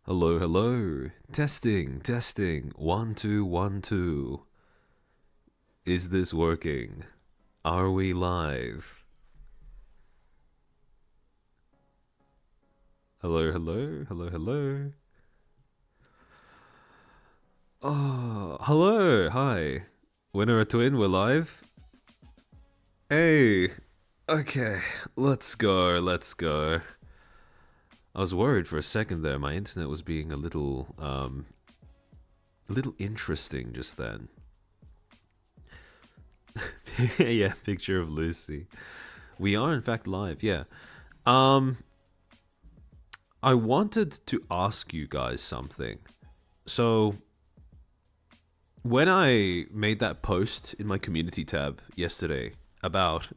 Hello, hello. Testing, testing. 1 2 1 2. Is this working? Are we live? Hello, hello, hello, hello. Oh, hello, hi. Winner a twin, we're live. Hey. Okay, let's go, let's go. I was worried for a second there. My internet was being a little interesting just then. Yeah, picture of Lucy. We are in fact live, yeah. Um, I wanted to ask you guys something. So, when I made that post in my community tab yesterday about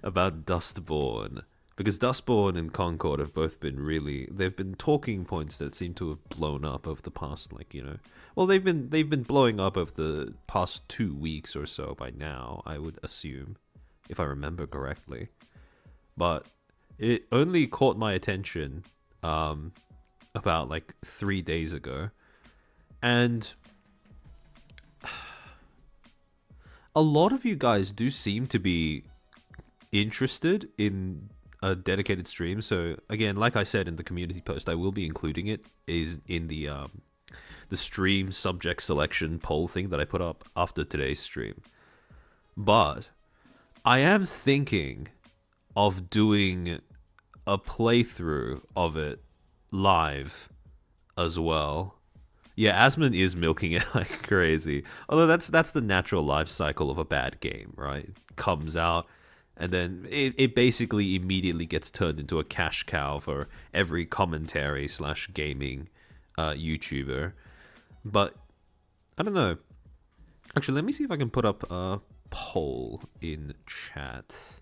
about Dustborn, because Dustborn and Concord have both been they've been talking points that seem to have blown up over the past well, they've been blowing up over the past 2 weeks or so by now, I would assume, if I remember correctly. But it only caught my attention about like 3 days ago, and a lot of you guys do seem to be interested in a dedicated stream. So again, like I said in the community post, I will be including it is in the stream subject selection poll thing that I put up after today's stream. But I am thinking of doing a playthrough of it live as well. Yeah, Asmon is milking it like crazy. Although that's the natural life cycle of a bad game, right? It comes out, and then it basically immediately gets turned into a cash cow for every commentary slash gaming YouTuber. But I don't know. Actually, let me see if I can put up a poll in chat.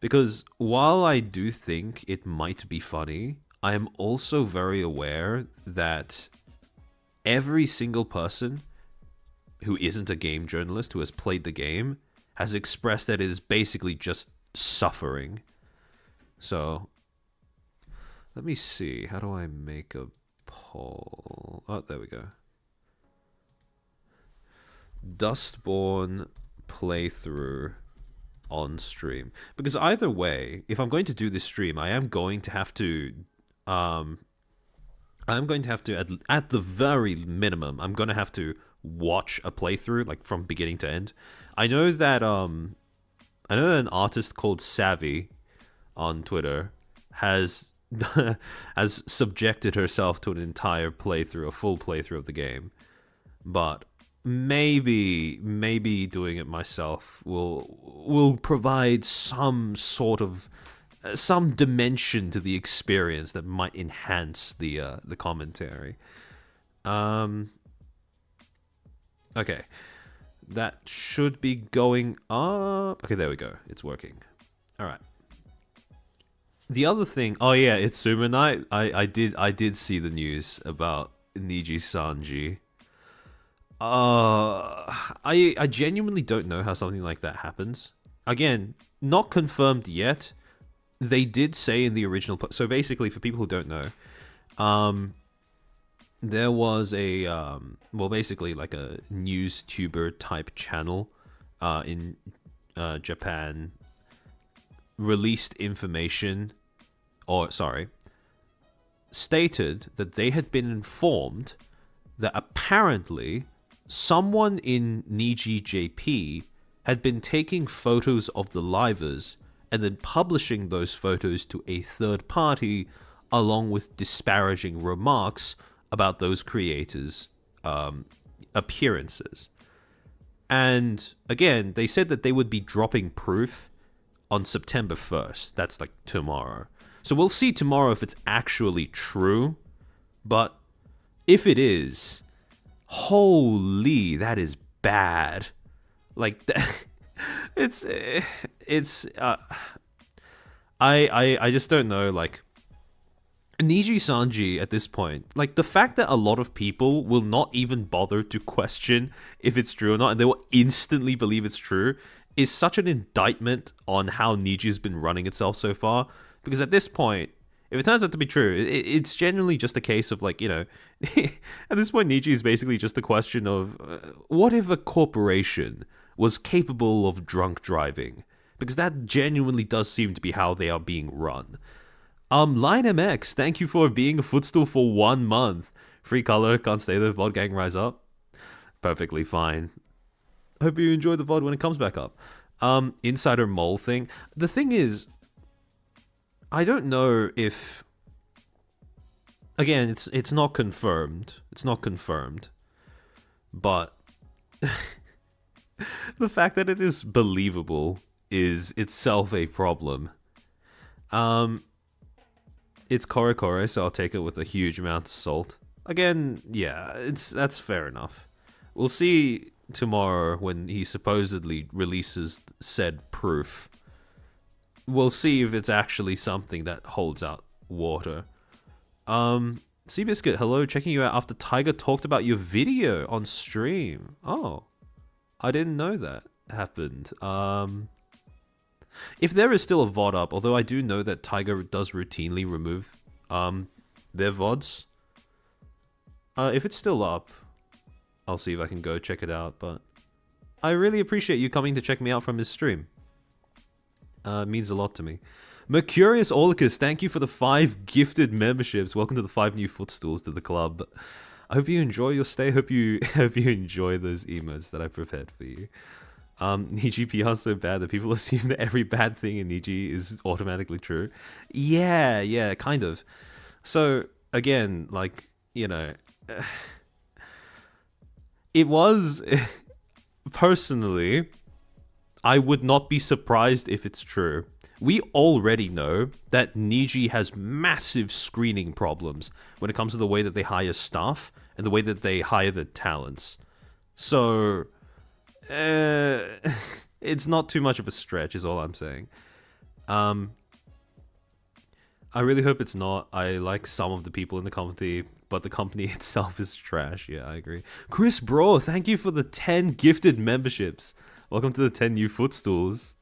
Because while I do think it might be funny, I am also very aware that every single person who isn't a game journalist who has played the game has expressed that it is basically just suffering. So, let me see. How do I make a poll? Oh, there we go. Dustborn playthrough on stream. Because either way, if I'm going to do this stream, I am going to have to at the very minimum, I'm going to have to watch a playthrough like from beginning to end. I know that an artist called Savvy on Twitter has has subjected herself to an entire playthrough, a full playthrough of the game. But maybe doing it myself will provide some sort of some dimension to the experience that might enhance the commentary. Okay, that should be going up. Okay, there we go. It's working. All right. The other thing, oh yeah, it's Sumo Night. I did see the news about Niji Sanji. I genuinely don't know how something like that happens. Again, not confirmed yet. They did say in the original. So basically, for people who don't know, there was a basically like a news tuber type channel, in Japan, released information, or sorry, stated that they had been informed that apparently someone in Niji JP had been taking photos of the livers and then publishing those photos to a third party, along with disparaging remarks about those creators' appearances. And again, they said that they would be dropping proof on September 1st. That's like tomorrow. So we'll see tomorrow if it's actually true. But if it is, holy, that is bad. Like that, it's I just don't know. Like, Niji Sanji at this point, like the fact that a lot of people will not even bother to question if it's true or not, and they will instantly believe it's true, is such an indictment on how Niji's been running itself so far. Because at this point, If it turns out to be true, it's generally just a case of like, at this point, Nietzsche is basically just a question of what if a corporation was capable of drunk driving? Because that genuinely does seem to be how they are being run. Line MX, thank you for being a Footstool for 1 month. Free color, can't stay there, VOD gang rise up. Perfectly fine. Hope you enjoy the VOD when it comes back up. Insider mole thing. The thing is, I don't know if... Again, it's not confirmed. It's not confirmed. But the fact that it is believable is itself a problem. It's Kore, so I'll take it with a huge amount of salt. Again, yeah, that's fair enough. We'll see tomorrow when he supposedly releases said proof. We'll see if it's actually something that holds out water. Seabiscuit, hello, checking you out after Tiger talked about your video on stream. Oh, I didn't know that happened. If there is still a VOD up, although I do know that Tiger does routinely remove their VODs. If it's still up, I'll see if I can go check it out, but I really appreciate you coming to check me out from his stream. It means a lot to me. Mercurius Orlicus, thank you for the 5 gifted memberships. Welcome to the 5 new footstools to the club. I hope you enjoy your stay. Hope you enjoy those emotes that I prepared for you. Nietzsche PR is so bad that people assume that every bad thing in Nietzsche is automatically true. Yeah, kind of. So, again, like, it was... Personally, I would not be surprised if it's true. We already know that Nietzsche has massive screening problems when it comes to the way that they hire staff and the way that they hire the talents. So... it's not too much of a stretch is all I'm saying. I really hope it's not. I like some of the people in the company, but the company itself is trash. Yeah, I agree. Chris Bro, thank you for the 10 gifted memberships. Welcome to the 10 new footstools.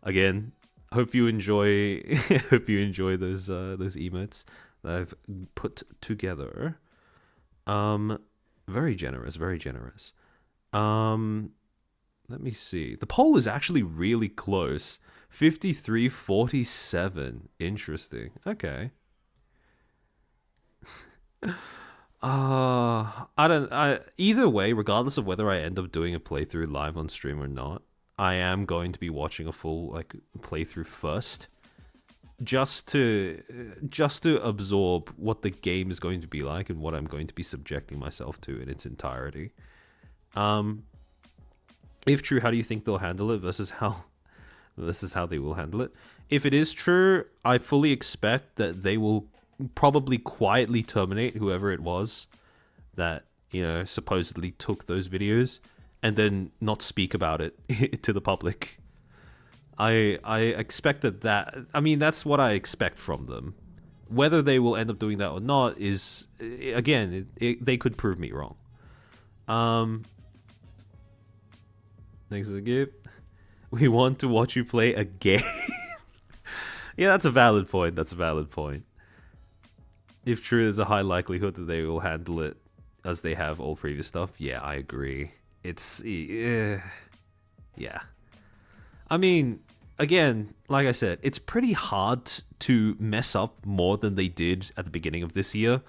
Again, hope you enjoy those emotes that I've put together. Very generous, very generous. Let me see. The poll is actually really close. 53-47. Interesting. Okay. Either way, regardless of whether I end up doing a playthrough live on stream or not, I am going to be watching a full playthrough first. Just to absorb what the game is going to be like and what I'm going to be subjecting myself to in its entirety. If true, how do you think they'll handle it versus how they will handle it? If it is true, I fully expect that they will probably quietly terminate whoever it was that, supposedly took those videos and then not speak about it to the public. I expect that I mean, that's what I expect from them. Whether they will end up doing that or not is, again, they could prove me wrong. Thanks for the gift. We want to watch you play a game. Yeah, that's a valid point. That's a valid point. If true, there's a high likelihood that they will handle it as they have all previous stuff. Yeah, I agree. It's... yeah. I mean, again, like I said, it's pretty hard to mess up more than they did at the beginning of this year.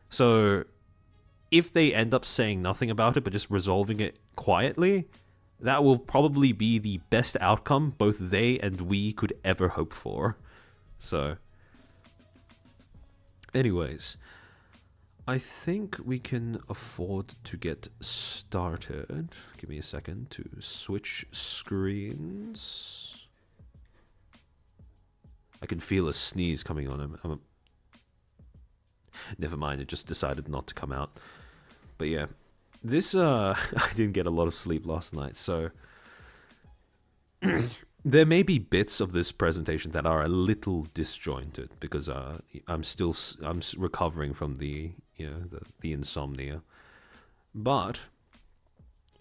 So, if they end up saying nothing about it, but just resolving it quietly, that will probably be the best outcome both they and we could ever hope for. So, anyways, I think we can afford to get started. Give me a second to switch screens. I can feel a sneeze coming on him. Never mind, it just decided not to come out. But yeah, this, I didn't get a lot of sleep last night, so there may be bits of this presentation that are a little disjointed because I'm recovering from the insomnia. But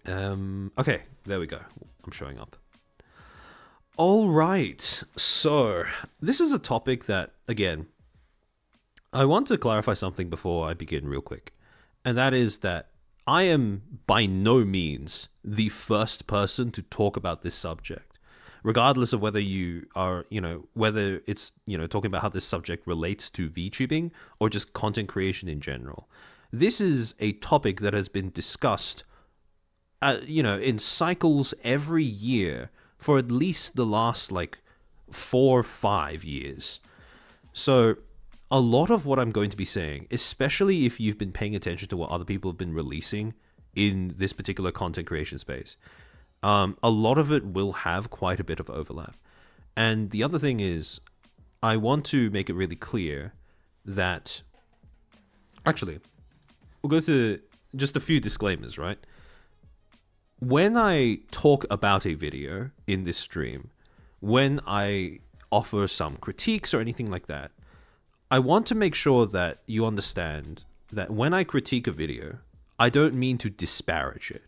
okay, there we go. I'm showing up. All right. So, this is a topic that, again, I want to clarify something before I begin, real quick, and that is that I am by no means the first person to talk about this subject, regardless of whether you are, whether it's, talking about how this subject relates to VTubing or just content creation in general. This is a topic that has been discussed, in cycles every year for at least the last, 4 or 5 years. So a lot of what I'm going to be saying, especially if you've been paying attention to what other people have been releasing in this particular content creation space, a lot of it will have quite a bit of overlap. And the other thing is, I want to make it really clear that... Actually, we'll go to just a few disclaimers, right? When I talk about a video in this stream, when I offer some critiques or anything like that, I want to make sure that you understand that when I critique a video, I don't mean to disparage it.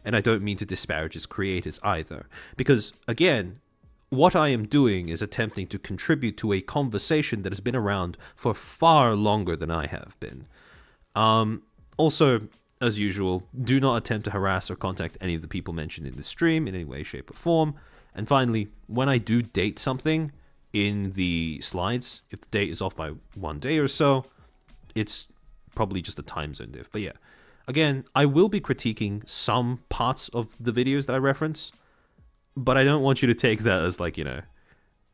And I don't mean to disparage its creators either. Because, again, what I am doing is attempting to contribute to a conversation that has been around for far longer than I have been. Also, as usual, do not attempt to harass or contact any of the people mentioned in the stream in any way, shape, or form. And finally, when I do date something in the slides, if the date is off by 1 day or so, it's probably just a time zone diff. But yeah, again, I will be critiquing some parts of the videos that I reference, but I don't want you to take that as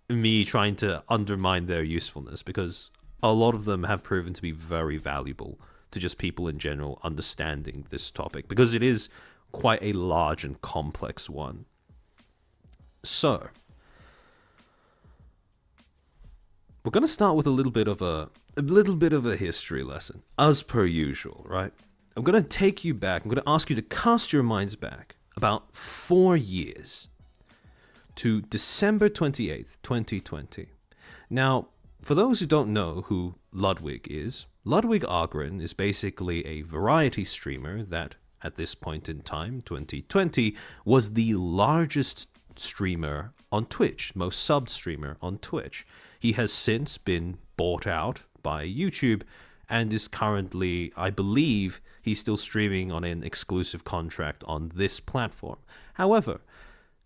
me trying to undermine their usefulness, because a lot of them have proven to be very valuable to just people in general understanding this topic, because it is quite a large and complex one. So, we're going to start with a little bit of a history lesson, as per usual, right? I'm going to take you back. I'm going to ask you to cast your minds back about 4 years to December 28th, 2020. Now, for those who don't know who Ludwig is, Ludwig Ahgren is basically a variety streamer that, at this point in time, 2020, was the largest streamer on Twitch, most subbed streamer on Twitch. He has since been bought out by YouTube and is currently, I believe, he's still streaming on an exclusive contract on this platform. However,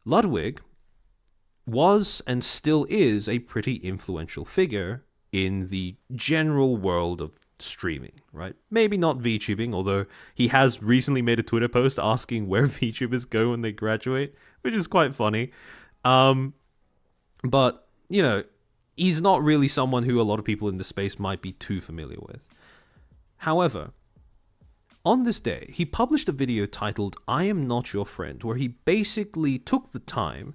Ludwig was and still is a pretty influential figure in the general world of streaming, right? Maybe not VTubing, although he has recently made a Twitter post asking where VTubers go when they graduate, which is quite funny. But, he's not really someone who a lot of people in the space might be too familiar with. However, on this day, he published a video titled "I Am Not Your Friend," where he basically took the time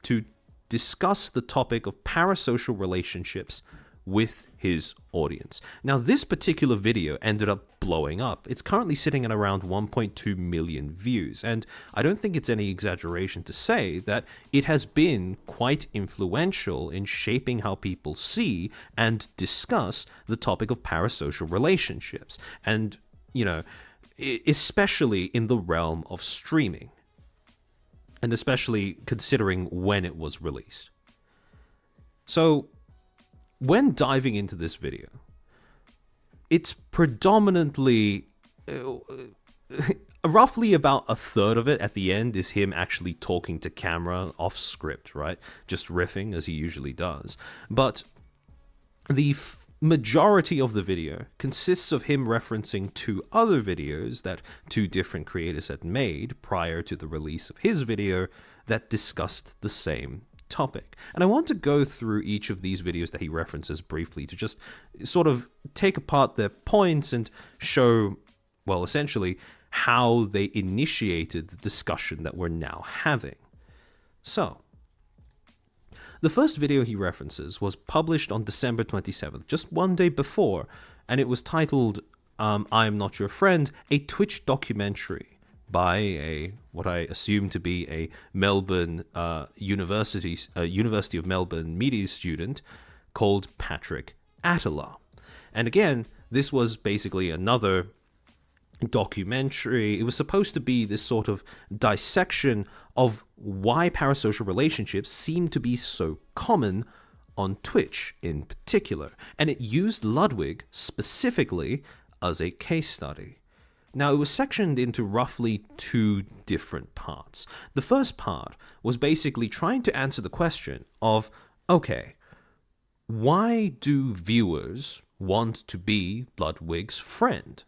to discuss the topic of parasocial relationships with his audience. Now, this particular video ended up blowing up. It's currently sitting at around 1.2 million views, and I don't think it's any exaggeration to say that it has been quite influential in shaping how people see and discuss the topic of parasocial relationships, and, especially in the realm of streaming, and especially considering when it was released. So, when diving into this video, it's predominantly, roughly about a third of it at the end is him actually talking to camera off script, right? Just riffing as he usually does. But the majority of the video consists of him referencing 2 other videos that 2 different creators had made prior to the release of his video that discussed the same topic. And I want to go through each of these videos that he references briefly to just sort of take apart their points and show, well, essentially, how they initiated the discussion that we're now having. So, the first video he references was published on December 27th, just 1 day before, and it was titled I Am Not Your Friend, a Twitch documentary by what I assume to be a Melbourne University of Melbourne media student called Patrick Attila. And again, this was basically another documentary. It was supposed to be this sort of dissection of why parasocial relationships seem to be so common on Twitch in particular, and it used Ludwig specifically as a case study. Now, it was sectioned into roughly 2 different parts. The first part was basically trying to answer the question of, okay, why do viewers want to be Ludwig's friend,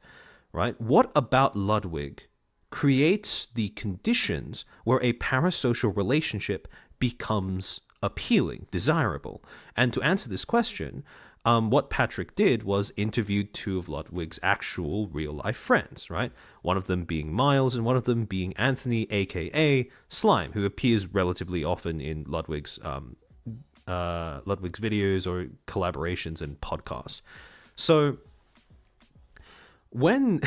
right? What about Ludwig creates the conditions where a parasocial relationship becomes appealing, desirable? And to answer this question, what Patrick did was interviewed 2 of Ludwig's actual real-life friends, right? One of them being Miles and one of them being Anthony, aka Slime, who appears relatively often in Ludwig's videos or collaborations and podcasts. So when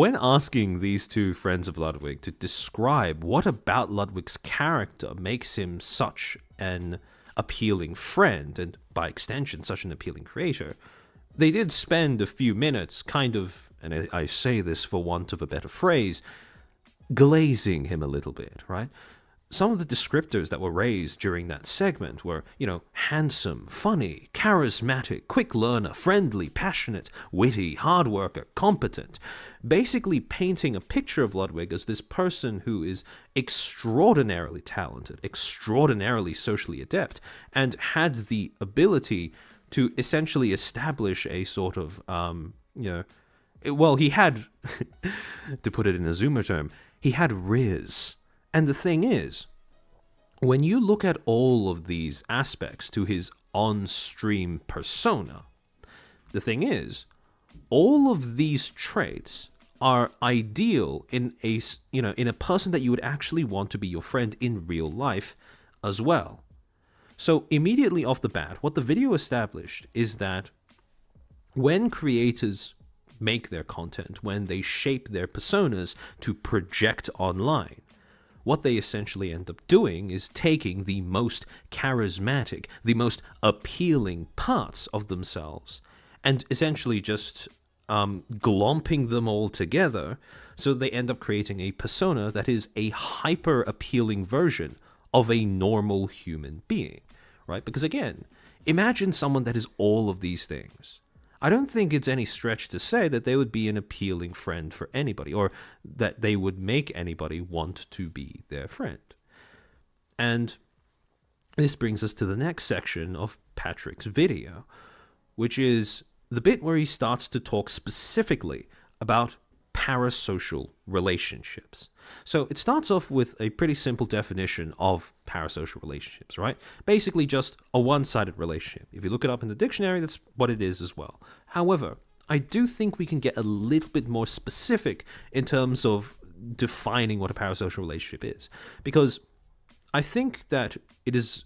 asking these 2 friends of Ludwig to describe what about Ludwig's character makes him such an appealing friend, and by extension, such an appealing creator, they did spend a few minutes kind of, and I say this for want of a better phrase, glazing him a little bit, right? Some of the descriptors that were raised during that segment were, handsome, funny, charismatic, quick learner, friendly, passionate, witty, hard worker, competent. Basically painting a picture of Ludwig as this person who is extraordinarily talented, extraordinarily socially adept, and had the ability to essentially establish a sort of, he had, to put it in a Zoomer term, he had riz. And the thing is, when you look at all of these aspects to his on-stream persona, the thing is, all of these traits are ideal in a person that you would actually want to be your friend in real life as well. So immediately off the bat, what the video established is that when creators make their content, when they shape their personas to project online, what they essentially end up doing is taking the most charismatic, the most appealing parts of themselves and essentially just glomping them all together so they end up creating a persona that is a hyper appealing version of a normal human being, right? Because again, imagine someone that is all of these things. I don't think it's any stretch to say that they would be an appealing friend for anybody, or that they would make anybody want to be their friend. And this brings us to the next section of Patrick's video, which is the bit where he starts to talk specifically about parasocial relationships. So it starts off with a pretty simple definition of parasocial relationships, right? Basically just a one-sided relationship. If you look it up in the dictionary, that's what it is as well. However, I do think we can get a little bit more specific in terms of defining what a parasocial relationship is, because I think that it is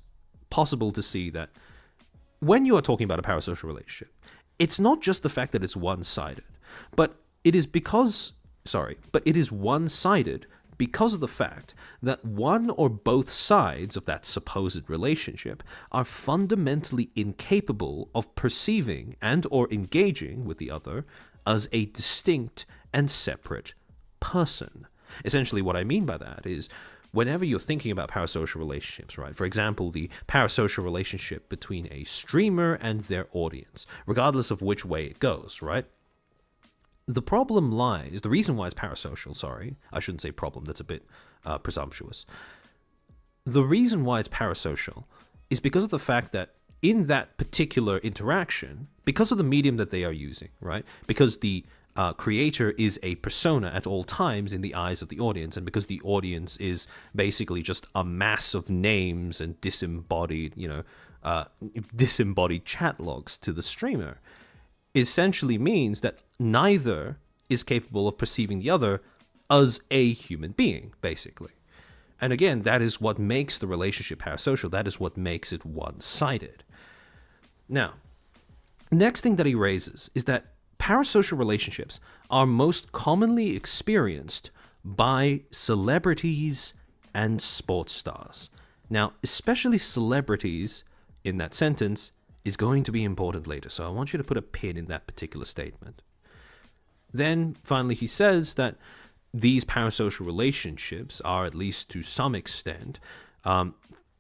possible to see that when you are talking about a parasocial relationship, it's not just the fact that it's one-sided, but it is one-sided because of the fact that one or both sides of that supposed relationship are fundamentally incapable of perceiving and or engaging with the other as a distinct and separate person. Essentially, what I mean by that is whenever you're thinking about parasocial relationships, right? For example, the parasocial relationship between a streamer and their audience, regardless of which way it goes, right? The reason why it's parasocial, I shouldn't say problem, that's a bit presumptuous. The reason why it's parasocial is because of the fact that in that particular interaction, because of the medium that they are using, right? Because the creator is a persona at all times in the eyes of the audience, and because the audience is basically just a mass of names and disembodied chat logs to the streamer, essentially means that neither is capable of perceiving the other as a human being, basically. And again, that is what makes the relationship parasocial. That is what makes it one-sided. Now, next thing that he raises is that parasocial relationships are most commonly experienced by celebrities and sports stars. Now, especially celebrities in that sentence is going to be important later, so I want you to put a pin in that particular statement. Then, finally, he says that these parasocial relationships are, at least to some extent,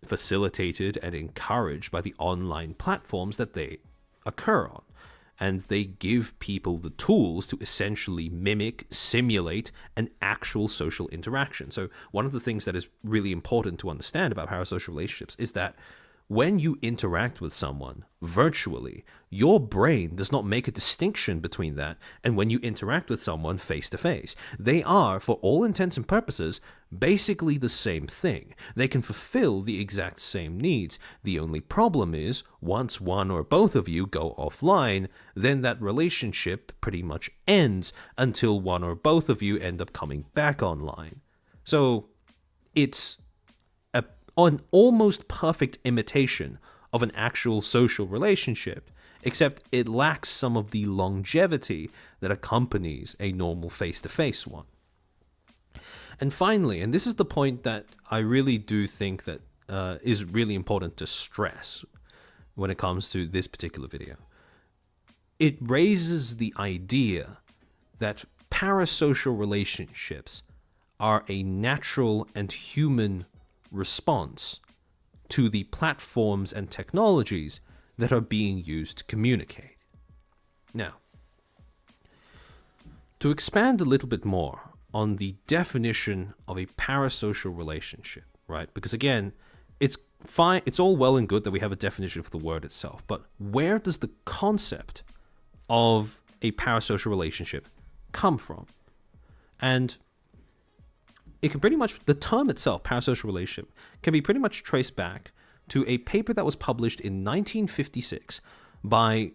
facilitated and encouraged by the online platforms that they occur on. And they give people the tools to essentially mimic, simulate an actual social interaction. So one of the things that is really important to understand about parasocial relationships is that when you interact with someone virtually, your brain does not make a distinction between that and when you interact with someone face to face. They are, for all intents and purposes, basically the same thing. They can fulfill the exact same needs. The only problem is, once one or both of you go offline, then that relationship pretty much ends until one or both of you end up coming back online. So it's an almost perfect imitation of an actual social relationship, except it lacks some of the longevity that accompanies a normal face-to-face one. And finally, and this is the point that I really do think that is really important to stress when it comes to this particular video, it raises the idea that parasocial relationships are a natural and human response to the platforms and technologies that are being used to communicate. Now, to expand a little bit more on the definition of a parasocial relationship, right? Because again, it's fine, it's all well and good that we have a definition for the word itself, but where does the concept of a parasocial relationship come from? And it can pretty much, the term itself, parasocial relationship, can be pretty much traced back to a paper that was published in 1956 by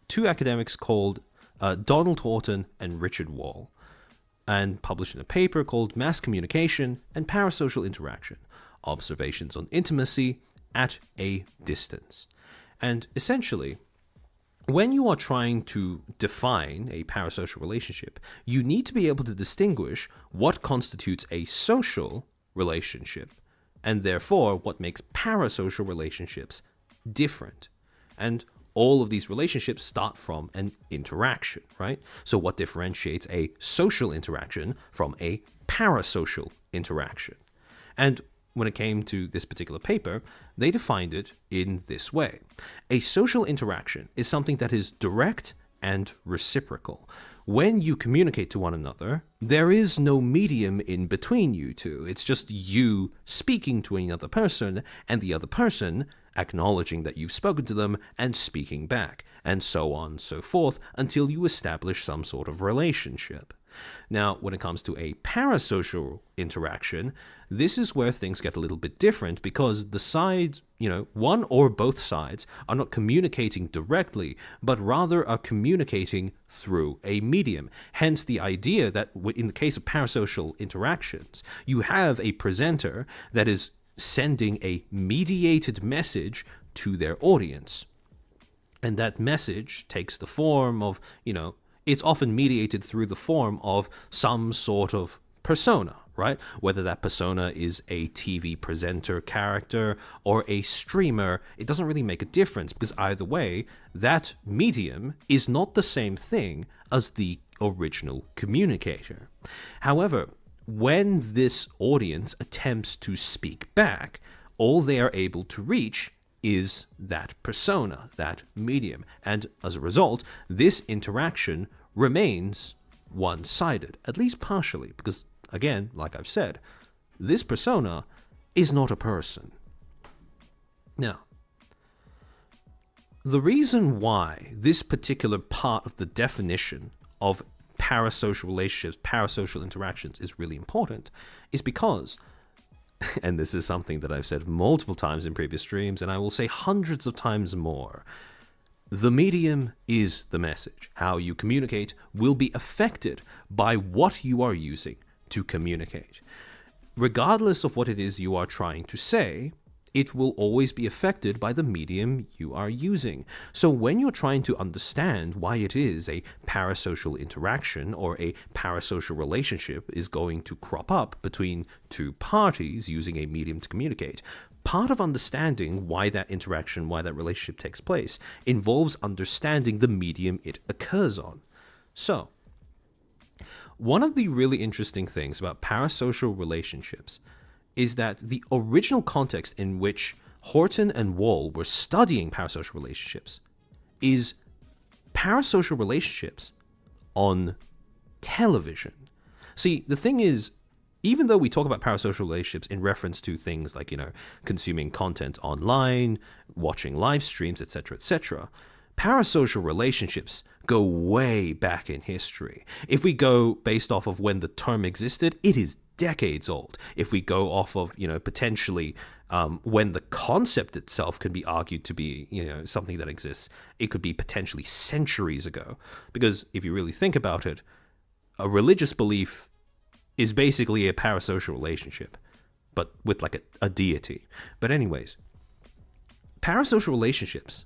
two academics called Donald Horton and Richard Wall, and published in a paper called Mass Communication and Parasocial Interaction, Observations on Intimacy at a Distance. And essentially, when you are trying to define a parasocial relationship, you need to be able to distinguish what constitutes a social relationship, and therefore what makes parasocial relationships different. And all of these relationships start from an interaction, right? So what differentiates a social interaction from a parasocial interaction? And when it came to this particular paper, they defined it in this way. A social interaction is something that is direct and reciprocal. When you communicate to one another, there is no medium in between you two. It's just you speaking to another person and the other person acknowledging that you've spoken to them and speaking back, and so on and so forth until you establish some sort of relationship. Now, when it comes to a parasocial interaction, this is where things get a little bit different because the sides, one or both sides are not communicating directly, but rather are communicating through a medium. Hence the idea that in the case of parasocial interactions, you have a presenter that is sending a mediated message to their audience. And that message takes the form of, it's often mediated through the form of some sort of persona, right? Whether that persona is a TV presenter character or a streamer, it doesn't really make a difference because either way, that medium is not the same thing as the original communicator. However, when this audience attempts to speak back, all they are able to reach is that persona, that medium. And as a result, this interaction remains one-sided, at least partially, because, again, like I've said, this persona is not a person. Now, the reason why this particular part of the definition of parasocial relationships, parasocial interactions is really important is because, and this is something that I've said multiple times in previous streams, and I will say hundreds of times more, the medium is the message. How you communicate will be affected by what you are using to communicate. Regardless of what it is you are trying to say, it will always be affected by the medium you are using. So when you're trying to understand why it is a parasocial interaction or a parasocial relationship is going to crop up between two parties using a medium to communicate, part of understanding why that interaction, why that relationship takes place, involves understanding the medium it occurs on. So, one of the really interesting things about parasocial relationships is that the original context in which Horton and Wall were studying parasocial relationships is parasocial relationships on television. See, the thing is, even though we talk about parasocial relationships in reference to things like, consuming content online, watching live streams, etc., parasocial relationships go way back in history. If we go based off of when the term existed, it is decades old. If we go off of, potentially when the concept itself can be argued to be, something that exists, it could be potentially centuries ago. Because if you really think about it, a religious belief is basically a parasocial relationship, but with like a deity. But anyways, parasocial relationships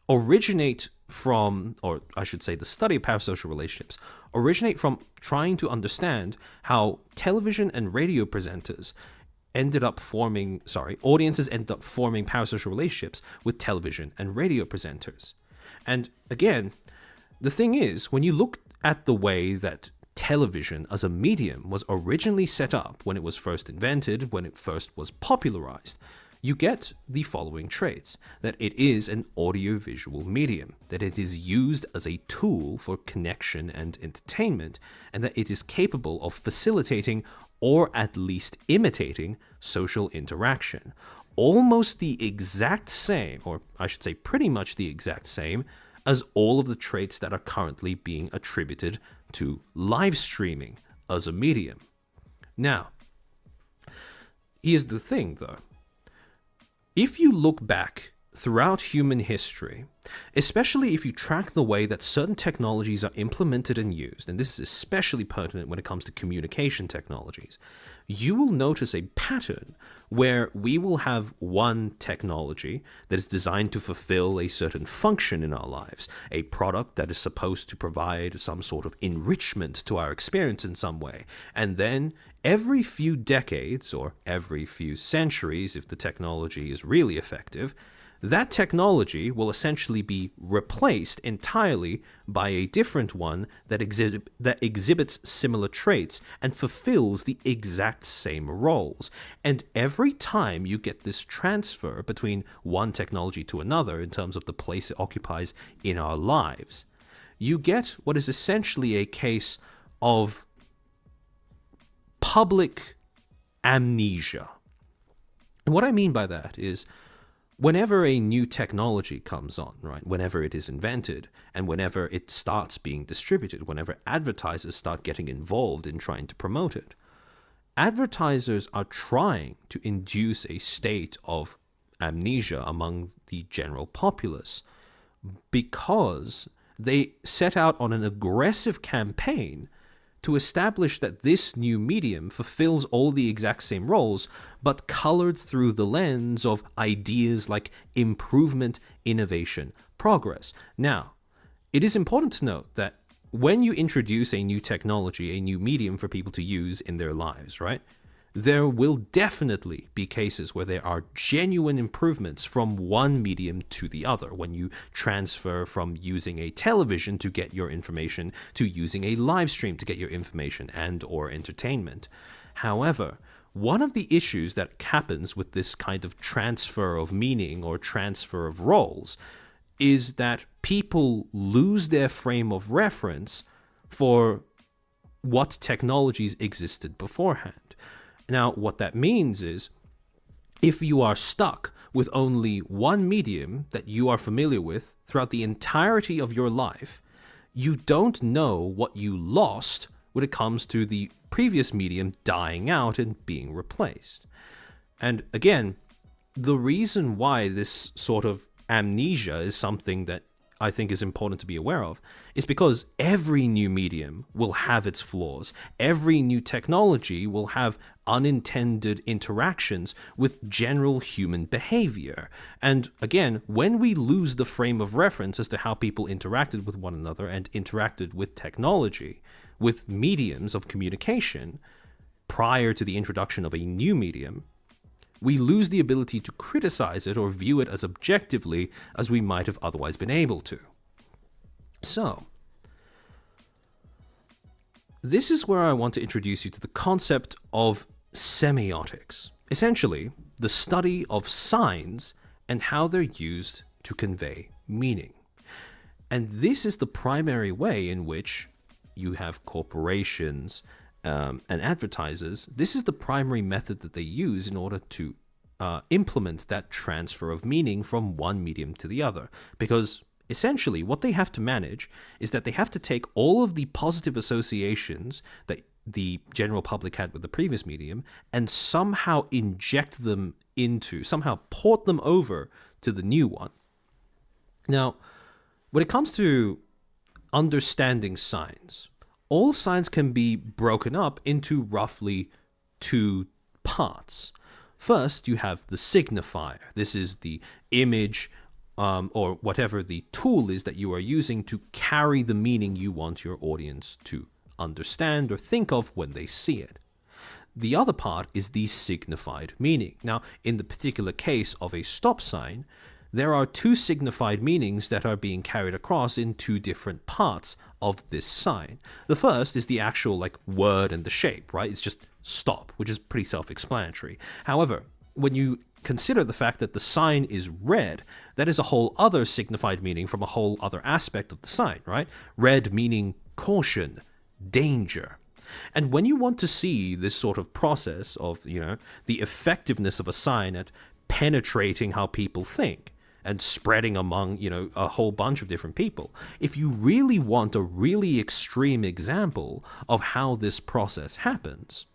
originate from, or I should say the study of parasocial relationships, originate from trying to understand how television and radio presenters audiences ended up forming parasocial relationships with television and radio presenters. And again, the thing is, when you look at the way that television as a medium was originally set up when it was first invented, when it first was popularized, you get the following traits: that it is an audiovisual medium, that it is used as a tool for connection and entertainment, and that it is capable of facilitating or at least imitating social interaction. Almost the exact same, or I should say pretty much the exact same, as all of the traits that are currently being attributed to live streaming as a medium. Now, here's the thing though. If you look back throughout human history, especially if you track the way that certain technologies are implemented and used, and this is especially pertinent when it comes to communication technologies, you will notice a pattern where we will have one technology that is designed to fulfill a certain function in our lives, a product that is supposed to provide some sort of enrichment to our experience in some way, and then every few decades, or every few centuries if the technology is really effective, that technology will essentially be replaced entirely by a different one that exhibits similar traits and fulfills the exact same roles. And every time you get this transfer between one technology to another in terms of the place it occupies in our lives, you get what is essentially a case of public amnesia. And what I mean by that is, whenever a new technology comes on, right, whenever it is invented and whenever it starts being distributed, whenever advertisers start getting involved in trying to promote it, advertisers are trying to induce a state of amnesia among the general populace because they set out on an aggressive campaign to establish that this new medium fulfills all the exact same roles, but colored through the lens of ideas like improvement, innovation, progress. Now, it is important to note that when you introduce a new technology, a new medium for people to use in their lives, right, there will definitely be cases where there are genuine improvements from one medium to the other. When you transfer from using a television to get your information to using a live stream to get your information and or entertainment. However, one of the issues that happens with this kind of transfer of meaning or transfer of roles is that people lose their frame of reference for what technologies existed beforehand. Now, what that means is, if you are stuck with only one medium that you are familiar with throughout the entirety of your life, you don't know what you lost when it comes to the previous medium dying out and being replaced. And again, the reason why this sort of amnesia is something that I think is important to be aware of is because every new medium will have its flaws. Every new technology will have unintended interactions with general human behavior. And again, when we lose the frame of reference as to how people interacted with one another and interacted with technology, with mediums of communication, prior to the introduction of a new medium, we lose the ability to criticize it or view it as objectively as we might have otherwise been able to. So, this is where I want to introduce you to the concept of semiotics. essentially the study of signs and how they're used to convey meaning. And this is the primary way in which you have corporations and advertisers. This is the primary method that they use in order to implement that transfer of meaning from one medium to the other. Because essentially what they have to manage is that they have to take all of the positive associations that the general public had with the previous medium and somehow inject them into, somehow port them over to the new one. Now, when it comes to understanding signs, all signs can be broken up into roughly two parts. First, you have the signifier. This is the image or whatever the tool is that you are using to carry the meaning you want your audience to understand or think of when they see it. The other part is the signified meaning. Now, in the particular case of a stop sign, there are two signified meanings that are being carried across in two different parts of this sign. The first is the actual word and the shape, right? It's just stop, which is pretty self-explanatory. However, when you consider the fact that the sign is red, that is a whole other signified meaning from a whole other aspect of the sign, right? Red meaning caution, danger. And when you want to see this sort of process of, the effectiveness of a sign at penetrating how people think and spreading among, a whole bunch of different people, if you really want a really extreme example of how this process happens,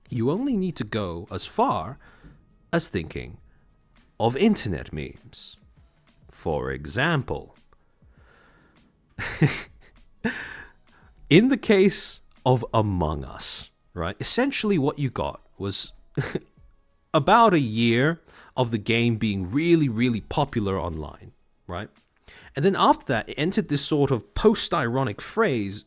you only need to go as far as thinking of internet memes. For example, in the case of Among Us, right? Essentially what you got was about a year of the game being really, really popular online, right? And then after that, it entered this sort of post-ironic phase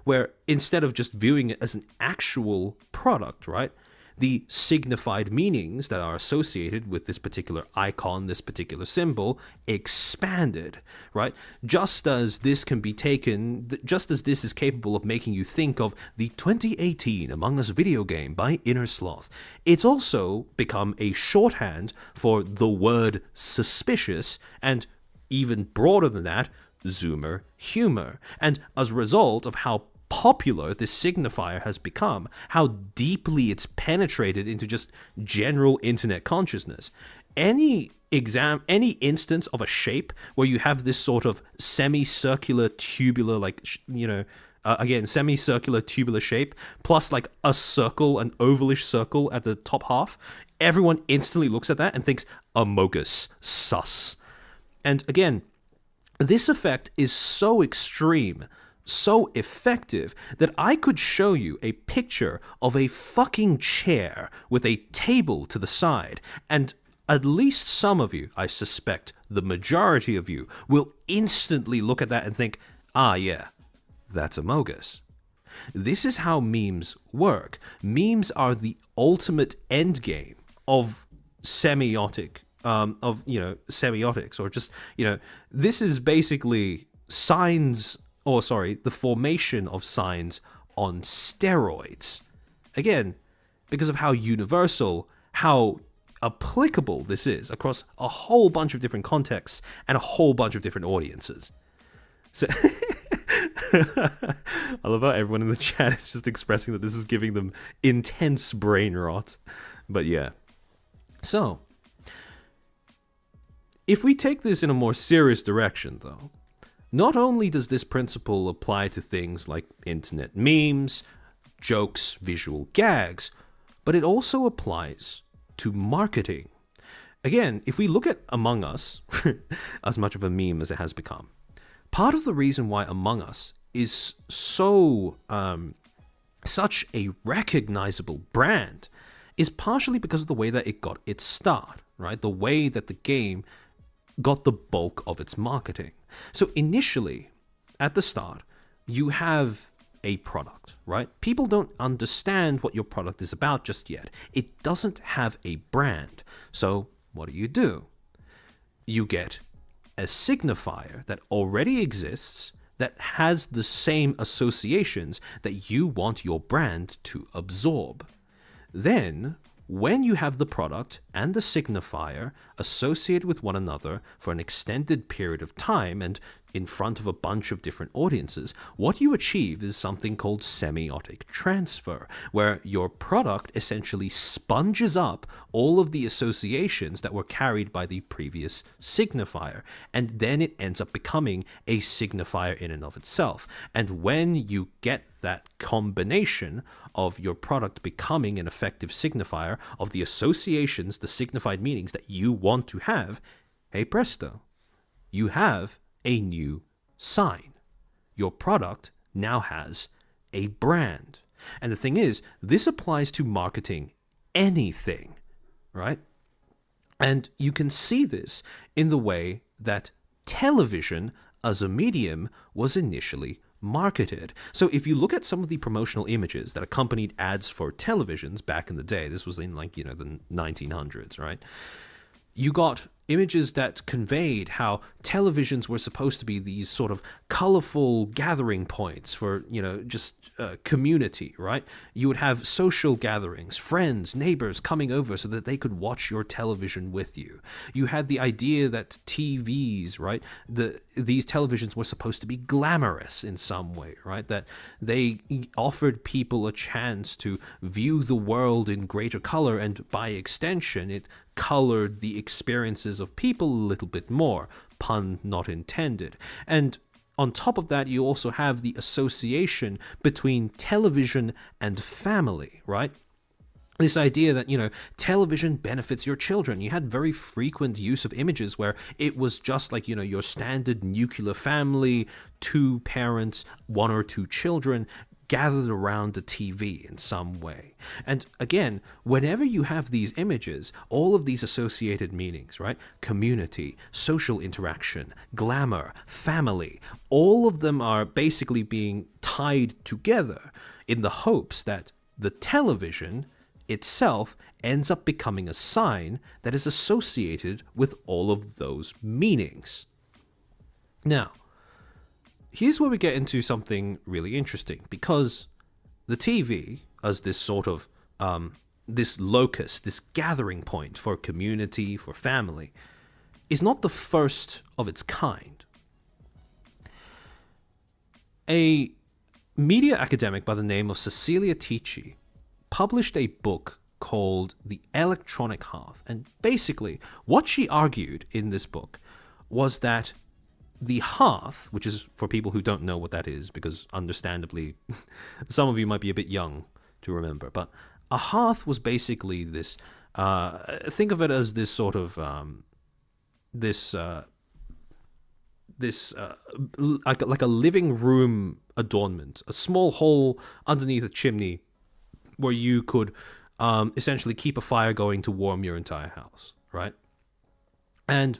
where instead of just viewing it as an actual product, right, the signified meanings that are associated with this particular icon, this particular symbol, expanded, right? Just as this is capable of making you think of the 2018 Among Us video game by Inner Sloth, it's also become a shorthand for the word suspicious and, even broader than that, Zoomer humor. And as a result of how popular this signifier has become, how deeply it's penetrated into just general internet consciousness, any instance of a shape where you have this sort of semicircular tubular, semicircular tubular shape, plus a circle, an ovalish circle at the top half, everyone instantly looks at that and thinks, Amogus, sus. And again, this effect is so extreme, so effective, that I could show you a picture of a fucking chair with a table to the side, and at least some of you, I suspect the majority of you, will instantly look at that and think, ah yeah, that's Amogus. This is how memes work. Memes are the ultimate endgame of semiotic, semiotics, or just, this is basically the formation of signs on steroids. Again, because of how universal, how applicable this is across a whole bunch of different contexts and a whole bunch of different audiences. So I love how everyone in the chat is just expressing that this is giving them intense brain rot. But yeah. So, if we take this in a more serious direction, though, not only does this principle apply to things like internet memes, jokes, visual gags, but it also applies to marketing. Again, if we look at Among Us, as much of a meme as it has become, part of the reason why Among Us is so such a recognizable brand is partially because of the way that it got its start, right? The way that the game got the bulk of its marketing. So initially, at the start, you have a product, right? People don't understand what your product is about just yet. It doesn't have a brand. So what do? You get a signifier that already exists that has the same associations that you want your brand to absorb. Then, when you have the product and the signifier associated with one another for an extended period of time and in front of a bunch of different audiences, what you achieve is something called semiotic transfer, where your product essentially sponges up all of the associations that were carried by the previous signifier, and then it ends up becoming a signifier in and of itself. And when you get that combination of your product becoming an effective signifier of the associations, the signified meanings that you want to have, hey presto, you have a new sign. Your product now has a brand. And the thing is, this applies to marketing anything, right? And you can see this in the way that television as a medium was initially marketed. So if you look at some of the promotional images that accompanied ads for televisions back in the day, this was in the 1900s, right? You got images that conveyed how televisions were supposed to be these sort of colorful gathering points for, just community, right? You would have social gatherings, friends, neighbors coming over so that they could watch your television with you. You had the idea that TVs, right? These televisions were supposed to be glamorous in some way, right? That they offered people a chance to view the world in greater color, and by extension, it colored the experiences of people a little bit more, pun not intended. And on top of that, you also have the association between television and family, right? This idea that, television benefits your children. You had very frequent use of images where it was just like, your standard nuclear family, 2 parents, 1 or 2 children, gathered around the TV in some way. And again, whenever you have these images, all of these associated meanings, right? Community, social interaction, glamour, family, all of them are basically being tied together in the hopes that the television itself ends up becoming a sign that is associated with all of those meanings. Now, here's where we get into something really interesting, because the TV, as this sort of this locus, this gathering point for community, for family, is not the first of its kind. A media academic by the name of Cecilia Ticci published a book called The Electronic Hearth, and basically what she argued in this book was that the hearth, which is for people who don't know what that is, because understandably, some of you might be a bit young to remember, but a hearth was basically this, think of it as this sort of, like a living room adornment, a small hole underneath a chimney where you could essentially keep a fire going to warm your entire house, right? And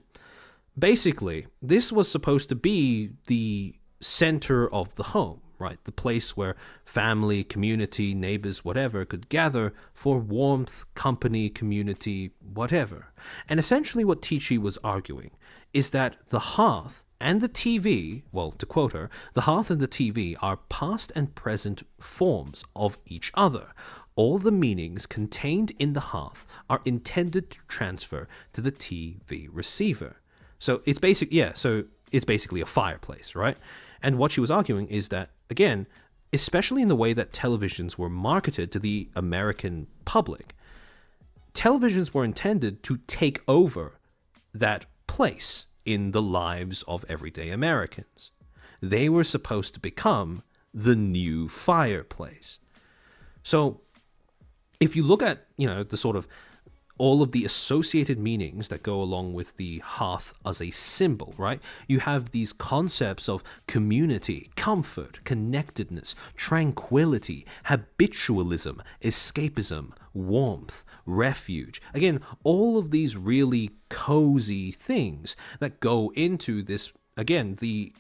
basically, this was supposed to be the center of the home, right? The place where family, community, neighbors, whatever, could gather for warmth, company, community, whatever. And essentially what Ticci was arguing is that the hearth and the TV, well, to quote her, the hearth and the TV are past and present forms of each other. All the meanings contained in the hearth are intended to transfer to the TV receiver. So it's basically a fireplace, right? And what she was arguing is that, again, especially in the way that televisions were marketed to the American public, televisions were intended to take over that place in the lives of everyday Americans. They were supposed to become the new fireplace. So if you look at, the sort of all of the associated meanings that go along with the hearth as a symbol, right? You have these concepts of community, comfort, connectedness, tranquility, habitualism, escapism, warmth, refuge. Again, all of these really cozy things that go into this, again, the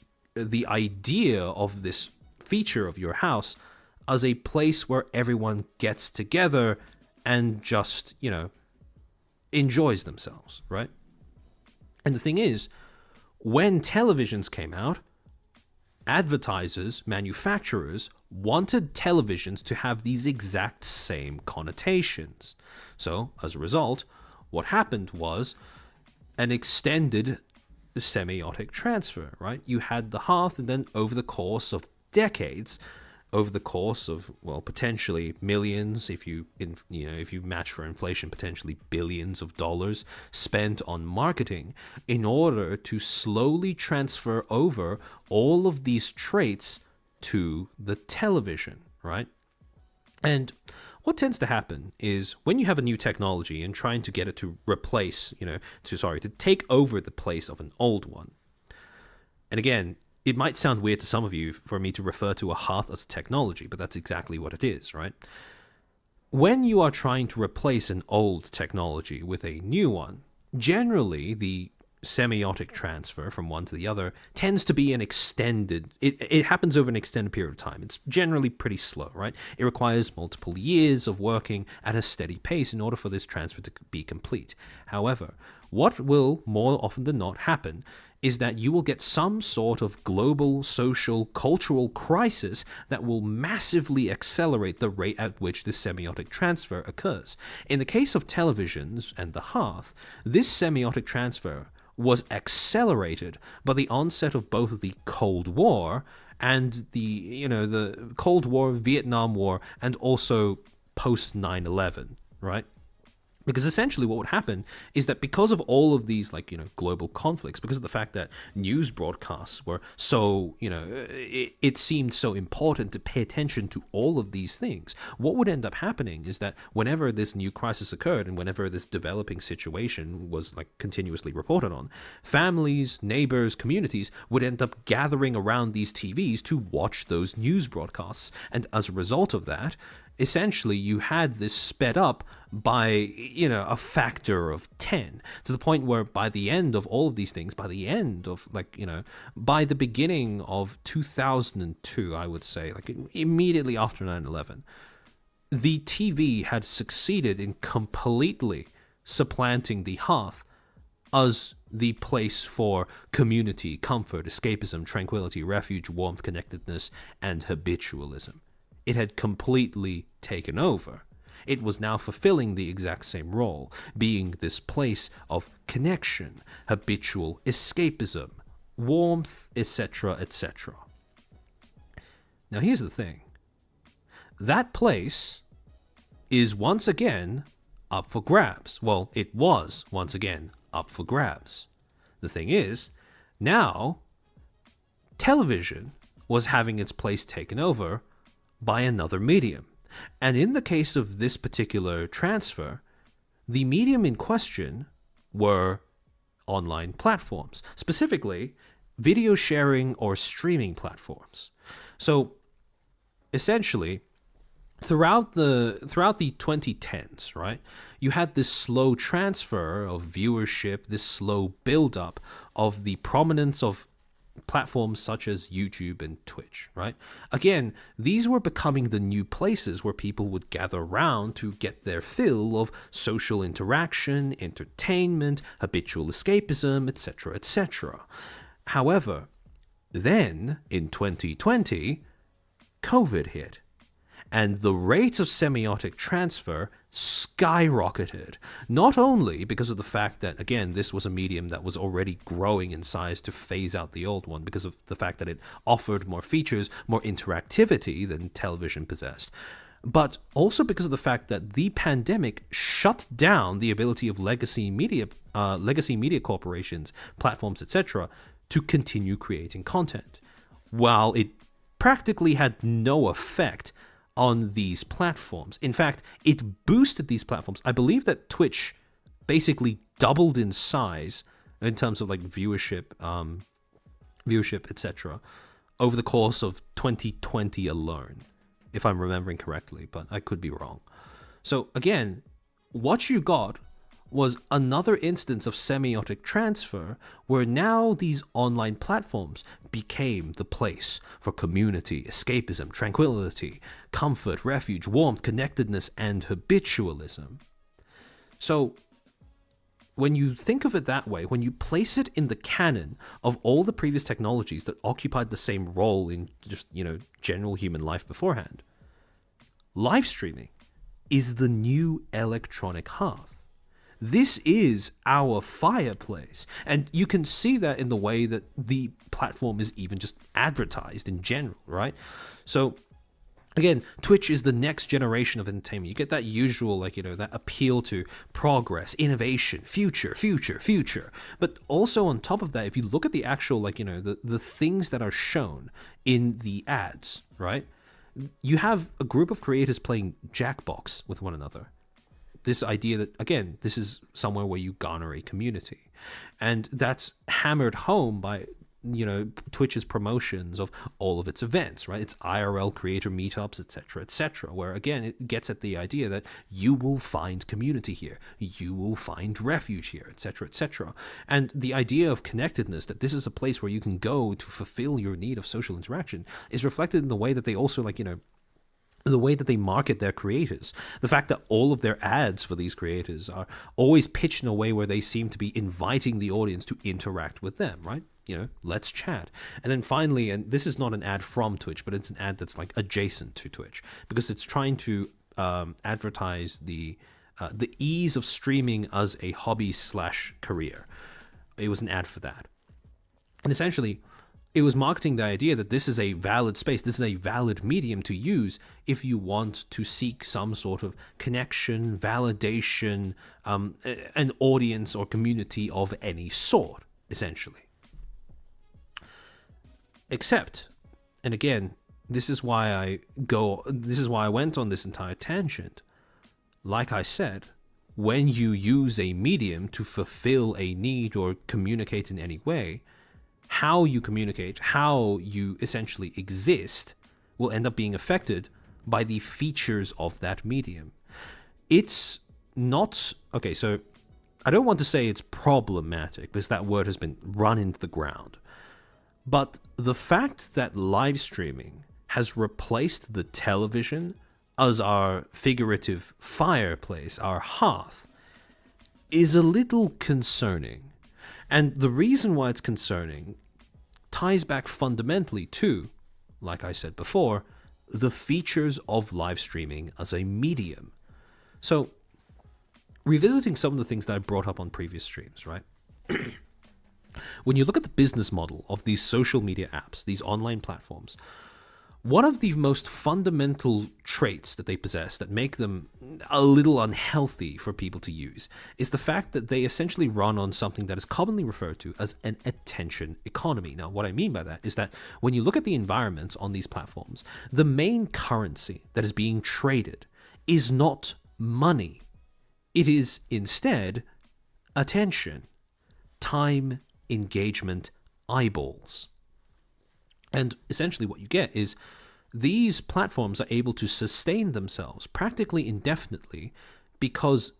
idea of this feature of your house as a place where everyone gets together and just, enjoys themselves, right? And the thing is, when televisions came out, advertisers, manufacturers wanted televisions to have these exact same connotations. So, as a result, what happened was an extended semiotic transfer, right? You had the hearth, and then over the course of decades, over the course of, well, potentially millions, if you match for inflation, potentially billions of dollars spent on marketing in order to slowly transfer over all of these traits to the television, right? And what tends to happen is when you have a new technology and trying to get it to replace, to take over the place of an old one. And again, it might sound weird to some of you for me to refer to a hearth as a technology, but that's exactly what it is, right? When you are trying to replace an old technology with a new one, generally the semiotic transfer from one to the other tends to be an extended, it happens over an extended period of time. It's generally pretty slow, right? It requires multiple years of working at a steady pace in order for this transfer to be complete. However, what will more often than not happen is that you will get some sort of global, social, cultural crisis that will massively accelerate the rate at which this semiotic transfer occurs. In the case of televisions and the hearth, this semiotic transfer was accelerated by the onset of both the Cold War and the Cold War, Vietnam War, and also post 9/11, right? Because essentially what would happen is that because of all of these global conflicts, because of the fact that news broadcasts were so, it seemed so important to pay attention to all of these things, what would end up happening is that whenever this new crisis occurred and whenever this developing situation was continuously reported on, families, neighbors, communities would end up gathering around these TVs to watch those news broadcasts. And as a result of that, essentially you had this sped up by a factor of 10, to the point where by the end of all of these things, by the end of by the beginning of 2002, I would say, immediately after 9/11, the TV had succeeded in completely supplanting the hearth as the place for community, comfort, escapism, tranquility, refuge, warmth, connectedness, and habitualism. It had completely taken over. It was now fulfilling the exact same role, being this place of connection, habitual escapism, warmth, etc., etc. Now here's the thing. That place is once again up for grabs. Well, it was once again up for grabs. The thing is, now television was having its place taken over by another medium. And in the case of this particular transfer, the medium in question were online platforms, specifically video sharing or streaming platforms. So essentially, throughout the 2010s, right, you had this slow transfer of viewership, this slow build-up of the prominence of platforms such as YouTube and Twitch, right? Again, these were becoming the new places where people would gather around to get their fill of social interaction, entertainment, habitual escapism, etc., etc. However, then, in 2020, COVID hit, and the rate of semiotic transfer skyrocketed, not only because of the fact that, again, this was a medium that was already growing in size to phase out the old one, because of the fact that it offered more features, more interactivity than television possessed, but also because of the fact that the pandemic shut down the ability of legacy media corporations, platforms, etc., to continue creating content, while it practically had no effect on these platforms. In fact, it boosted these platforms. I believe that Twitch basically doubled in size in terms of viewership, etc., over the course of 2020 alone, if I'm remembering correctly, but I could be wrong. So again, what you got was another instance of semiotic transfer, where now these online platforms became the place for community, escapism, tranquility, comfort, refuge, warmth, connectedness, and habitualism. So when you think of it that way, when you place it in the canon of all the previous technologies that occupied the same role in just, general human life beforehand, live streaming is the new electronic hearth. This is our fireplace. And you can see that in the way that the platform is even just advertised in general, right? So again, Twitch is the next generation of entertainment. You get that usual, that appeal to progress, innovation, future. But also on top of that, if you look at the actual, the things that are shown in the ads, right? You have a group of creators playing Jackbox with one another. This idea that, again, this is somewhere where you garner a community. And that's hammered home by, Twitch's promotions of all of its events, right? Its IRL creator meetups, etc., where, again, it gets at the idea that you will find community here. You will find refuge here, etc. And the idea of connectedness, that this is a place where you can go to fulfill your need of social interaction, is reflected in the way that they also, the way that they market their creators. The fact that all of their ads for these creators are always pitched in a way where they seem to be inviting the audience to interact with them, right? Let's chat. And then finally, and this is not an ad from Twitch, but it's an ad that's adjacent to Twitch, because it's trying to advertise the ease of streaming as a hobby/career. It was an ad for that. And essentially, it was marketing the idea that this is a valid space, this is a valid medium to use if you want to seek some sort of connection, validation, an audience or community of any sort, essentially. Except, and again, this is why I went on this entire tangent. Like I said, when you use a medium to fulfill a need or communicate in any way, how you communicate, how you essentially exist, will end up being affected by the features of that medium. It's not... Okay, so I don't want to say it's problematic, because that word has been run into the ground. But the fact that live streaming has replaced the television as our figurative fireplace, our hearth, is a little concerning. And the reason why it's concerning ties back fundamentally to, like I said before, the features of live streaming as a medium. So, revisiting some of the things that I brought up on previous streams, right? When you look at the business model of these social media apps, these online platforms, one of the most fundamental traits that they possess that make them a little unhealthy for people to use is the fact that they essentially run on something that is commonly referred to as an attention economy. Now, what I mean by that is that when you look at the environments on these platforms, the main currency that is being traded is not money. It is instead attention, time, engagement, eyeballs. And essentially what you get is these platforms are able to sustain themselves practically indefinitely because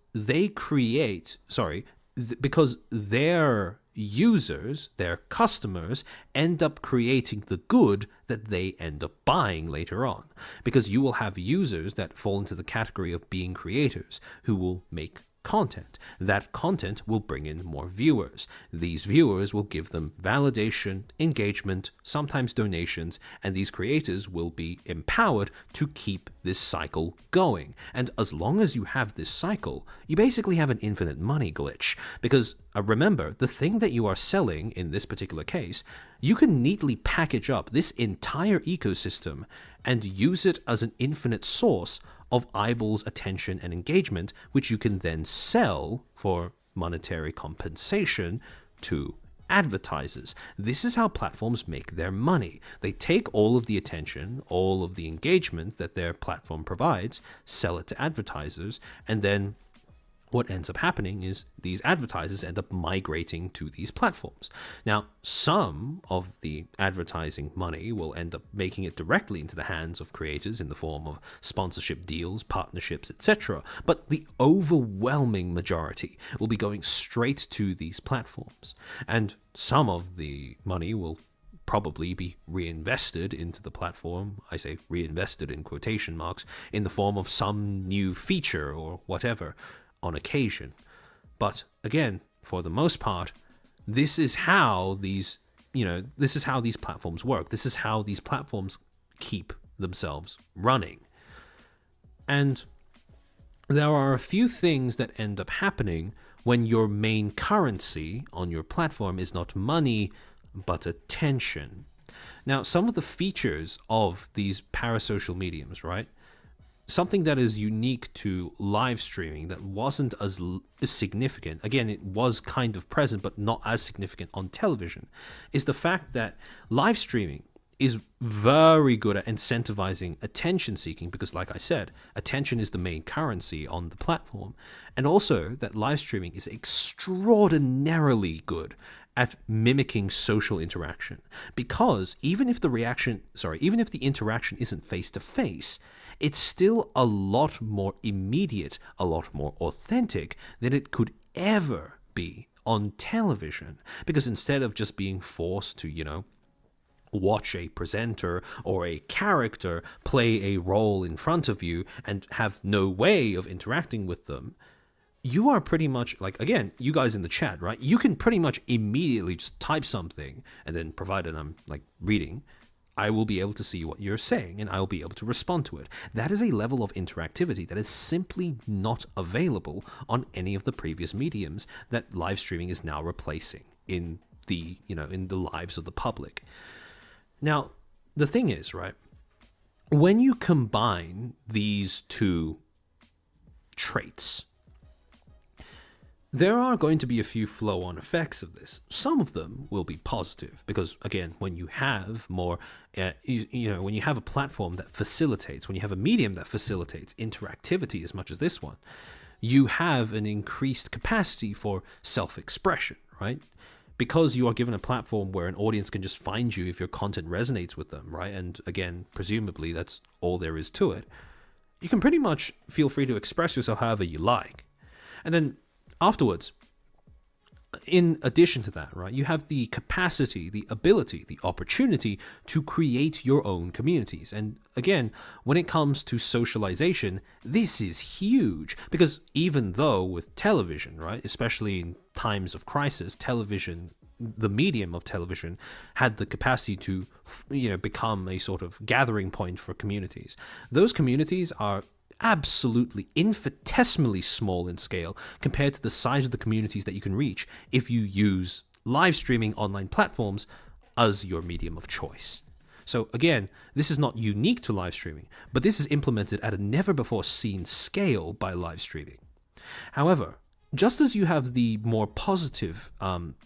because their users, their customers, end up creating the good that they end up buying later on. Because you will have users that fall into the category of being creators who will make content. That content will bring in more viewers. These viewers will give them validation, engagement, sometimes donations, and these creators will be empowered to keep this cycle going. And as long as you have this cycle, you basically have an infinite money glitch. Because remember, the thing that you are selling in this particular case, you can neatly package up this entire ecosystem and use it as an infinite source of eyeballs, attention, and engagement, which you can then sell for monetary compensation to advertisers. This is how platforms make their money. They take all of the attention, all of the engagement that their platform provides, sell it to advertisers, and then what ends up happening is these advertisers end up migrating to these platforms. Now, some of the advertising money will end up making it directly into the hands of creators in the form of sponsorship deals, partnerships, etc. But the overwhelming majority will be going straight to these platforms. And some of the money will probably be reinvested into the platform. I say reinvested in quotation marks, in the form of some new feature or whatever on occasion. But again, for the most part, this is how these platforms work. This is how these platforms keep themselves running. And there are a few things that end up happening when your main currency on your platform is not money, but attention. Now, some of the features of these parasocial mediums, right? Something that is unique to live streaming that wasn't as significant, again, it was kind of present, but not as significant on television, is the fact that live streaming is very good at incentivizing attention seeking because, like I said, attention is the main currency on the platform. And also that live streaming is extraordinarily good at mimicking social interaction, because even if the interaction isn't face to face, it's still a lot more immediate, a lot more authentic than it could ever be on television. Because instead of just being forced to, watch a presenter or a character play a role in front of you and have no way of interacting with them, you are pretty much like, again, you guys in the chat, right? You can pretty much immediately just type something, and then provided I'm like reading, I will be able to see what you're saying and I'll be able to respond to it. That is a level of interactivity that is simply not available on any of the previous mediums that live streaming is now replacing in the lives of the public. Now, the thing is, right, when you combine these two traits, there are going to be a few flow-on effects of this. Some of them will be positive because, again, when you have more, when you have a platform that facilitates, when you have a medium that facilitates interactivity as much as this one, you have an increased capacity for self-expression, right? Because you are given a platform where an audience can just find you if your content resonates with them, right? And again, presumably that's all there is to it. You can pretty much feel free to express yourself however you like. And then afterwards, in addition to that, right, you have the capacity, the ability, the opportunity to create your own communities. And again, when it comes to socialization, this is huge because even though with television, right, especially in times of crisis, television, the medium of television had the capacity to, become a sort of gathering point for communities. Those communities are absolutely infinitesimally small in scale compared to the size of the communities that you can reach if you use live streaming online platforms as your medium of choice. So again, this is not unique to live streaming, but this is implemented at a never before seen scale by live streaming. However, just as you have the more positive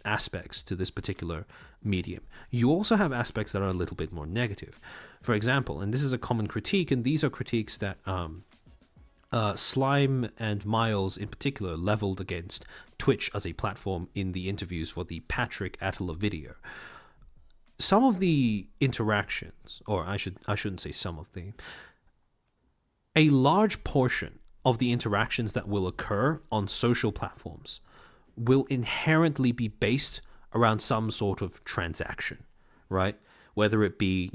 aspects to this particular medium, you also have aspects that are a little bit more negative. For example, and this is a common critique, and these are critiques that Slime and Miles in particular leveled against Twitch as a platform in the interviews for the Patrick Attila video. Some of the interactions, or I shouldn't say some of the, a large portion of the interactions that will occur on social platforms will inherently be based around some sort of transaction, right? Whether it be,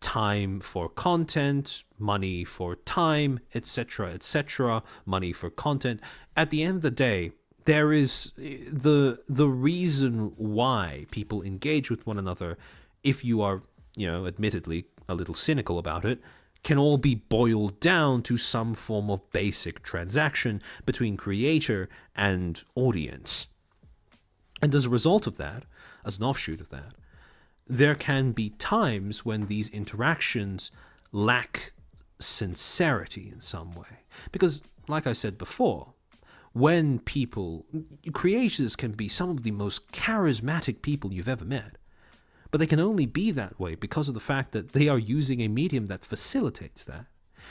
time for content, money for time, etc., money for content. At the end of the day, there is the reason why people engage with one another, if you are, admittedly a little cynical about it, can all be boiled down to some form of basic transaction between creator and audience. And as a result of that, as an offshoot of that, there can be times when these interactions lack sincerity in some way. Because, like I said before, when creators can be some of the most charismatic people you've ever met, but they can only be that way because of the fact that they are using a medium that facilitates that.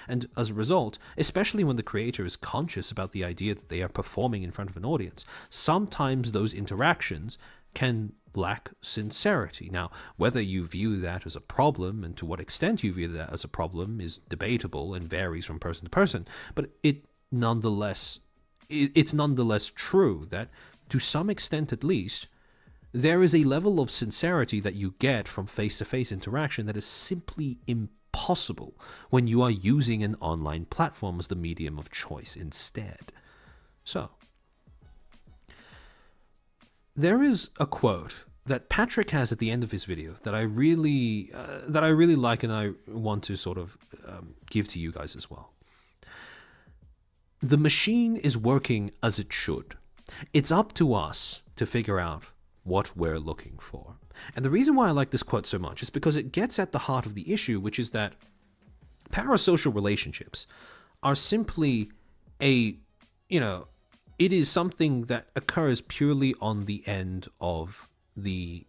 And as a result, especially when the creator is conscious about the idea that they are performing in front of an audience, sometimes those interactions can lack sincerity. Now, whether you view that as a problem and to what extent you view that as a problem is debatable and varies from person to person, but it's nonetheless true that, to some extent at least, there is a level of sincerity that you get from face-to-face interaction that is simply impossible when you are using an online platform as the medium of choice instead. So, there is a quote that Patrick has at the end of his video that I really like, and I want to sort of give to you guys as well. The machine is working as it should. It's up to us to figure out what we're looking for. And the reason why I like this quote so much is because it gets at the heart of the issue, which is that parasocial relationships are simply it is something that occurs purely on the end of the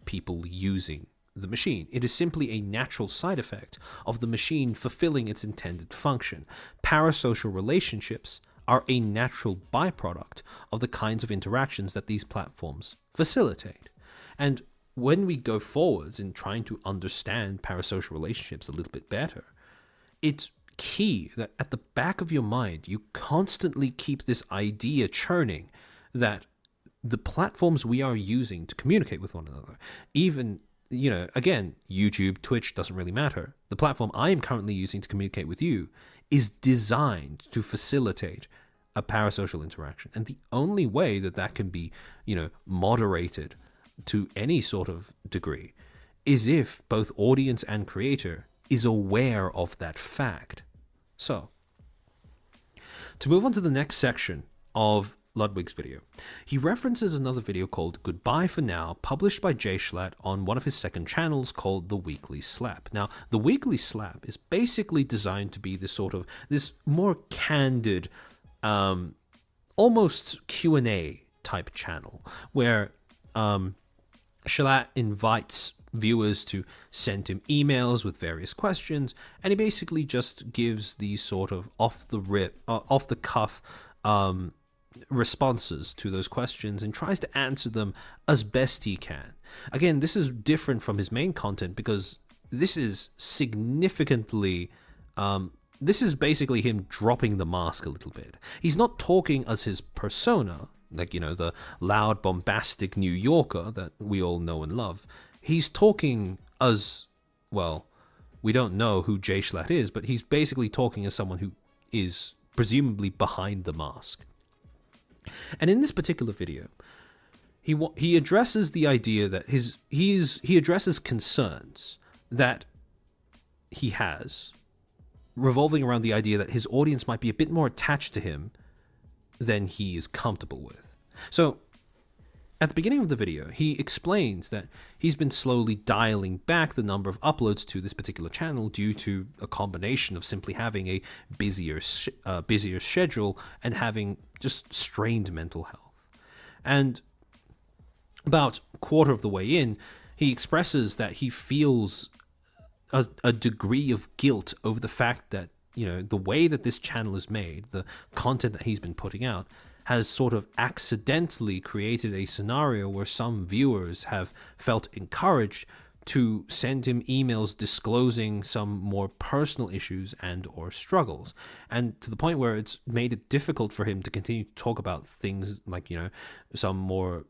people using the machine. It is simply a natural side effect of the machine fulfilling its intended function. Parasocial relationships are a natural byproduct of the kinds of interactions that these platforms facilitate. And when we go forwards in trying to understand parasocial relationships a little bit better, it's key that at the back of your mind, you constantly keep this idea churning that the platforms we are using to communicate with one another, even, again, YouTube, Twitch, doesn't really matter. The platform I am currently using to communicate with you is designed to facilitate a parasocial interaction. And the only way that that can be, moderated to any sort of degree is if both audience and creator is aware of that fact. So, to move on to the next section of Ludwig's video, he references another video called Goodbye for Now, published by JSchlatt on one of his second channels called The Weekly Slap. Now, The Weekly Slap is basically designed to be this more candid, almost Q&A type channel, where JSchlatt invites viewers to send him emails with various questions, and he basically just gives these sort of off the cuff responses to those questions and tries to answer them as best he can. Again, this is different from his main content because this is significantly this is basically him dropping the mask a little bit. He's not talking as his persona, like, the loud, bombastic New Yorker that we all know and love. He's talking as, well, we don't know who JSchlatt is, but he's basically talking as someone who is presumably behind the mask. And in this particular video, he addresses the idea that he addresses concerns that he has revolving around the idea that his audience might be a bit more attached to him than he is comfortable with. So, at the beginning of the video, he explains that he's been slowly dialing back the number of uploads to this particular channel due to a combination of simply having a busier schedule and having just strained mental health. And about a quarter of the way in, he expresses that he feels a degree of guilt over the fact that, the way that this channel is made, the content that he's been putting out, has sort of accidentally created a scenario where some viewers have felt encouraged to send him emails disclosing some more personal issues and or struggles, and to the point where it's made it difficult for him to continue to talk about things like, some more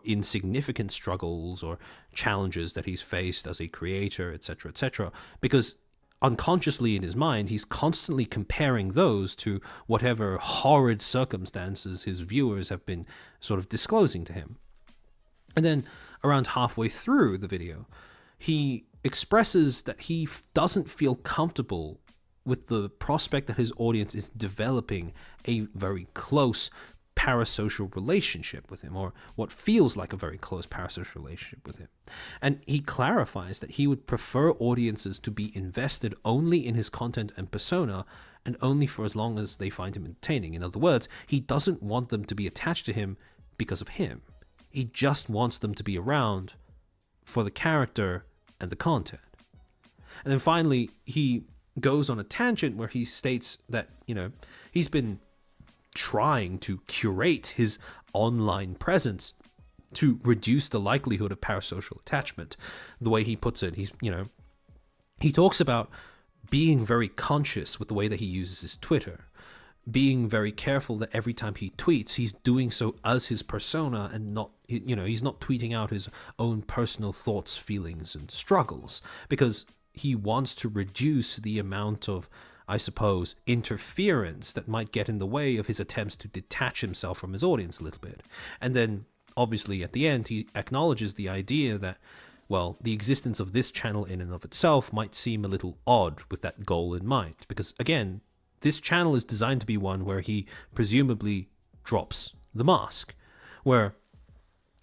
insignificant struggles or challenges that he's faced as a creator, etc., because unconsciously in his mind, he's constantly comparing those to whatever horrid circumstances his viewers have been sort of disclosing to him. And then around halfway through the video, he expresses that he doesn't feel comfortable with the prospect that his audience is developing a very close parasocial relationship with him, or what feels like a very close parasocial relationship with him. And he clarifies that he would prefer audiences to be invested only in his content and persona, and only for as long as they find him entertaining. In other words, he doesn't want them to be attached to him because of him. He just wants them to be around for the character and the content. And then finally, he goes on a tangent where he states that, he's been trying to curate his online presence to reduce the likelihood of parasocial attachment. The way he puts it, he talks about being very conscious with the way that he uses his Twitter, being very careful that every time he tweets, he's doing so as his persona and not, he's not tweeting out his own personal thoughts, feelings, and struggles, because he wants to reduce the amount of I suppose, interference that might get in the way of his attempts to detach himself from his audience a little bit. And then, obviously, at the end, he acknowledges the idea that, well, the existence of this channel in and of itself might seem a little odd with that goal in mind. Because, again, this channel is designed to be one where he presumably drops the mask, where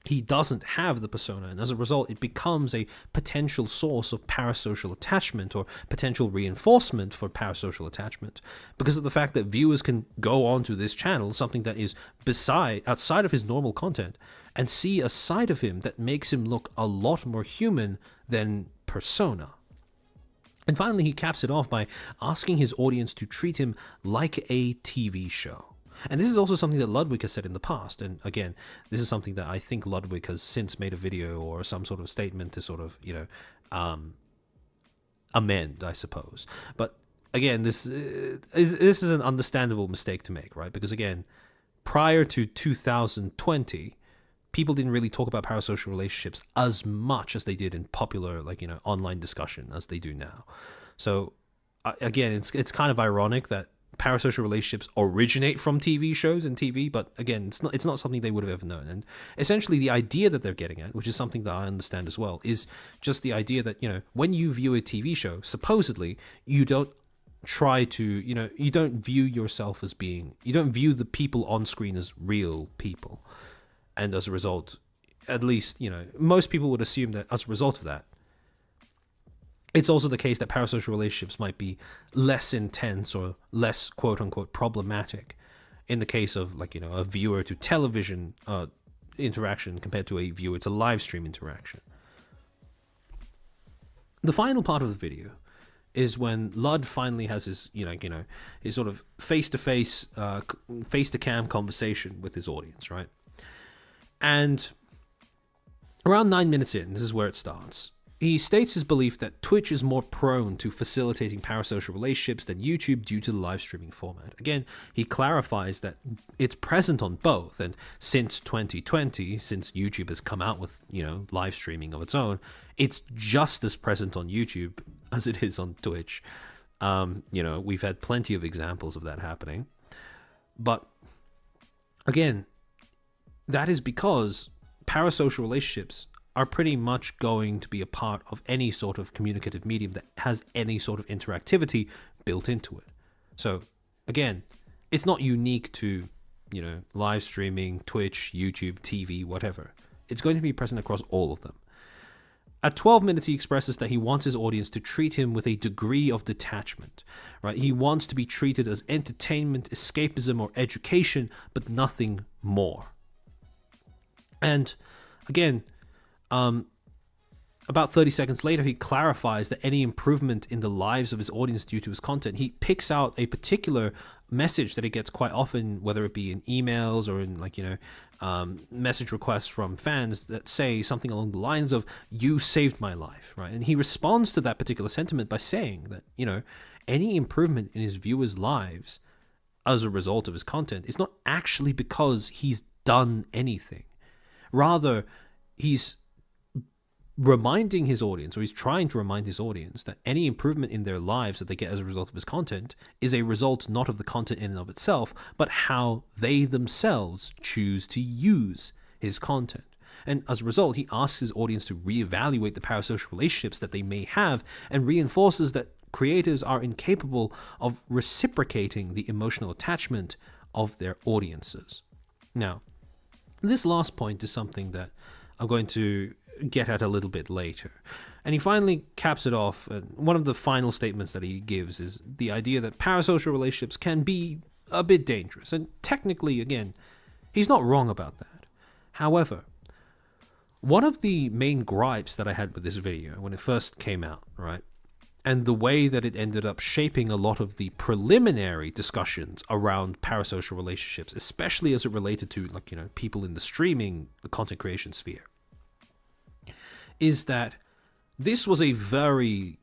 he doesn't have the persona, and as a result, it becomes a potential source of parasocial attachment or potential reinforcement for parasocial attachment because of the fact that viewers can go onto this channel, something that is outside of his normal content, and see a side of him that makes him look a lot more human than persona. And finally, he caps it off by asking his audience to treat him like a TV show. And this is also something that Ludwig has said in the past. And again, this is something that I think Ludwig has since made a video or some sort of statement to sort of, amend, I suppose. But again, this is an understandable mistake to make, right? Because again, prior to 2020, people didn't really talk about parasocial relationships as much as they did in popular, online discussion as they do now. So again, it's kind of ironic that parasocial relationships originate from TV shows and TV, but again, it's not something they would have ever known. And essentially, the idea that they're getting at, which is something that I understand as well, is just the idea that when you view a TV show, supposedly you don't try to you don't view yourself as being, you don't view the people on screen as real people, and as a result, at least most people would assume that as a result of that, it's also the case that parasocial relationships might be less intense or less quote-unquote problematic in the case of a viewer to television interaction compared to a viewer to live stream interaction. The final part of the video is when Lud finally has his his sort of face-to-face, face-to-cam conversation with his audience, right? And around 9 minutes in, this is where it starts. He states his belief that Twitch is more prone to facilitating parasocial relationships than YouTube due to the live streaming format. Again, he clarifies that it's present on both, and since 2020, since YouTube has come out with, live streaming of its own, it's just as present on YouTube as it is on Twitch. We've had plenty of examples of that happening. But again, that is because parasocial relationships are pretty much going to be a part of any sort of communicative medium that has any sort of interactivity built into it. So again, it's not unique to, live streaming, Twitch, YouTube, TV, whatever. It's going to be present across all of them. At 12 minutes, he expresses that he wants his audience to treat him with a degree of detachment, right? He wants to be treated as entertainment, escapism, or education, but nothing more. And again, about 30 seconds later, he clarifies that any improvement in the lives of his audience due to his content, he picks out a particular message that he gets quite often, whether it be in emails or in message requests from fans that say something along the lines of, "You saved my life," right? And he responds to that particular sentiment by saying that, any improvement in his viewers' lives as a result of his content is not actually because he's done anything. Rather, he's reminding his audience, or he's trying to remind his audience, that any improvement in their lives that they get as a result of his content is a result not of the content in and of itself, but how they themselves choose to use his content. And as a result, he asks his audience to reevaluate the parasocial relationships that they may have, and reinforces that creators are incapable of reciprocating the emotional attachment of their audiences. Now, this last point is something that I'm going to get at a little bit later. And he finally caps it off. One of the final statements that he gives is the idea that parasocial relationships can be a bit dangerous. And technically, again, he's not wrong about that. However, one of the main gripes that I had with this video when it first came out, right, and the way that it ended up shaping a lot of the preliminary discussions around parasocial relationships, especially as it related to people in the streaming, the content creation sphere, is that this was a very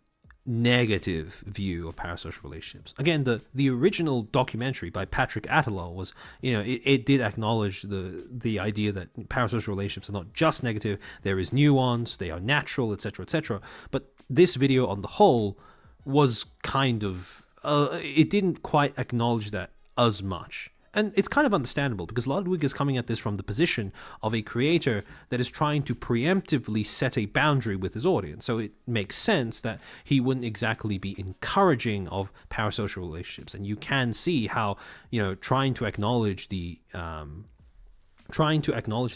negative view of parasocial relationships. Again, the original documentary by Patrick Attallah was, it did acknowledge the idea that parasocial relationships are not just negative, there is nuance, they are natural, etc., etc. But this video on the whole was kind of it didn't quite acknowledge that as much. And it's kind of understandable because Ludwig is coming at this from the position of a creator that is trying to preemptively set a boundary with his audience. So it makes sense that he wouldn't exactly be encouraging of parasocial relationships. And you can see how, trying to acknowledge the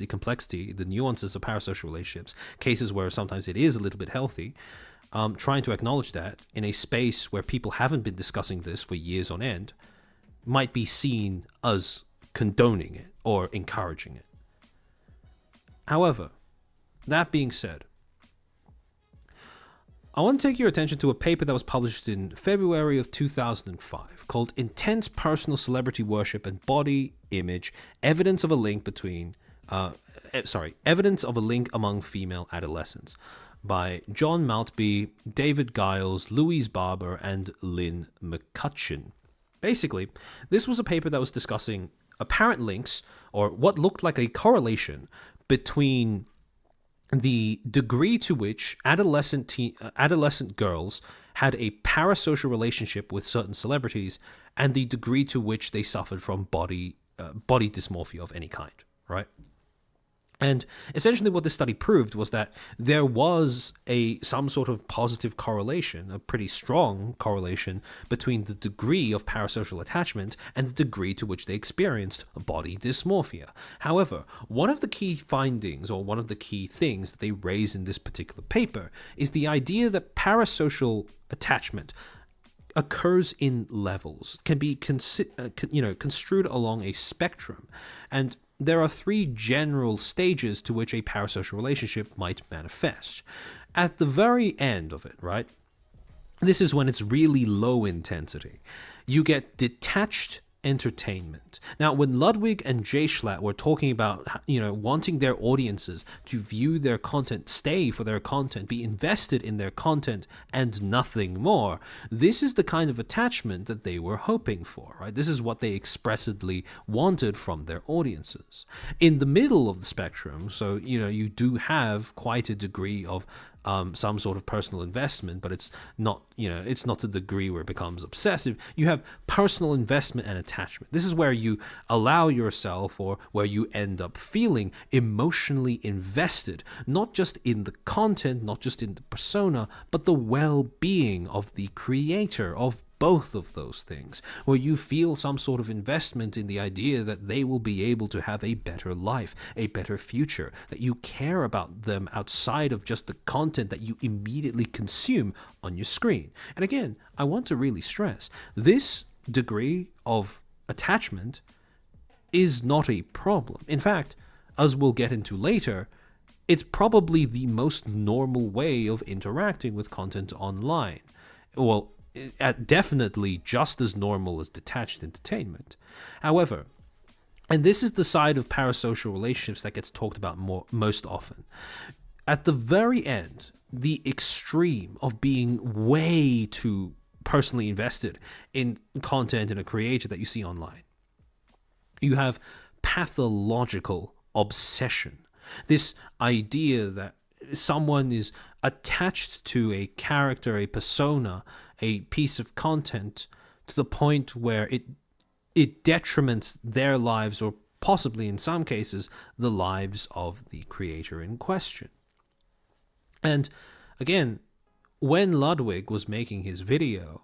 complexity, the nuances of parasocial relationships, cases where sometimes it is a little bit healthy, trying to acknowledge that in a space where people haven't been discussing this for years on end, might be seen as condoning it or encouraging it. However, that being said, I want to take your attention to a paper that was published in February of 2005 called Intense Personal Celebrity Worship and Body Image, Evidence of a Link Among Female Adolescents, by John Maltby, David Giles, Louise Barber, and Lynn McCutcheon. Basically, this was a paper that was discussing apparent links, or what looked like a correlation, between the degree to which adolescent girls had a parasocial relationship with certain celebrities and the degree to which they suffered from body dysmorphia of any kind, right? And essentially what this study proved was that there was some sort of positive correlation, a pretty strong correlation, between the degree of parasocial attachment and the degree to which they experienced body dysmorphia. However, one of the key findings, or one of the key things that they raise in this particular paper, is the idea that parasocial attachment occurs in levels, can be construed along a spectrum, and there are three general stages to which a parasocial relationship might manifest. At the very end of it, right, this is when it's really low intensity. You get detached entertainment. Now, when Ludwig and JSchlatt were talking about, wanting their audiences to view their content, stay for their content, be invested in their content and nothing more, this is the kind of attachment that they were hoping for, right? This is what they expressly wanted from their audiences. In the middle of the spectrum, so, you do have quite a degree of some sort of personal investment, but it's not to the degree where it becomes obsessive. You have personal investment and attachment. This is where you allow yourself, or where you end up feeling emotionally invested, not just in the content, not just in the persona, but the well-being of the creator, of both of those things, where you feel some sort of investment in the idea that they will be able to have a better life, a better future, that you care about them outside of just the content that you immediately consume on your screen. And again, I want to really stress, this degree of attachment is not a problem. In fact, as we'll get into later, it's probably the most normal way of interacting with content online. Well, definitely just as normal as detached entertainment. However, and this is the side of parasocial relationships that gets talked about most often, at the very end, the extreme of being way too personally invested in content and a creator that you see online, you have pathological obsession. This idea that someone is attached to a character, a persona, a piece of content, to the point where it detriments their lives, or possibly in some cases the lives of the creator in question. And again, when Ludwig was making his video,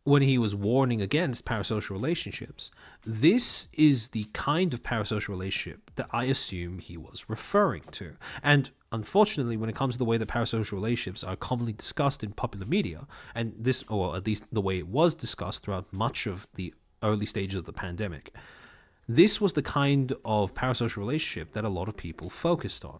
when he was warning against parasocial relationships, this is the kind of parasocial relationship that I assume he was referring to. And unfortunately, when it comes to the way that parasocial relationships are commonly discussed in popular media, and this, or at least the way it was discussed throughout much of the early stages of the pandemic, this was the kind of parasocial relationship that a lot of people focused on.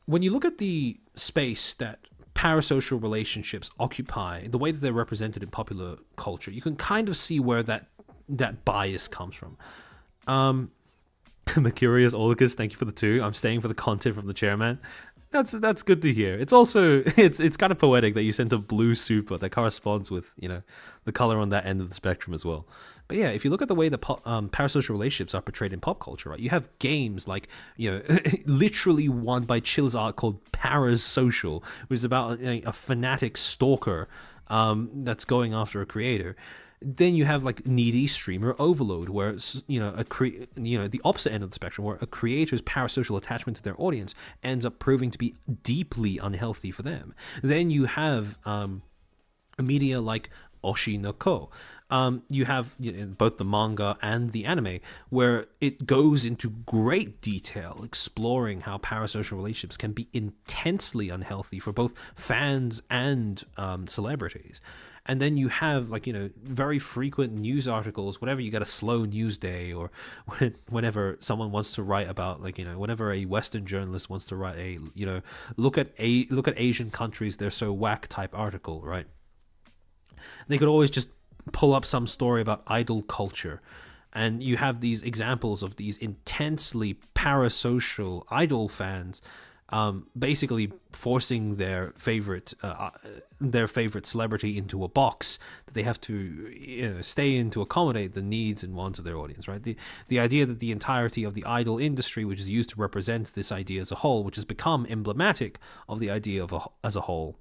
When you look at the space that parasocial relationships occupy, the way that they're represented in popular culture, you can kind of see where that bias comes from. Mercurius Olicus, thank you for the 2. I'm staying for the content from the chairman. That's good to hear. It's also it's kind of poetic that you sent a blue super that corresponds with the color on that end of the spectrum as well. But yeah, if you look at the way the parasocial relationships are portrayed in pop culture, right? You have games like literally one by Chill's art called Parasocial, which is about a fanatic stalker that's going after a creator. Then you have like needy streamer overload, where it's, the opposite end of the spectrum, where a creator's parasocial attachment to their audience ends up proving to be deeply unhealthy for them. Then you have media like Oshi no Ko. You have both the manga and the anime, where it goes into great detail exploring how parasocial relationships can be intensely unhealthy for both fans and celebrities. And then you have very frequent news articles whenever you get a slow news day, or whenever someone wants to write about whenever a Western journalist wants to write a look at Asian countries, they're so whack type article, right? They could always just pull up some story about idol culture, and you have these examples of these intensely parasocial idol fans basically forcing their favorite celebrity into a box that they have to stay in to accommodate the needs and wants of their audience, right? The idea that the entirety of the idol industry, which is used to represent this idea as a whole, which has become emblematic of the idea as a whole,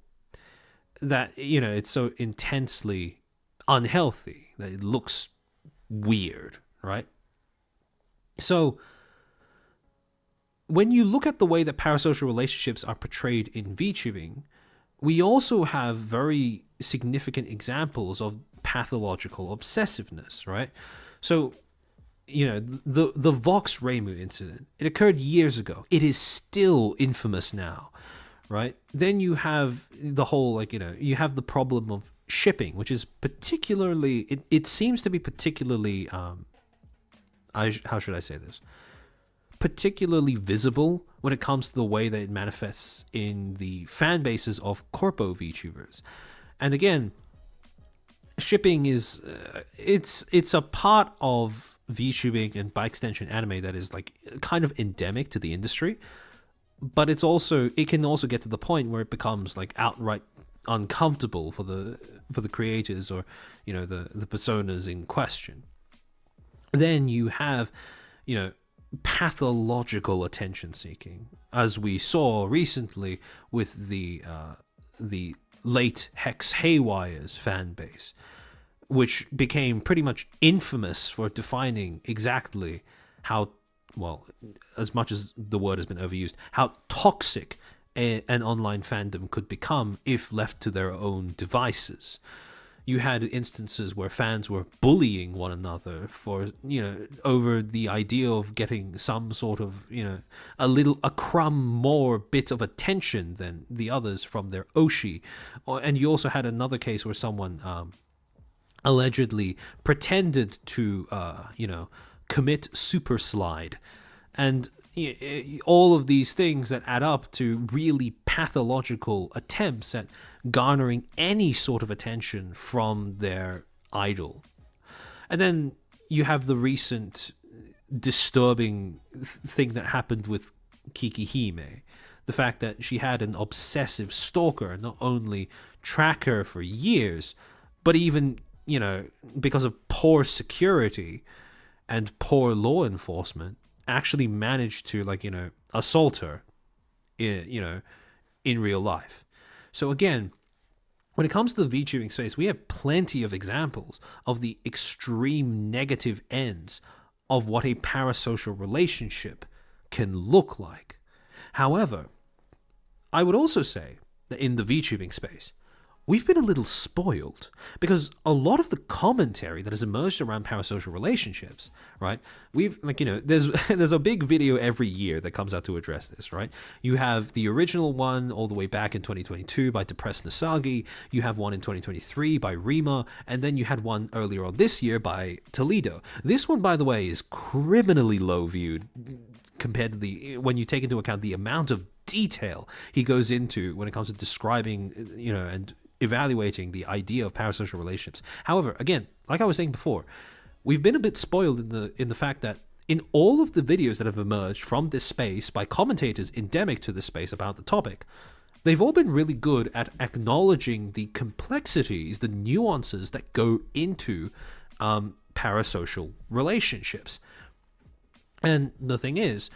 that it's so intensely unhealthy that it looks weird, right? So when you look at the way that parasocial relationships are portrayed in Vtubing, we also have very significant examples of pathological obsessiveness, right? So, the Vox Reimu incident, it occurred years ago. It is still infamous now, right? Then you have the whole, you have the problem of shipping, which is particularly, it seems to be particularly, how should I say this? Particularly visible when it comes to the way that it manifests in the fan bases of corpo VTubers. And again, shipping is it's a part of VTubing and by extension anime that is kind of endemic to the industry, but it can also get to the point where it becomes outright uncomfortable for the creators or the personas in question. Then you have pathological attention seeking, as we saw recently with the late Hex Haywire's fan base, which became pretty much infamous for defining exactly how, well, as much as the word has been overused, how toxic an online fandom could become if left to their own devices. You had instances where fans were bullying one another for, over the idea of getting some sort of, a crumb more bit of attention than the others from their Oshi. And you also had another case where someone allegedly pretended to, commit super slide. And all of these things that add up to really pathological attempts at garnering any sort of attention from their idol. And then you have the recent disturbing thing that happened with Kikihime. The fact that she had an obsessive stalker not only track her for years, but even, because of poor security and poor law enforcement, actually managed to assault her in real life. So again, when it comes to the VTubing space, we have plenty of examples of the extreme negative ends of what a parasocial relationship can look like. However, I would also say that in the VTubing space, we've been a little spoiled, because a lot of the commentary that has emerged around parasocial relationships, right? We've there's a big video every year that comes out to address this, right? You have the original one all the way back in 2022 by Depressed Nasagi. You have one in 2023 by Rima, and then you had one earlier on this year by Toledo. This one, by the way, is criminally low viewed compared to when you take into account the amount of detail he goes into when it comes to describing, and evaluating the idea of parasocial relationships. However, again, like I was saying before, we've been a bit spoiled in the fact that in all of the videos that have emerged from this space by commentators endemic to this space about the topic, they've all been really good at acknowledging the complexities, the nuances that go into parasocial relationships. And the thing is,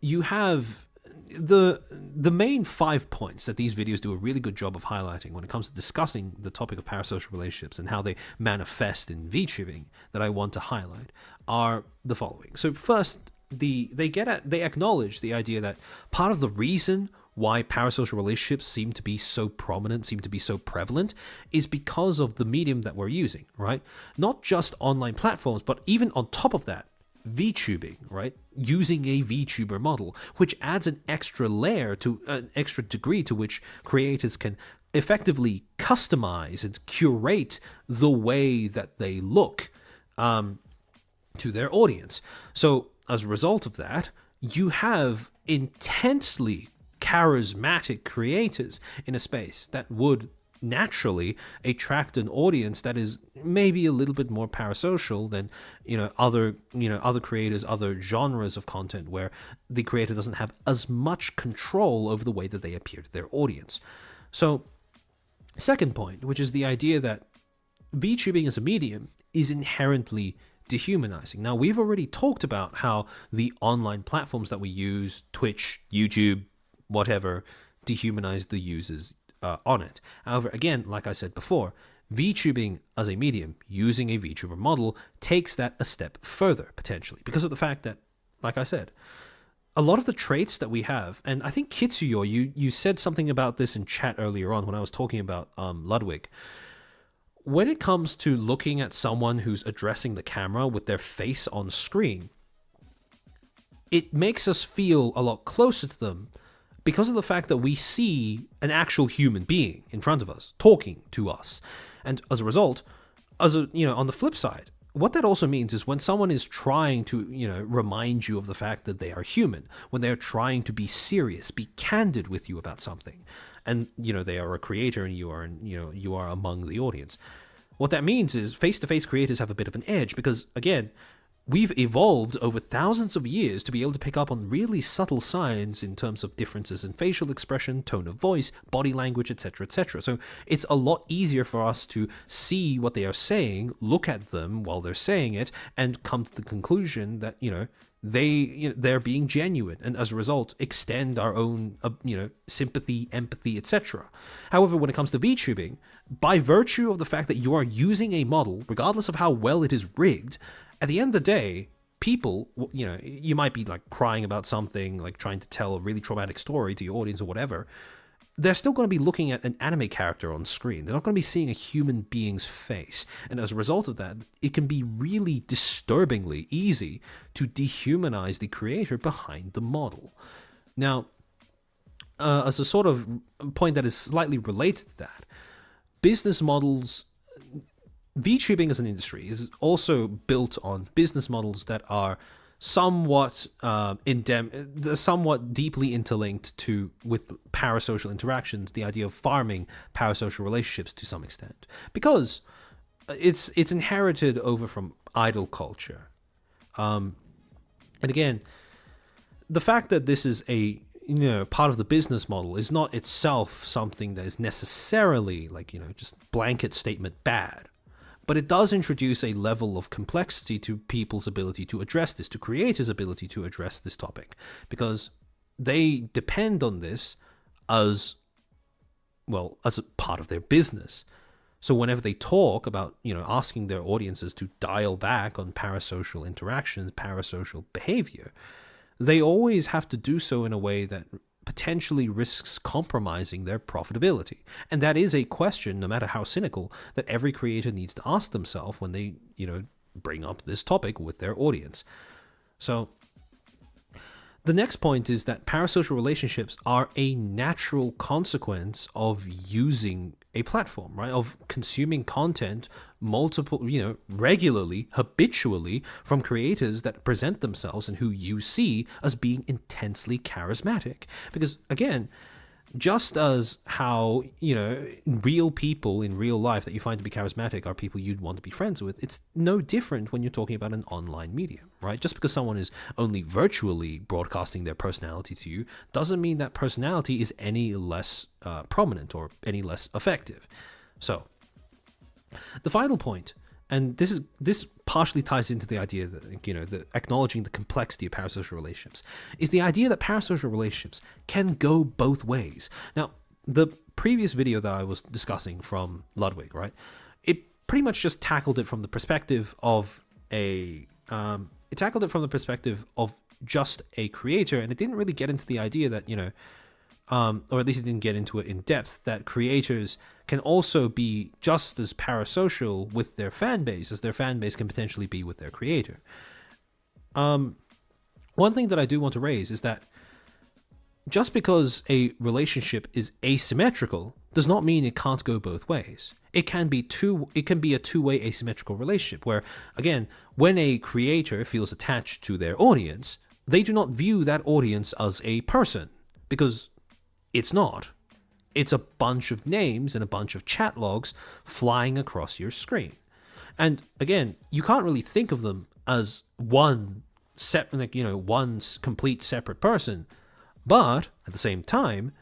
you have the main 5 points that these videos do a really good job of highlighting when it comes to discussing the topic of parasocial relationships and how they manifest in Vtubing that I want to highlight are the following. So first, they acknowledge the idea that part of the reason why parasocial relationships seem to be so prominent, seem to be so prevalent, is because of the medium that we're using, right? Not just online platforms, but even on top of that, Vtubing, right? Using a VTuber model, which adds an extra layer to an extra degree to which creators can effectively customize and curate the way that they look to their audience. So as a result of that, you have intensely charismatic creators in a space that would naturally attract an audience that is maybe a little bit more parasocial than other creators, other genres of content where the creator doesn't have as much control over the way that they appear to their audience. So second point, which is the idea that VTubing as a medium is inherently dehumanizing. Now, we've already talked about how the online platforms that we use, Twitch, YouTube, whatever, dehumanize the users on it. However, again, like I said before, VTubing as a medium, using a VTuber model, takes that a step further, potentially, because of the fact that, like I said, a lot of the traits that we have, and I think Kitsuyo, you said something about this in chat earlier on when I was talking about Ludwig. When it comes to looking at someone who's addressing the camera with their face on screen, it makes us feel a lot closer to them because of the fact that we see an actual human being in front of us, talking to us. And as a result, on the flip side, what that also means is when someone is trying to, remind you of the fact that they are human, when they're trying to be serious, be candid with you about something, and, they are a creator and you are among the audience. What that means is face-to-face creators have a bit of an edge because, again, we've evolved over thousands of years to be able to pick up on really subtle signs in terms of differences in facial expression, tone of voice, body language, etc., etc. So it's a lot easier for us to see what they are saying, look at them while they're saying it, and come to the conclusion that, they're being genuine, and as a result, extend our own, sympathy, empathy, etc. However, when it comes to VTubing, by virtue of the fact that you are using a model, regardless of how well it is rigged, at the end of the day, people, you might be like crying about something, like trying to tell a really traumatic story to your audience or whatever. They're still going to be looking at an anime character on screen. They're not going to be seeing a human being's face. And as a result of that, it can be really disturbingly easy to dehumanize the creator behind the model. Now, as a sort of point that is slightly related to that, business models, VTubing as an industry is also built on business models that are somewhat somewhat deeply interlinked with parasocial interactions, the idea of farming parasocial relationships to some extent, because it's inherited over from idol culture. And again, the fact that this is a part of the business model is not itself something that is necessarily just blanket statement bad. But it does introduce a level of complexity to people's ability to address this, to creators' ability to address this topic, because they depend on this as a part of their business. So whenever they talk about, asking their audiences to dial back on parasocial interactions, parasocial behavior, they always have to do so in a way that potentially risks compromising their profitability. And that is a question, no matter how cynical, that every creator needs to ask themselves when they, bring up this topic with their audience. So the next point is that parasocial relationships are a natural consequence of using a platform, right? Of consuming content regularly, habitually from creators that present themselves and who you see as being intensely charismatic. Because again, just as how, real people in real life that you find to be charismatic are people you'd want to be friends with, it's no different when you're talking about an online medium, right? Just because someone is only virtually broadcasting their personality to you doesn't mean that personality is any less prominent or any less effective. So, the final point And this partially ties into the idea that, the acknowledging the complexity of parasocial relationships, is the idea that parasocial relationships can go both ways. Now, the previous video that I was discussing from Ludwig, right, it pretty much just tackled it from the perspective of just a creator, and it didn't really get into the idea that, or at least it didn't get into it in depth, that creators can also be just as parasocial with their fan base as their fan base can potentially be with their creator. One thing that I do want to raise is that just because a relationship is asymmetrical does not mean it can't go both ways. It can be a two-way asymmetrical relationship where, again, when a creator feels attached to their audience, they do not view that audience as a person, because it's not. It's a bunch of names and a bunch of chat logs flying across your screen. And again, you can't really think of them as one complete separate person, but at the same time,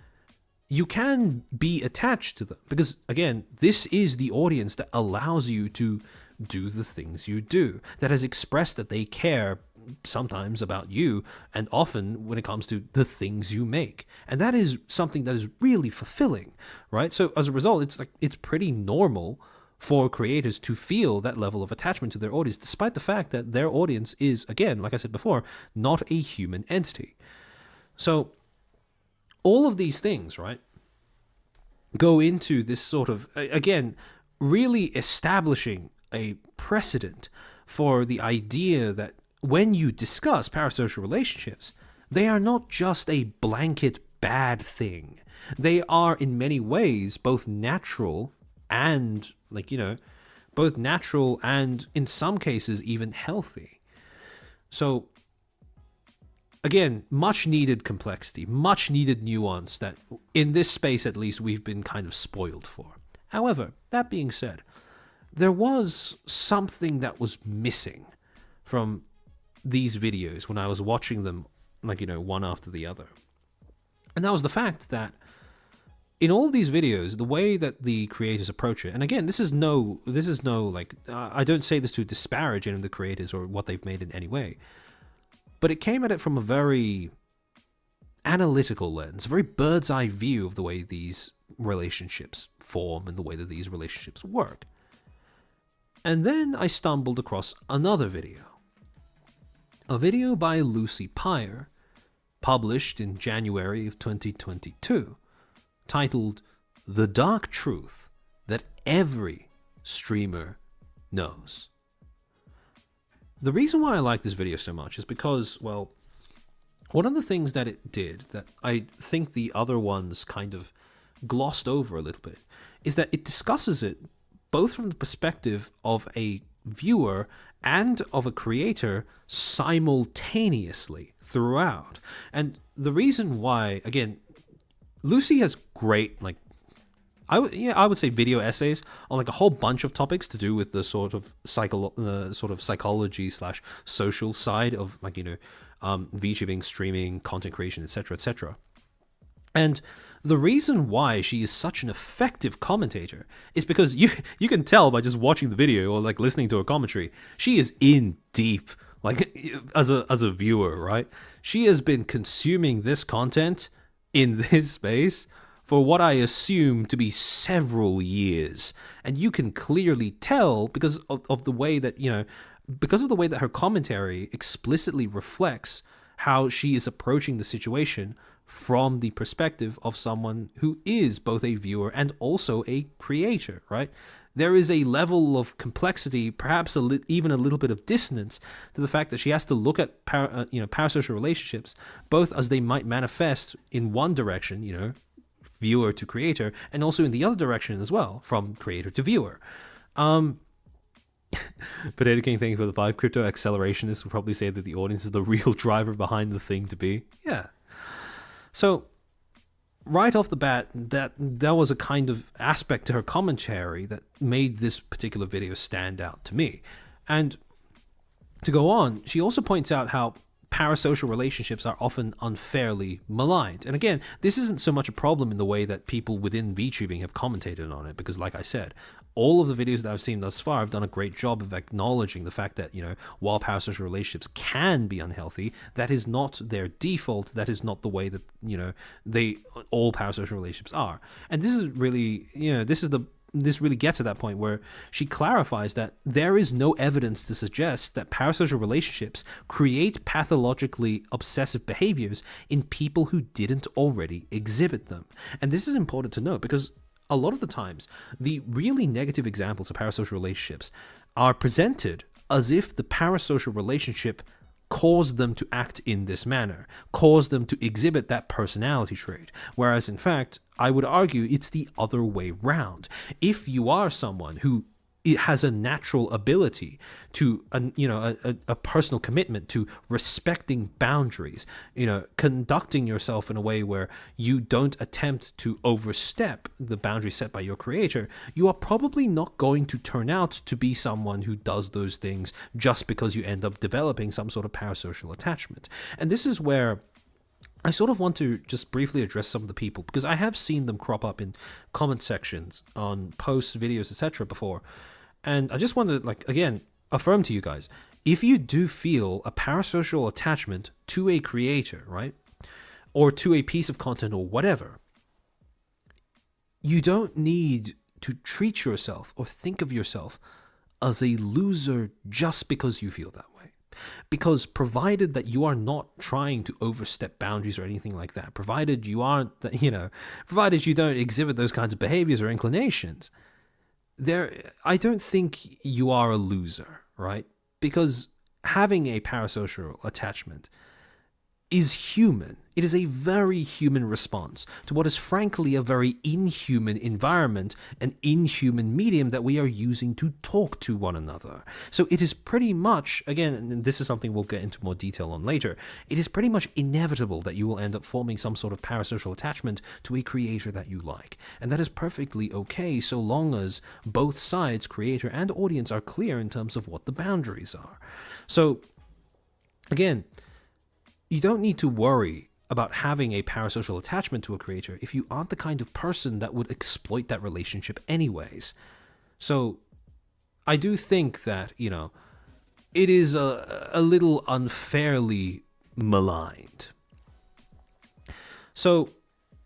you can be attached to them because, again, this is the audience that allows you to do the things you do, that has expressed that they care sometimes about you, and often when it comes to the things you make. And that is something that is really fulfilling, right? So as a result, it's pretty normal for creators to feel that level of attachment to their audience, despite the fact that their audience is, again, like I said before, not a human entity. So all of these things, right, go into this sort of, again, really establishing a precedent for the idea that when you discuss parasocial relationships, they are not just a blanket bad thing. They are in many ways both natural and both natural and in some cases even healthy. So again, much needed complexity, much needed nuance that in this space at least we've been kind of spoiled for. However, that being said, there was something that was missing from these videos when I was watching them, one after the other. And that was the fact that in all of these videos, the way that the creators approach it, and again, this is no, I don't say this to disparage any of the creators or what they've made in any way, but it came at it from a very analytical lens, a very bird's eye view of the way these relationships form and the way that these relationships work. And then I stumbled across another video. A video by Lucy Pyre, published in January of 2022, titled The Dark Truth That Every Streamer Knows. The reason why I like this video so much is because, well, one of the things that it did that I think the other ones kind of glossed over a little bit is that it discusses it both from the perspective of a viewer and of a creator simultaneously throughout. And the reason why, again, Lucy has great, I would say video essays on a whole bunch of topics to do with the sort of psychology / social side of VTubing, streaming, content creation, etc., etc. And the reason why she is such an effective commentator is because you can tell by just watching the video or listening to her commentary, she is in deep, as a viewer, right? She has been consuming this content in this space for what I assume to be several years. And you can clearly tell because of the way that, her commentary explicitly reflects how she is approaching the situation from the perspective of someone who is both a viewer and also a creator, right? There is a level of complexity, perhaps even a little bit of dissonance to the fact that she has to look at parasocial relationships, both as they might manifest in one direction, viewer to creator, and also in the other direction as well, from creator to viewer. Potato King, thank you for the 5. Crypto accelerationists would probably say that the audience is the real driver behind the thing to be. Yeah. So right off the bat, that was a kind of aspect to her commentary that made this particular video stand out to me. And to go on, she also points out how parasocial relationships are often unfairly maligned. And again, this isn't so much a problem in the way that people within VTubing have commentated on it, because like I said, all of the videos that I've seen thus far have done a great job of acknowledging the fact that, while parasocial relationships can be unhealthy, that is not their default. That is not the way that, all parasocial relationships are. And this is really, this really gets to that point where she clarifies that there is no evidence to suggest that parasocial relationships create pathologically obsessive behaviors in people who didn't already exhibit them. And this is important to note because a lot of the times, the really negative examples of parasocial relationships are presented as if the parasocial relationship caused them to act in this manner, caused them to exhibit that personality trait. Whereas, in fact, I would argue it's the other way round. If you are someone who has a natural ability to, a personal commitment to respecting boundaries, conducting yourself in a way where you don't attempt to overstep the boundaries set by your creator, you are probably not going to turn out to be someone who does those things just because you end up developing some sort of parasocial attachment. And this is where I sort of want to just briefly address some of the people, because I have seen them crop up in comment sections on posts, videos, etc. before. And I just want to, again, affirm to you guys, if you do feel a parasocial attachment to a creator, right, or to a piece of content or whatever, you don't need to treat yourself or think of yourself as a loser just because you feel that way. Because provided that you are not trying to overstep boundaries or anything like that, provided you aren't, provided you don't exhibit those kinds of behaviors or inclinations, I don't think you are a loser, right? Because having a parasocial attachment is human. It is a very human response to what is frankly a very inhuman environment, an inhuman medium that we are using to talk to one another. So it is pretty much, again, and this is something we'll get into more detail on later, it is pretty much inevitable that you will end up forming some sort of parasocial attachment to a creator that you like. And that is perfectly okay so long as both sides, creator and audience, are clear in terms of what the boundaries are. So, again, you don't need to worry about having a parasocial attachment to a creator if you aren't the kind of person that would exploit that relationship anyways. So I do think that, it is a little unfairly maligned. So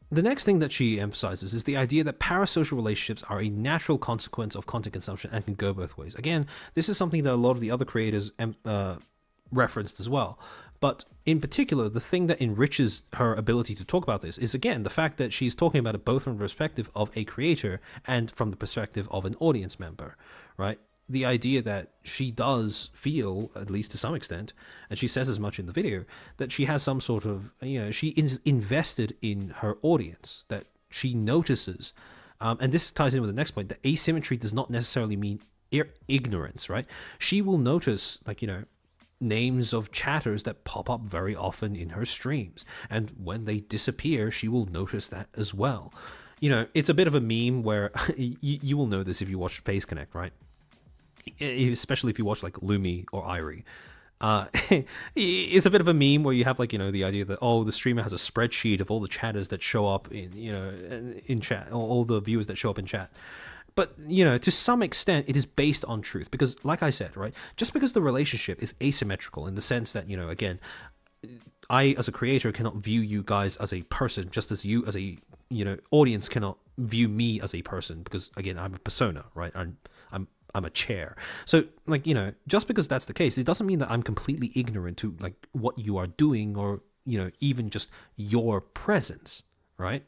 the next thing that she emphasizes is the idea that parasocial relationships are a natural consequence of content consumption and can go both ways. Again, this is something that a lot of the other creators referenced as well. But in particular, the thing that enriches her ability to talk about this is, again, the fact that she's talking about it both from the perspective of a creator and from the perspective of an audience member, right? The idea that she does feel, at least to some extent, and she says as much in the video, that she has some sort of, she is invested in her audience, that she notices. And this ties in with the next point, that asymmetry does not necessarily mean ignorance, right? She will notice, names of chatters that pop up very often in her streams. And when they disappear, she will notice that as well. It's a bit of a meme where you will know this if you watch Face Connect, right? Especially if you watch Lumi or Irie. It's a bit of a meme where you have the idea that, the streamer has a spreadsheet of all the chatters that show up in chat, or all the viewers that show up in chat. But, to some extent, it is based on truth. Because, like I said, right, just because the relationship is asymmetrical in the sense that, again, I, as a creator, cannot view you guys as a person, just as you, as a, audience, cannot view me as a person. Because, again, I'm a persona, right? I'm a chair. So, just because that's the case, it doesn't mean that I'm completely ignorant to, what you are doing or, even just your presence, right?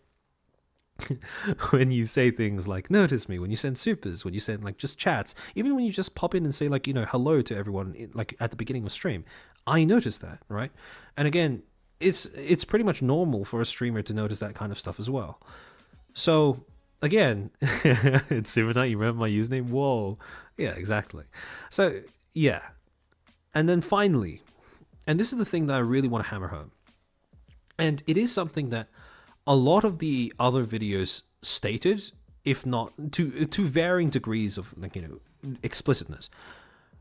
When you say things like notice me, when you send supers, when you send just chats, even when you just pop in and say hello to everyone at the beginning of stream, I notice that, right? And again, it's pretty much normal for a streamer to notice that kind of stuff as well. So again, it's Super Night, you remember my username? Whoa. Yeah, exactly. So yeah. And then finally, and this is the thing that I really want to hammer home, and it is something that a lot of the other videos stated, if not to varying degrees of explicitness.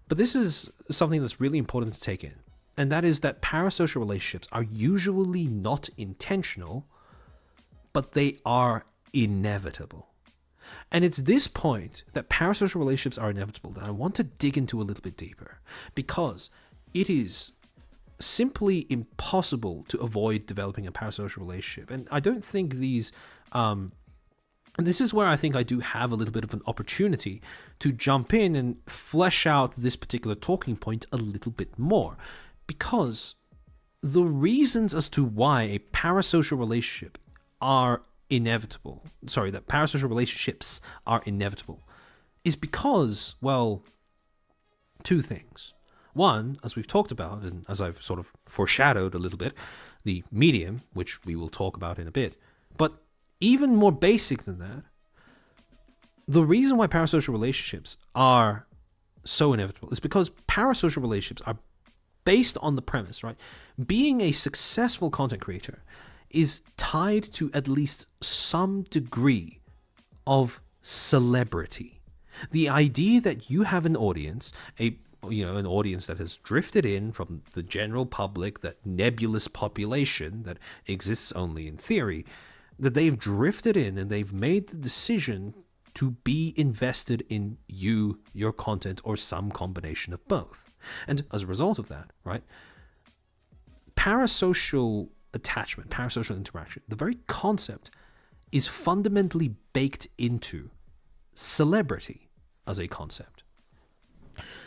But this is something that's really important to take in, and that is that parasocial relationships are usually not intentional, but they are inevitable. And it's this point that parasocial relationships are inevitable that I want to dig into a little bit deeper, because it is simply impossible to avoid developing a parasocial relationship. And I don't think these... and this is where I think I do have a little bit of an opportunity to jump in and flesh out this particular talking point a little bit more. Because the reasons as to why a parasocial relationship are inevitable, that parasocial relationships are inevitable, is because, well, two things. One, as we've talked about, and as I've sort of foreshadowed a little bit, the medium, which we will talk about in a bit. But even more basic than that, the reason why parasocial relationships are so inevitable is because parasocial relationships are based on the premise, right? Being a successful content creator is tied to at least some degree of celebrity. The idea that you have an audience, an audience that has drifted in from the general public, that nebulous population that exists only in theory, that they've drifted in and they've made the decision to be invested in you, your content, or some combination of both. And as a result of that, right, parasocial attachment, parasocial interaction, the very concept is fundamentally baked into celebrity as a concept.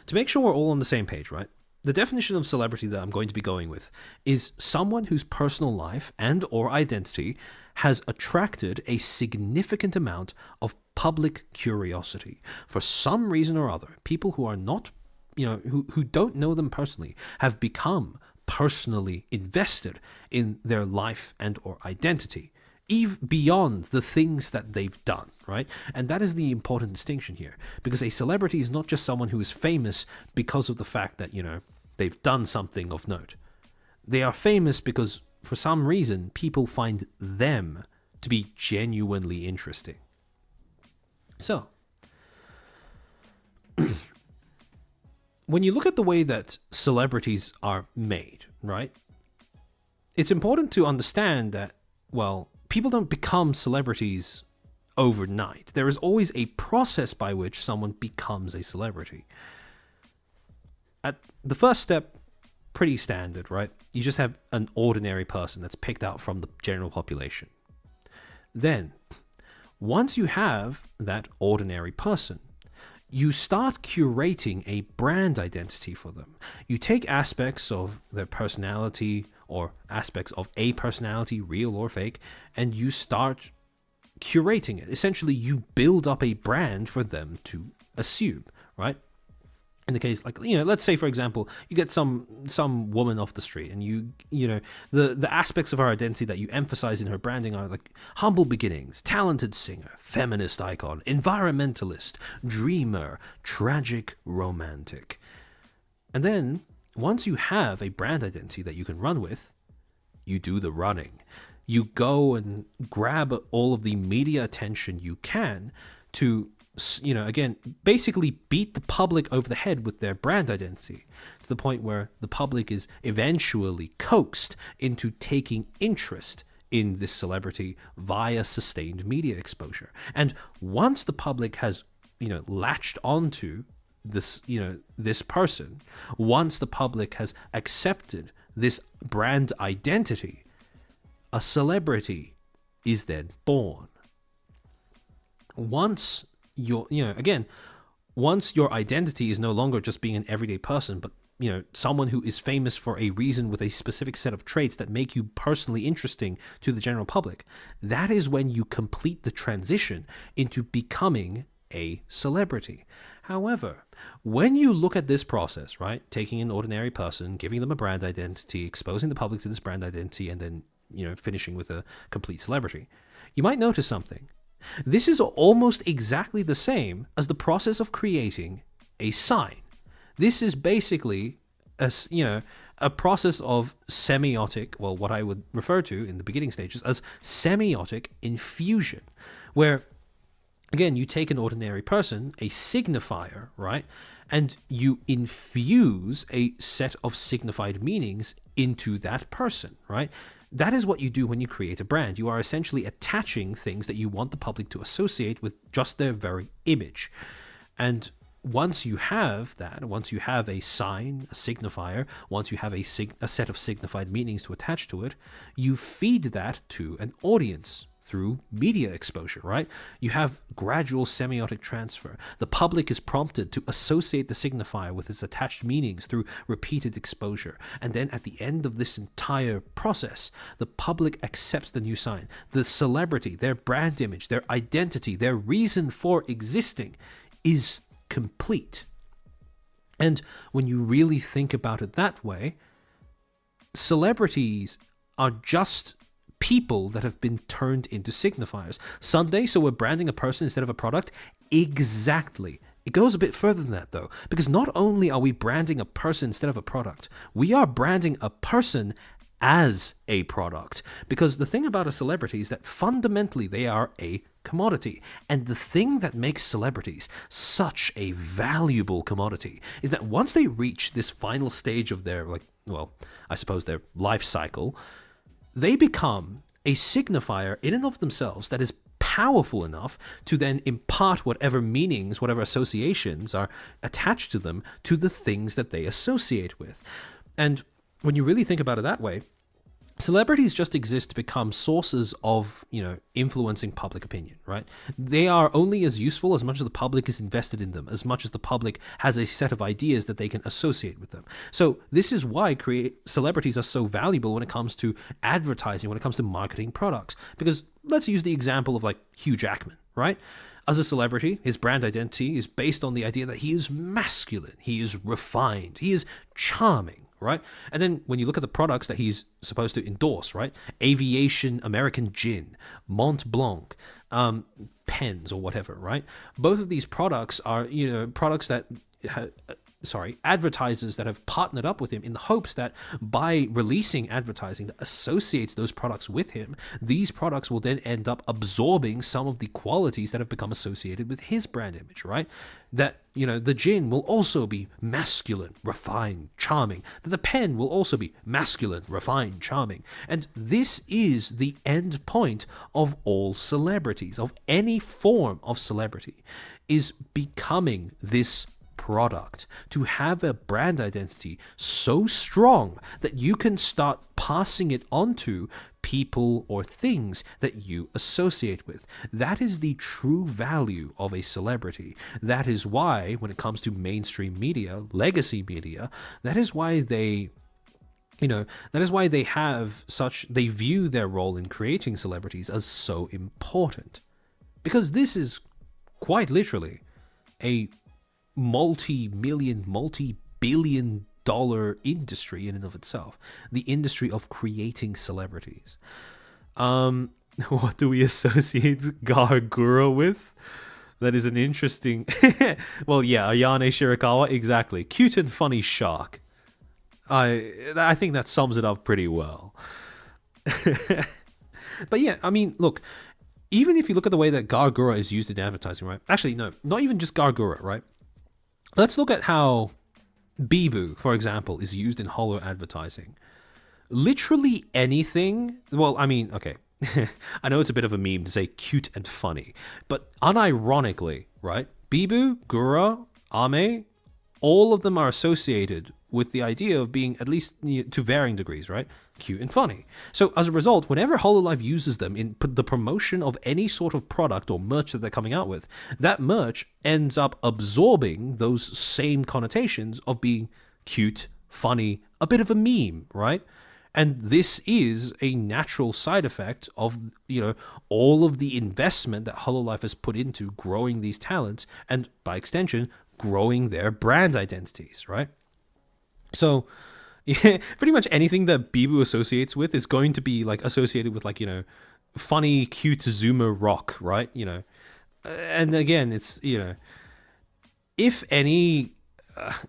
To make sure we're all on the same page, right? The definition of celebrity that I'm going to be going with is someone whose personal life and or identity has attracted a significant amount of public curiosity. For some reason or other, people who are not, who don't know them personally have become personally invested in their life and or identity, even beyond the things that they've done, right? And that is the important distinction here, because a celebrity is not just someone who is famous because of the fact that, they've done something of note. They are famous because, for some reason, people find them to be genuinely interesting. So, when you look at the way that celebrities are made, right, it's important to understand that, well, people don't become celebrities overnight. There is always a process by which someone becomes a celebrity. At the first step, pretty standard, right? You just have an ordinary person that's picked out from the general population. Then, once you have that ordinary person, you start curating a brand identity for them. You take aspects of their personality or aspects of a personality, real or fake, and you start curating it. Essentially, you build up a brand for them to assume, right? In the case, let's say, for example, you get some woman off the street, and the aspects of her identity that you emphasize in her branding are like humble beginnings, talented singer, feminist icon, environmentalist, dreamer, tragic romantic. And then, once you have a brand identity that you can run with, you do the running. You go and grab all of the media attention you can to, again, basically beat the public over the head with their brand identity, to the point where the public is eventually coaxed into taking interest in this celebrity via sustained media exposure. And once the public has, latched onto this, this person, once the public has accepted this brand identity, a celebrity is then born. Once once your identity is no longer just being an everyday person, but someone who is famous for a reason with a specific set of traits that make you personally interesting to the general public, that is when you complete the transition into becoming a celebrity. However, when you look at this process, right, taking an ordinary person, giving them a brand identity, exposing the public to this brand identity, and then finishing with a complete celebrity, you might notice something. This is almost exactly the same as the process of creating a sign. This is basically a process of semiotic, well, what I would refer to in the beginning stages as semiotic infusion, where, again, you take an ordinary person, a signifier, right, and you infuse a set of signified meanings into that person, right? That is what you do when you create a brand. You are essentially attaching things that you want the public to associate with just their very image. And once you have that, once you have a sign, a signifier, once you have a set of signified meanings to attach to it, you feed that to an audience through media exposure, right? You have gradual semiotic transfer. The public is prompted to associate the signifier with its attached meanings through repeated exposure. And then at the end of this entire process, the public accepts the new sign. The celebrity, their brand image, their identity, their reason for existing is complete. And when you really think about it that way, celebrities are just people that have been turned into signifiers. Sunday, so we're branding a person instead of a product? Exactly. It goes a bit further than that, though, because not only are we branding a person instead of a product, we are branding a person as a product. Because the thing about a celebrity is that fundamentally they are a commodity. And the thing that makes celebrities such a valuable commodity is that once they reach this final stage of their, I suppose their life cycle, they become a signifier in and of themselves that is powerful enough to then impart whatever meanings, whatever associations are attached to them to the things that they associate with. And when you really think about it that way, celebrities just exist to become sources of, influencing public opinion, right? They are only as useful as much as the public is invested in them, as much as the public has a set of ideas that they can associate with them. So this is why celebrities are so valuable when it comes to advertising, when it comes to marketing products. Because let's use the example of Hugh Jackman, right? As a celebrity, his brand identity is based on the idea that he is masculine, he is refined, he is charming, right? And then when you look at the products that he's supposed to endorse, right? Aviation American Gin, Mont Blanc, pens or whatever, right? Both of these products are, products that advertisers that have partnered up with him in the hopes that by releasing advertising that associates those products with him, these products will then end up absorbing some of the qualities that have become associated with his brand image, right? That, the gin will also be masculine, refined, charming. That the pen will also be masculine, refined, charming. And this is the end point of all celebrities, of any form of celebrity, is becoming this product, to have a brand identity so strong that you can start passing it on to people or things that you associate with. That is the true value of a celebrity. That is why, when it comes to mainstream media, legacy media, that is why they they view their role in creating celebrities as so important. Because this is quite literally a multi-million, multi-billion dollar industry in and of itself. The industry of creating celebrities. What do we associate Gargura with? That is an interesting... Well, yeah, Ayane Shirakawa, exactly. Cute and funny shark. I think that sums it up pretty well. But yeah, look, even if you look at the way that Gargura is used in advertising, right? Actually, no, not even just Gargura, right? Let's look at how Bibu, for example, is used in holo advertising. Literally anything, okay, I know it's a bit of a meme to say cute and funny, but unironically, right, Bibu, Gura, Ame, all of them are associated with the idea of being, at least to varying degrees, right, cute and funny. So as a result, whenever HoloLive uses them in the promotion of any sort of product or merch that they're coming out with, that merch ends up absorbing those same connotations of being cute, funny, a bit of a meme, right? And this is a natural side effect of, all of the investment that HoloLive has put into growing these talents and, by extension, growing their brand identities, right? So, yeah, pretty much anything that Bibu associates with is going to be associated with funny, cute Zoomer rock, right? And again, it's if any,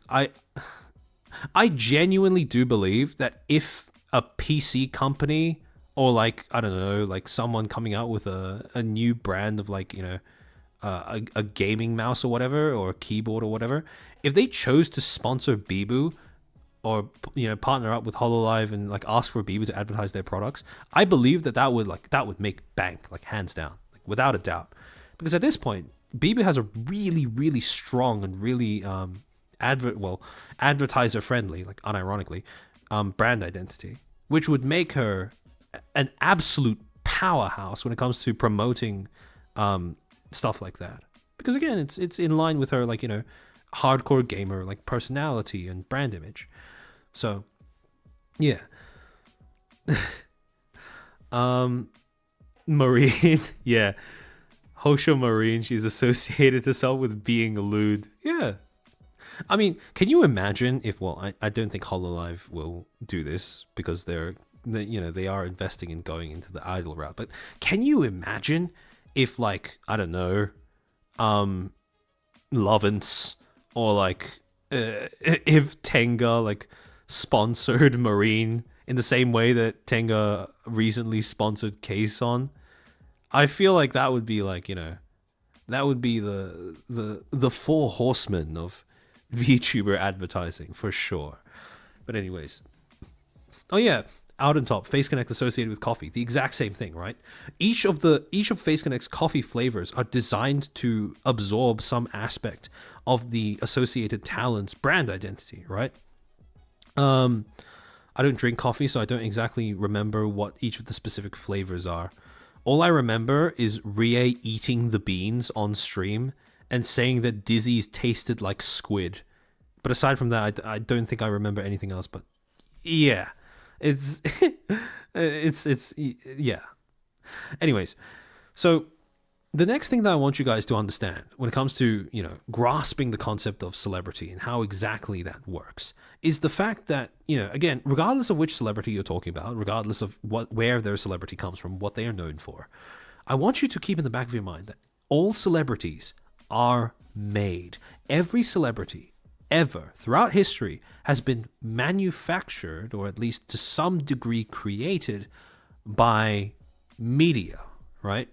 I genuinely do believe that if a PC company or I don't know, someone coming out with a new brand of a gaming mouse or whatever, or a keyboard or whatever, if they chose to sponsor Bibu, or partner up with Hololive and like ask for Bieber to advertise their products, I believe that would make bank, like hands down, like without a doubt. Because at this point, Bieber has a really, really strong and really advertiser friendly, like unironically, brand identity, which would make her an absolute powerhouse when it comes to promoting stuff like that. Because again, it's in line with her, like, hardcore gamer like personality and brand image. So yeah. Marine, yeah. Hosho Marine, she's associated herself with being lewd. Yeah. I mean, can you imagine if, well, I don't think Hololive will do this because they are investing in going into the idol route, but can you imagine if, like, I don't know, Lovance or like if Tenga like sponsored Marine in the same way that Tenga recently sponsored Kason? I feel like that would be like, that would be the four horsemen of VTuber advertising for sure. But anyways, oh yeah, out and top, Face Connect associated with coffee, the exact same thing, right? Each of Face Connect's coffee flavors are designed to absorb some aspect of the associated talent's brand identity, right? I don't drink coffee, so I don't exactly remember what each of the specific flavors are. All I remember is Rie eating the beans on stream and saying that Dizzy's tasted like squid. But aside from that, I don't think I remember anything else. But yeah, it's yeah. Anyways, so the next thing that I want you guys to understand when it comes to, grasping the concept of celebrity and how exactly that works is the fact that, again, regardless of which celebrity you're talking about, regardless of where their celebrity comes from, what they are known for, I want you to keep in the back of your mind that all celebrities are made. Every celebrity ever throughout history has been manufactured, or at least to some degree created, by media, right?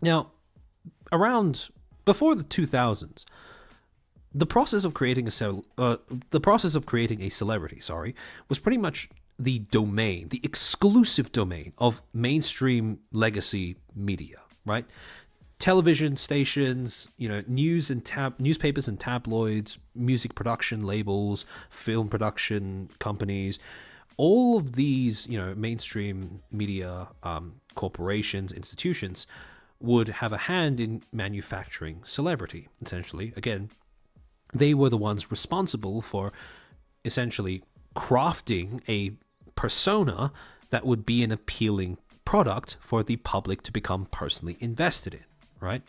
Now, around before the 2000s, the process of creating a celebrity, was pretty much the exclusive domain of mainstream legacy media, right? Television stations, newspapers and tabloids, music production labels, film production companies, all of these, mainstream media corporations, institutions would have a hand in manufacturing celebrity, essentially. Again, they were the ones responsible for essentially crafting a persona that would be an appealing product for the public to become personally invested in, right?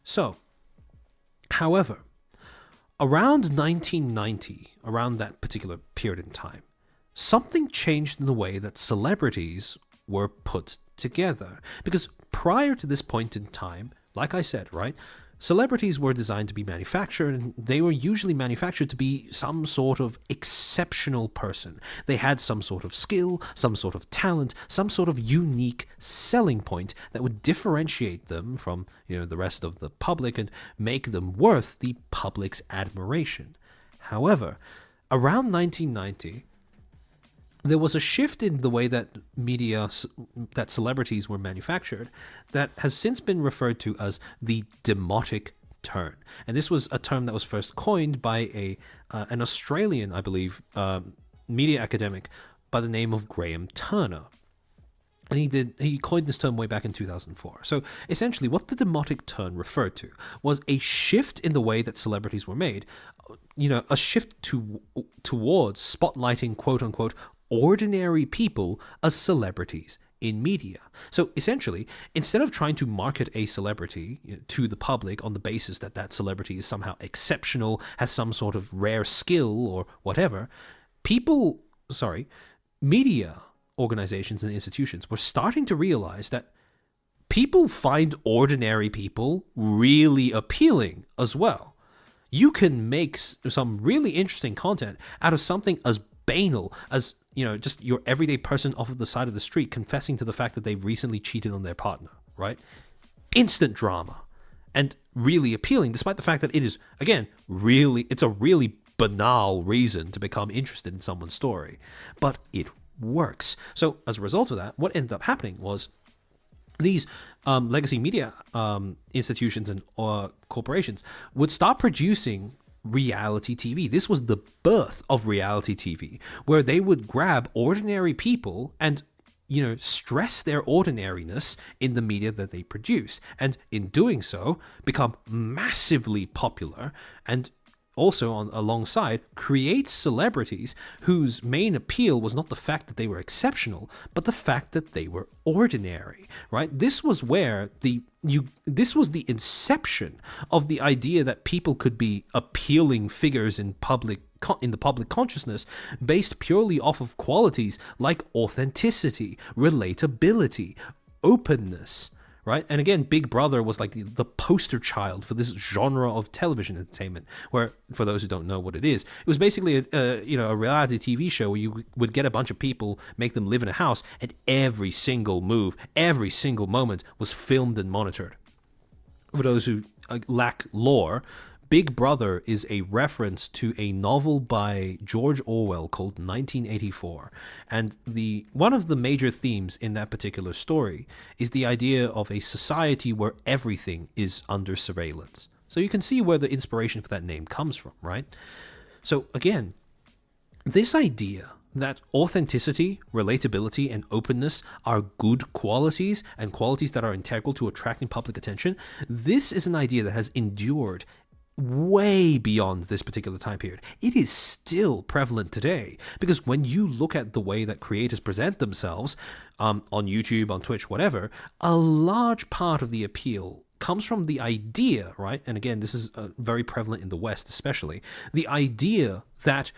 So, however, around 1990, around that particular period in time, something changed in the way that celebrities were put together. Because prior to this point in time, like I said, right, celebrities were designed to be manufactured, and they were usually manufactured to be some sort of exceptional person. They had some sort of skill, some sort of talent, some sort of unique selling point that would differentiate them from, the rest of the public and make them worth the public's admiration. However, around 1990, there was a shift in the way that that celebrities were manufactured that has since been referred to as the demotic turn. And this was a term that was first coined by an Australian, I believe, media academic by the name of Graham Turner. And he coined this term way back in 2004. So essentially what the demotic turn referred to was a shift in the way that celebrities were made, a shift towards spotlighting, quote unquote, ordinary people as celebrities in media. So essentially, instead of trying to market a celebrity to the public on the basis that that celebrity is somehow exceptional, has some sort of rare skill or whatever, media organizations and institutions were starting to realize that people find ordinary people really appealing as well. You can make some really interesting content out of something as banal as, just your everyday person off of the side of the street confessing to the fact that they recently cheated on their partner, right? Instant drama and really appealing, despite the fact that it is, again, it's a really banal reason to become interested in someone's story, but it works. So as a result of that, what ended up happening was these legacy media institutions and corporations would start producing reality TV. This was the birth of reality TV, where they would grab ordinary people and stress their ordinariness in the media that they produced, and in doing so become massively popular, and also alongside create celebrities whose main appeal was not the fact that they were exceptional, but the fact that they were ordinary, right? This was where this was the inception of the idea that people could be appealing figures in the public consciousness based purely off of qualities like authenticity, relatability, openness, right? And again, Big Brother was like the poster child for this genre of television entertainment, where, for those who don't know what it was basically a reality TV show where you would get a bunch of people, make them live in a house, and every single move, every single moment was filmed and monitored. For those who lack lore, Big Brother is a reference to a novel by George Orwell called 1984. And one of the major themes in that particular story is the idea of a society where everything is under surveillance. So you can see where the inspiration for that name comes from, right? So again, this idea that authenticity, relatability, and openness are good qualities and qualities that are integral to attracting public attention, this is an idea that has endured way beyond this particular time period. It is still prevalent today, because when you look at the way that creators present themselves on YouTube, on Twitch, whatever, a large part of the appeal comes from the idea, right? And again, this is very prevalent in the West especially, the idea that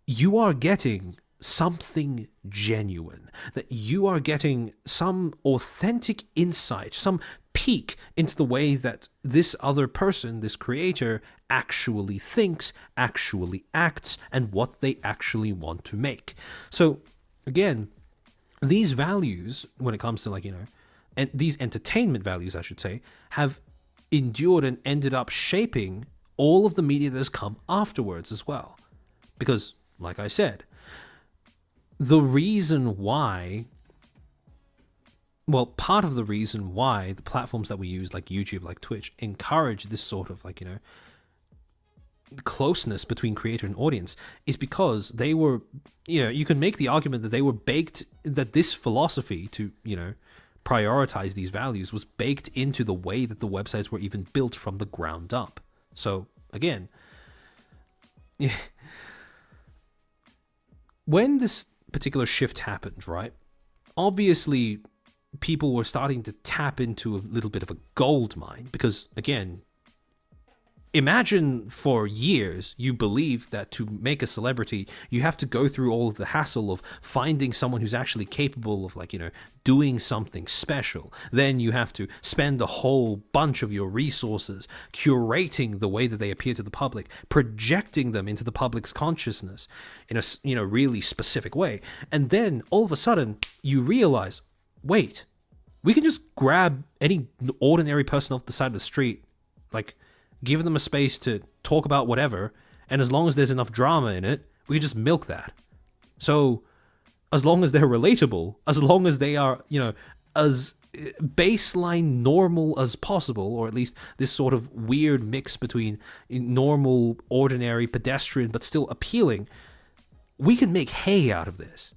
you are getting something genuine, that you are getting some authentic insight, some peek into the way that this other person, this creator, actually thinks, actually acts, and what they actually want to make. So again, these values, when it comes to and these entertainment values, I should say, have endured and ended up shaping all of the media that has come afterwards as well. Because, like I said, part of the reason why the platforms that we use, like YouTube, like Twitch, encourage this sort of closeness between creator and audience is because they were, you can make the argument that they were baked, that this philosophy to, prioritize these values was baked into the way that the websites were even built from the ground up. So again, when this particular shift happened, right, obviously people were starting to tap into a little bit of a gold mine, because again, imagine for years you believed that to make a celebrity you have to go through all of the hassle of finding someone who's actually capable of doing something special. Then you have to spend a whole bunch of your resources curating the way that they appear to the public, projecting them into the public's consciousness in a really specific way. And then all of a sudden you realize, wait, we can just grab any ordinary person off the side of the street, give them a space to talk about whatever, and as long as there's enough drama in it, we can just milk that. So as long as they're relatable, as long as they are, as baseline normal as possible, or at least this sort of weird mix between normal, ordinary, pedestrian, but still appealing, we can make hay out of this.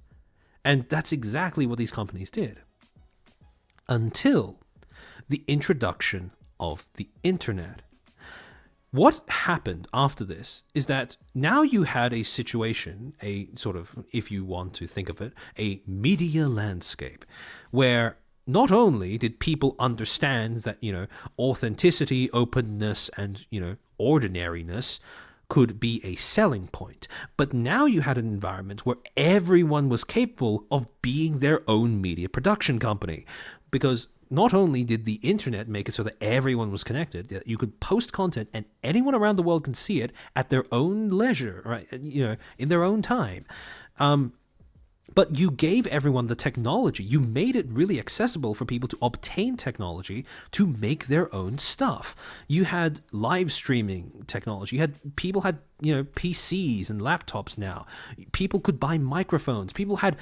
And that's exactly what these companies did. Until the introduction of the internet. What happened after this is that now you had a situation, a sort of, if you want to think of it, a media landscape, where not only did people understand that, authenticity, openness, and, ordinariness could be a selling point, but now you had an environment where everyone was capable of being their own media production company. Because not only did the internet make it so that everyone was connected, that you could post content and anyone around the world can see it at their own leisure, right? In their own time. But you gave everyone the technology. You made it really accessible for people to obtain technology to make their own stuff. You had live streaming technology. You had people had, PCs and laptops now. People could buy microphones. People had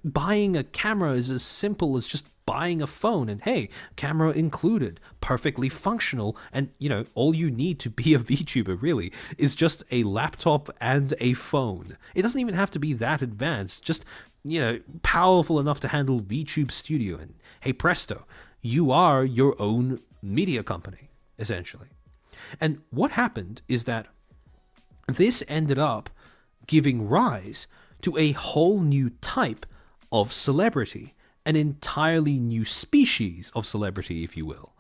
buying a camera is as simple as just buying a phone, and hey, camera included, perfectly functional, and all you need to be a VTuber really is just a laptop and a phone. It doesn't even have to be that advanced, just powerful enough to handle VTube Studio, and hey presto, you are your own media company, essentially. And what happened is that this ended up giving rise to a whole new type of celebrity, an entirely new species of celebrity, if you will,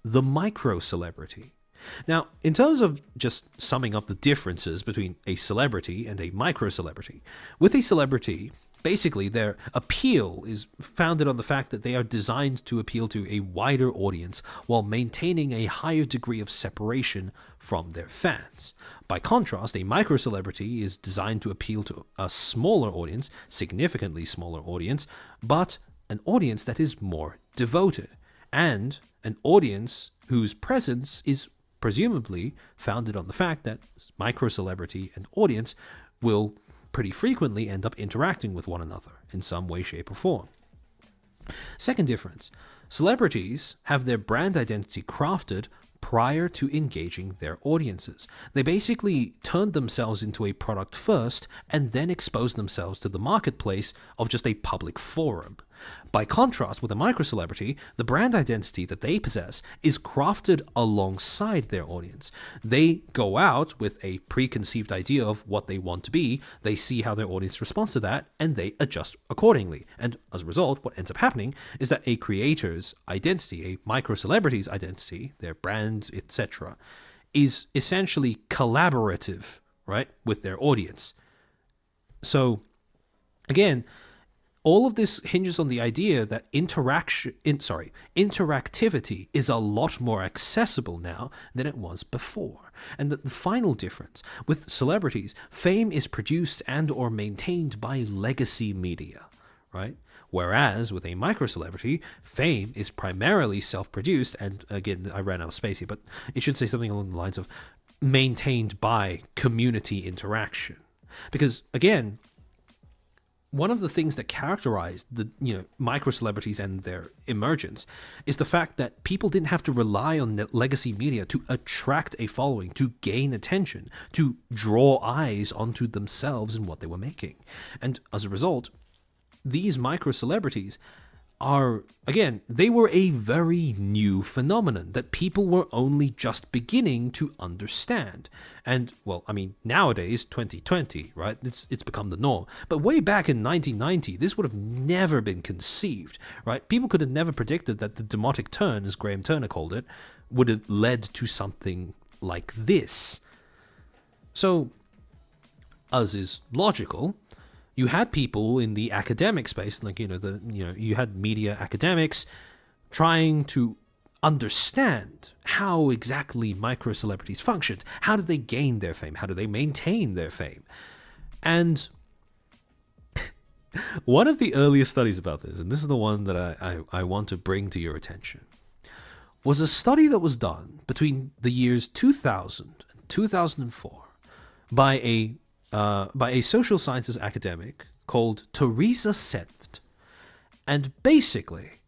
the micro-celebrity. Now, in terms of just summing up the differences between a celebrity and a micro-celebrity, with a celebrity, basically their appeal is founded on the fact that they are designed to appeal to a wider audience while maintaining a higher degree of separation from their fans. By contrast, a micro-celebrity is designed to appeal to a smaller audience, significantly smaller audience, but an audience that is more devoted, and an audience whose presence is presumably founded on the fact that micro-celebrity and audience will pretty frequently end up interacting with one another in some way, shape, or form. Second difference, celebrities have their brand identity crafted prior to engaging their audiences. They basically turned themselves into a product first and then exposed themselves to the marketplace of just a public forum. By contrast, with a micro-celebrity, the brand identity that they possess is crafted alongside their audience. They go out with a preconceived idea of what they want to be, they see how their audience responds to that, and they adjust accordingly. And as a result, what ends up happening is that a creator's identity, a micro-celebrity's identity, their brand, etc., is essentially collaborative, right, with their audience. So, again, all of this hinges on the idea that interactivity is a lot more accessible now than it was before. And that the final difference, with celebrities, fame is produced and or maintained by legacy media, right? Whereas with a micro-celebrity, fame is primarily self-produced, and again, I ran out of space here, but it should say something along the lines of maintained by community interaction. Because, again, one of the things that characterized the micro celebrities and their emergence is the fact that people didn't have to rely on legacy media to attract a following, to gain attention, to draw eyes onto themselves and what they were making. And as a result, these micro celebrities are, again, they were a very new phenomenon that people were only just beginning to understand. And, well, I mean, nowadays, 2020, right, it's become the norm. But way back in 1990, this would have never been conceived, right? People could have never predicted that the demotic turn, as Graham Turner called it, would have led to something like this. So, as is logical, you had people in the academic space, like, you had media academics trying to understand how exactly micro-celebrities functioned. How did they gain their fame? How do they maintain their fame? And one of the earliest studies about this, and this is the one that I want to bring to your attention, was a study that was done between the years 2000 and 2004 by a social sciences academic called Teresa Senft. And basically,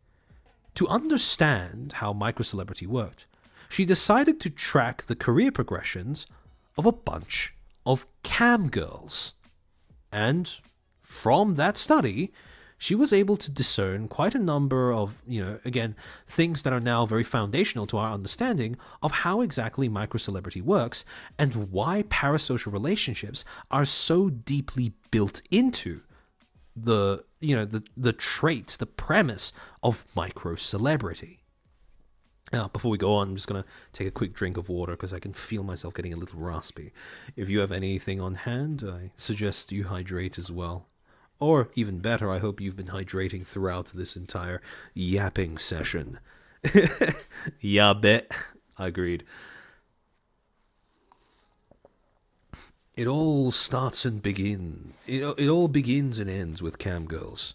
to understand how micro-celebrity worked, she decided to track the career progressions of a bunch of cam girls. And from that study, she was able to discern quite a number of, again, things that are now very foundational to our understanding of how exactly micro-celebrity works and why parasocial relationships are so deeply built into the traits, the premise of micro-celebrity. Now, before we go on, I'm just going to take a quick drink of water because I can feel myself getting a little raspy. If you have anything on hand, I suggest you hydrate as well. Or, even better, I hope you've been hydrating throughout this entire yapping session. Yeah, bet. Agreed. It all starts and begins. It all begins and ends with cam girls.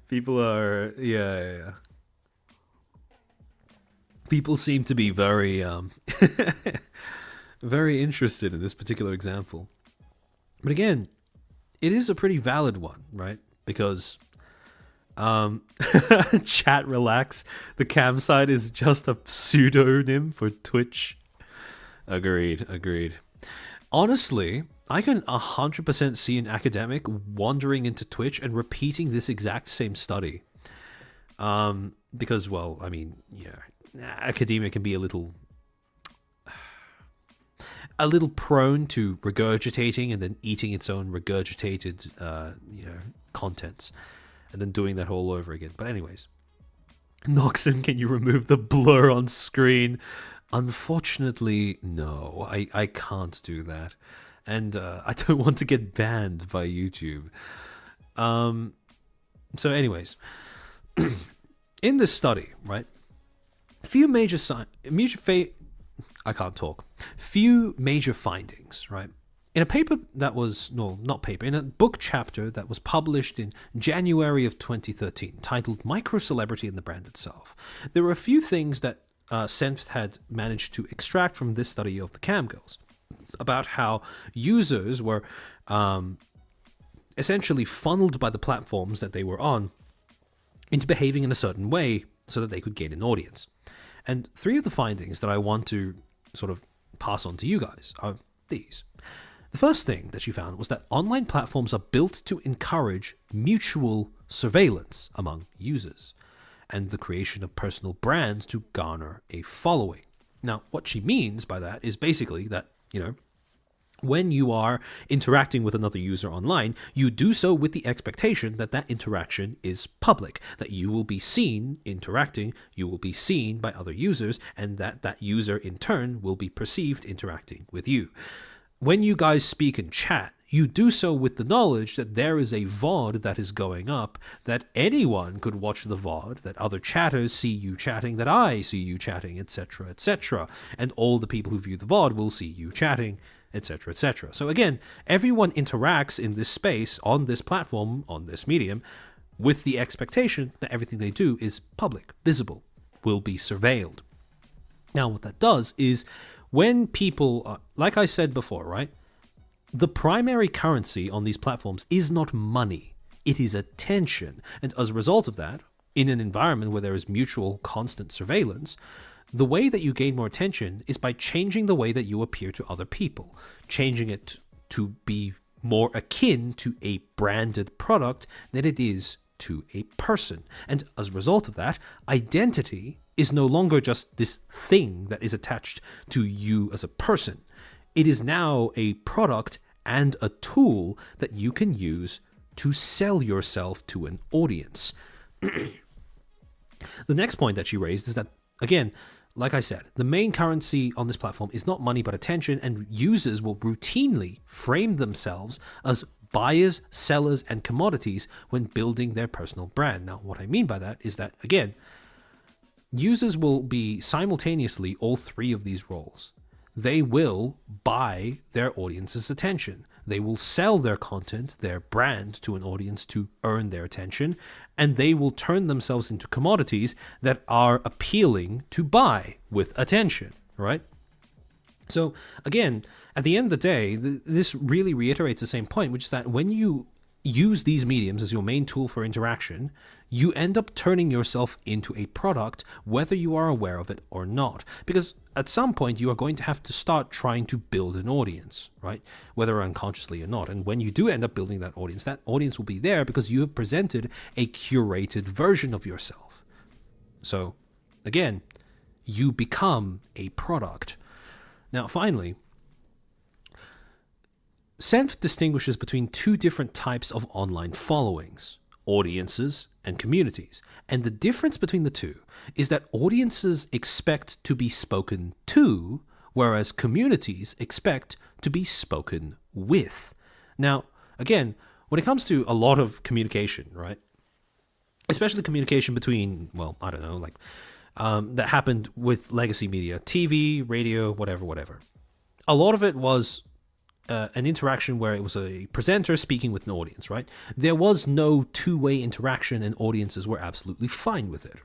People are, yeah. People seem to be very very interested in this particular example. But again, it is a pretty valid one, right? Because chat relax, the cam side is just a pseudonym for Twitch. Agreed. Honestly, I can 100% see an academic wandering into Twitch and repeating this exact same study. Because, well, I mean, yeah, academia can be a little prone to regurgitating and then eating its own regurgitated, contents, and then doing that all over again. But anyways, Noxon, can you remove the blur on screen? Unfortunately, no, I can't do that. And I don't want to get banned by YouTube. So anyways, in this study, right, few major findings, right? In a paper that was, no, not paper, in a book chapter that was published in January of 2013, titled Micro-Celebrity and the Brand Itself, there were a few things that Senft had managed to extract from this study of the cam girls about how users were essentially funneled by the platforms that they were on into behaving in a certain way so that they could gain an audience. And three of the findings that I want to sort of pass on to you guys are these. The first thing that she found was that online platforms are built to encourage mutual surveillance among users and the creation of personal brands to garner a following. Now, what she means by that is basically that, when you are interacting with another user online, you do so with the expectation that that interaction is public, that you will be seen interacting, you will be seen by other users, and that that user in turn will be perceived interacting with you. When you guys speak and chat, you do so with the knowledge that there is a VOD that is going up, that anyone could watch the VOD, that other chatters see you chatting, that I see you chatting, etc., etc., and all the people who view the VOD will see you chatting, etc., etc. So again, everyone interacts in this space, on this platform, on this medium, with the expectation that everything they do is public, visible, will be surveilled. Now, what that does is when people, like I said before, right? The primary currency on these platforms is not money, it is attention. And as a result of that, in an environment where there is mutual constant surveillance, the way that you gain more attention is by changing the way that you appear to other people, changing it to be more akin to a branded product than it is to a person. And as a result of that, identity is no longer just this thing that is attached to you as a person. It is now a product and a tool that you can use to sell yourself to an audience. The next point that she raised is that, again, like I said, the main currency on this platform is not money but attention, and users will routinely frame themselves as buyers, sellers, and commodities when building their personal brand. Now, what I mean by that is that, again, users will be simultaneously all three of these roles. They will buy their audience's attention. They will sell their content, their brand, to an audience to earn their attention, and they will turn themselves into commodities that are appealing to buy with attention, right? So, again, at the end of the day, this really reiterates the same point, which is that when you use these mediums as your main tool for interaction, you end up turning yourself into a product, whether you are aware of it or not. Because at some point, you are going to have to start trying to build an audience, right? Whether unconsciously or not. And when you do end up building that audience will be there because you have presented a curated version of yourself. So, again, you become a product. Now, finally, Senft distinguishes between two different types of online followings, audiences and communities. And the difference between the two is that audiences expect to be spoken to, whereas communities expect to be spoken with. Now, again, when it comes to a lot of communication, right? Especially communication between, well, I don't know, like that happened with legacy media, TV, radio, whatever. A lot of it was an interaction where it was a presenter speaking with an audience, right? There was no two-way interaction, and audiences were absolutely fine with it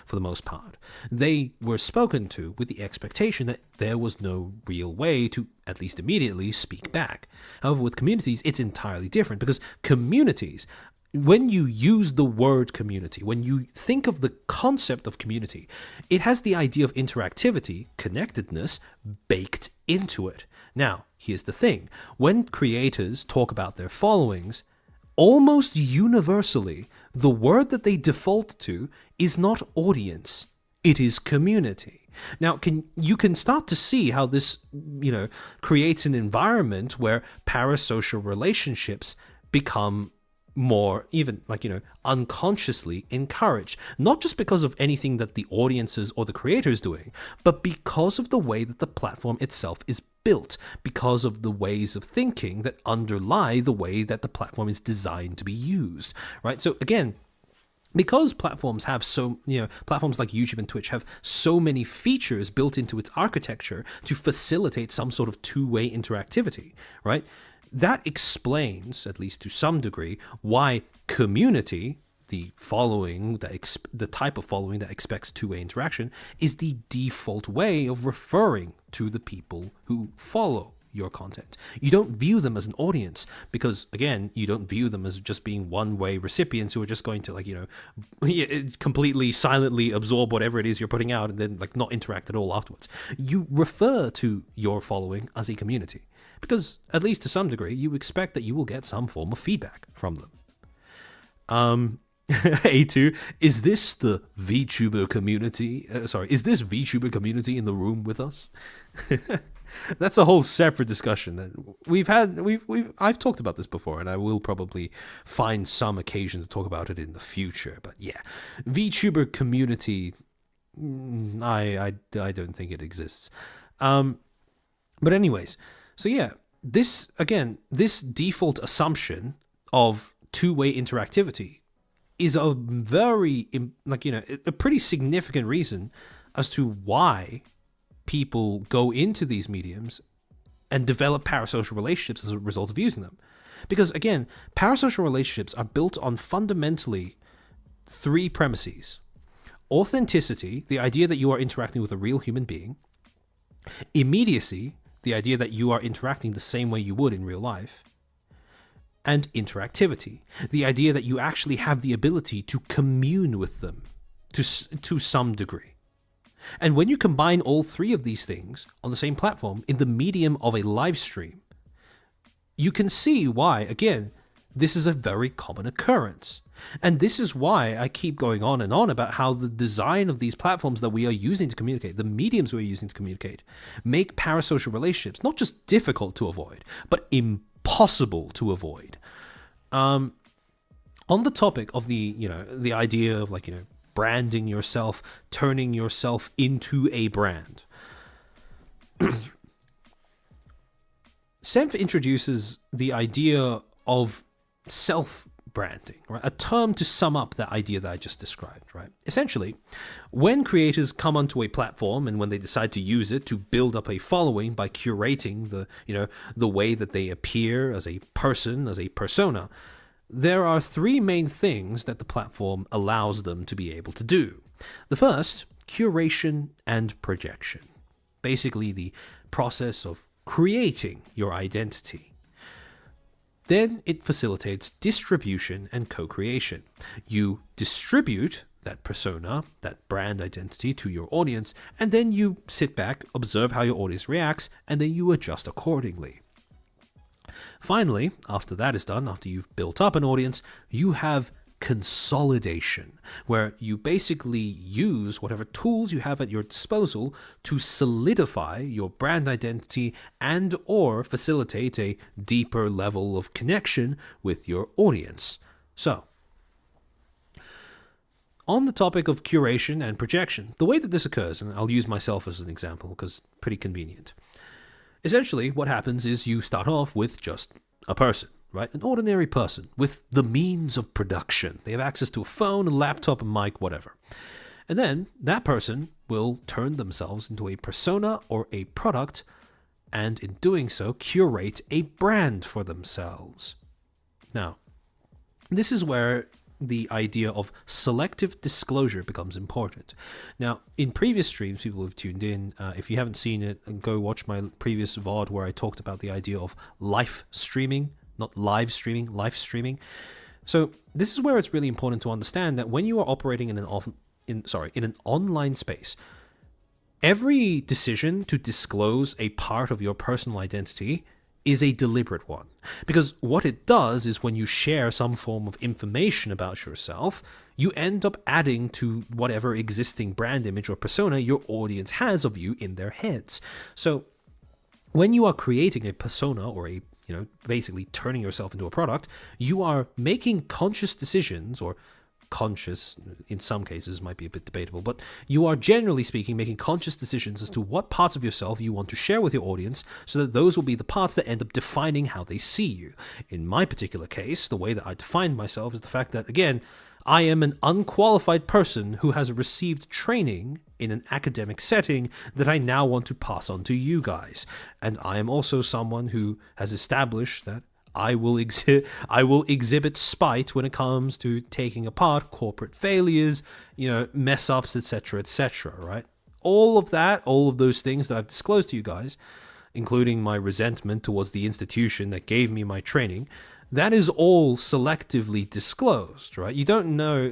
for the most part. They were spoken to with the expectation that there was no real way to, at least immediately, speak back. However, with communities, it's entirely different, because communities, when you use the word community, when you think of the concept of community, it has the idea of interactivity, connectedness, baked into it. Now, here's the thing. When creators talk about their followings, almost universally, the word that they default to is not audience, it is community. Now, you can start to see how this, creates an environment where parasocial relationships become more even unconsciously encouraged, not just because of anything that the audiences or the creators doing, but because of the way that the platform itself is built, because of the ways of thinking that underlie the way that the platform is designed to be used, right? So again, because platforms have platforms like YouTube and Twitch have so many features built into its architecture to facilitate some sort of two-way interactivity, right? That explains, at least to some degree, why community, the type of following that expects two-way interaction, is the default way of referring to the people who follow your content. You don't view them as an audience because, again, you don't view them as just being one-way recipients who are just going to, completely silently absorb whatever it is you're putting out and then, not interact at all afterwards. You refer to your following as a community. Because, at least to some degree, you expect that you will get some form of feedback from them. A2, is this the VTuber community? Is this VTuber community in the room with us? That's a whole separate discussion that I've talked about this before, and I will probably find some occasion to talk about it in the future. But yeah, VTuber community, I don't think it exists. But anyways. So yeah, this default assumption of two-way interactivity is a very, a pretty significant reason as to why people go into these mediums and develop parasocial relationships as a result of using them. Because again, parasocial relationships are built on fundamentally three premises: authenticity, the idea that you are interacting with a real human being; immediacy, the idea that you are interacting the same way you would in real life; and interactivity, the idea that you actually have the ability to commune with them to some degree. And when you combine all three of these things on the same platform in the medium of a live stream, you can see why, again, this is a very common occurrence. And this is why I keep going on and on about how the design of these platforms that we are using to communicate, the mediums we're using to communicate, make parasocial relationships not just difficult to avoid, but impossible to avoid. On the topic of the idea of branding yourself, turning yourself into a brand, Senf introduces the idea of self-branding, right? A term to sum up that idea that I just described, right? Essentially, when creators come onto a platform and when they decide to use it to build up a following by curating the way that they appear as a person, as a persona, there are three main things that the platform allows them to be able to do. The first, curation and projection. Basically, the process of creating your identity. Then it facilitates distribution and co-creation. You distribute that persona, that brand identity to your audience, and then you sit back, observe how your audience reacts, and then you adjust accordingly. Finally, after that is done, after you've built up an audience, you have consolidation, where you basically use whatever tools you have at your disposal to solidify your brand identity and or facilitate a deeper level of connection with your audience. So, on the topic of curation and projection, the way that this occurs, and I'll use myself as an example because pretty convenient. Essentially, what happens is you start off with just a person, right? An ordinary person with the means of production. They have access to a phone, a laptop, a mic, whatever. And then that person will turn themselves into a persona or a product, and in doing so, curate a brand for themselves. Now, this is where the idea of selective disclosure becomes important. Now, in previous streams, people who've tuned in, if you haven't seen it, go watch my previous VOD where I talked about the idea of live streaming, not live streaming, live streaming. So this is where it's really important to understand that when you are operating in an online space, every decision to disclose a part of your personal identity is a deliberate one. Because what it does is when you share some form of information about yourself, you end up adding to whatever existing brand image or persona your audience has of you in their heads. So when you are creating a persona or basically turning yourself into a product, you are making conscious decisions, or conscious in some cases might be a bit debatable, but you are generally speaking making conscious decisions as to what parts of yourself you want to share with your audience, so that those will be the parts that end up defining how they see you. In my particular case, the way that I define myself is the fact that, again, I am an unqualified person who has received training in an academic setting that I now want to pass on to you guys. And I am also someone who has established that I will exhibit spite when it comes to taking apart corporate failures, mess ups, etc., right? All of those things that I've disclosed to you guys, including my resentment towards the institution that gave me my training, that is all selectively disclosed, right? You don't know,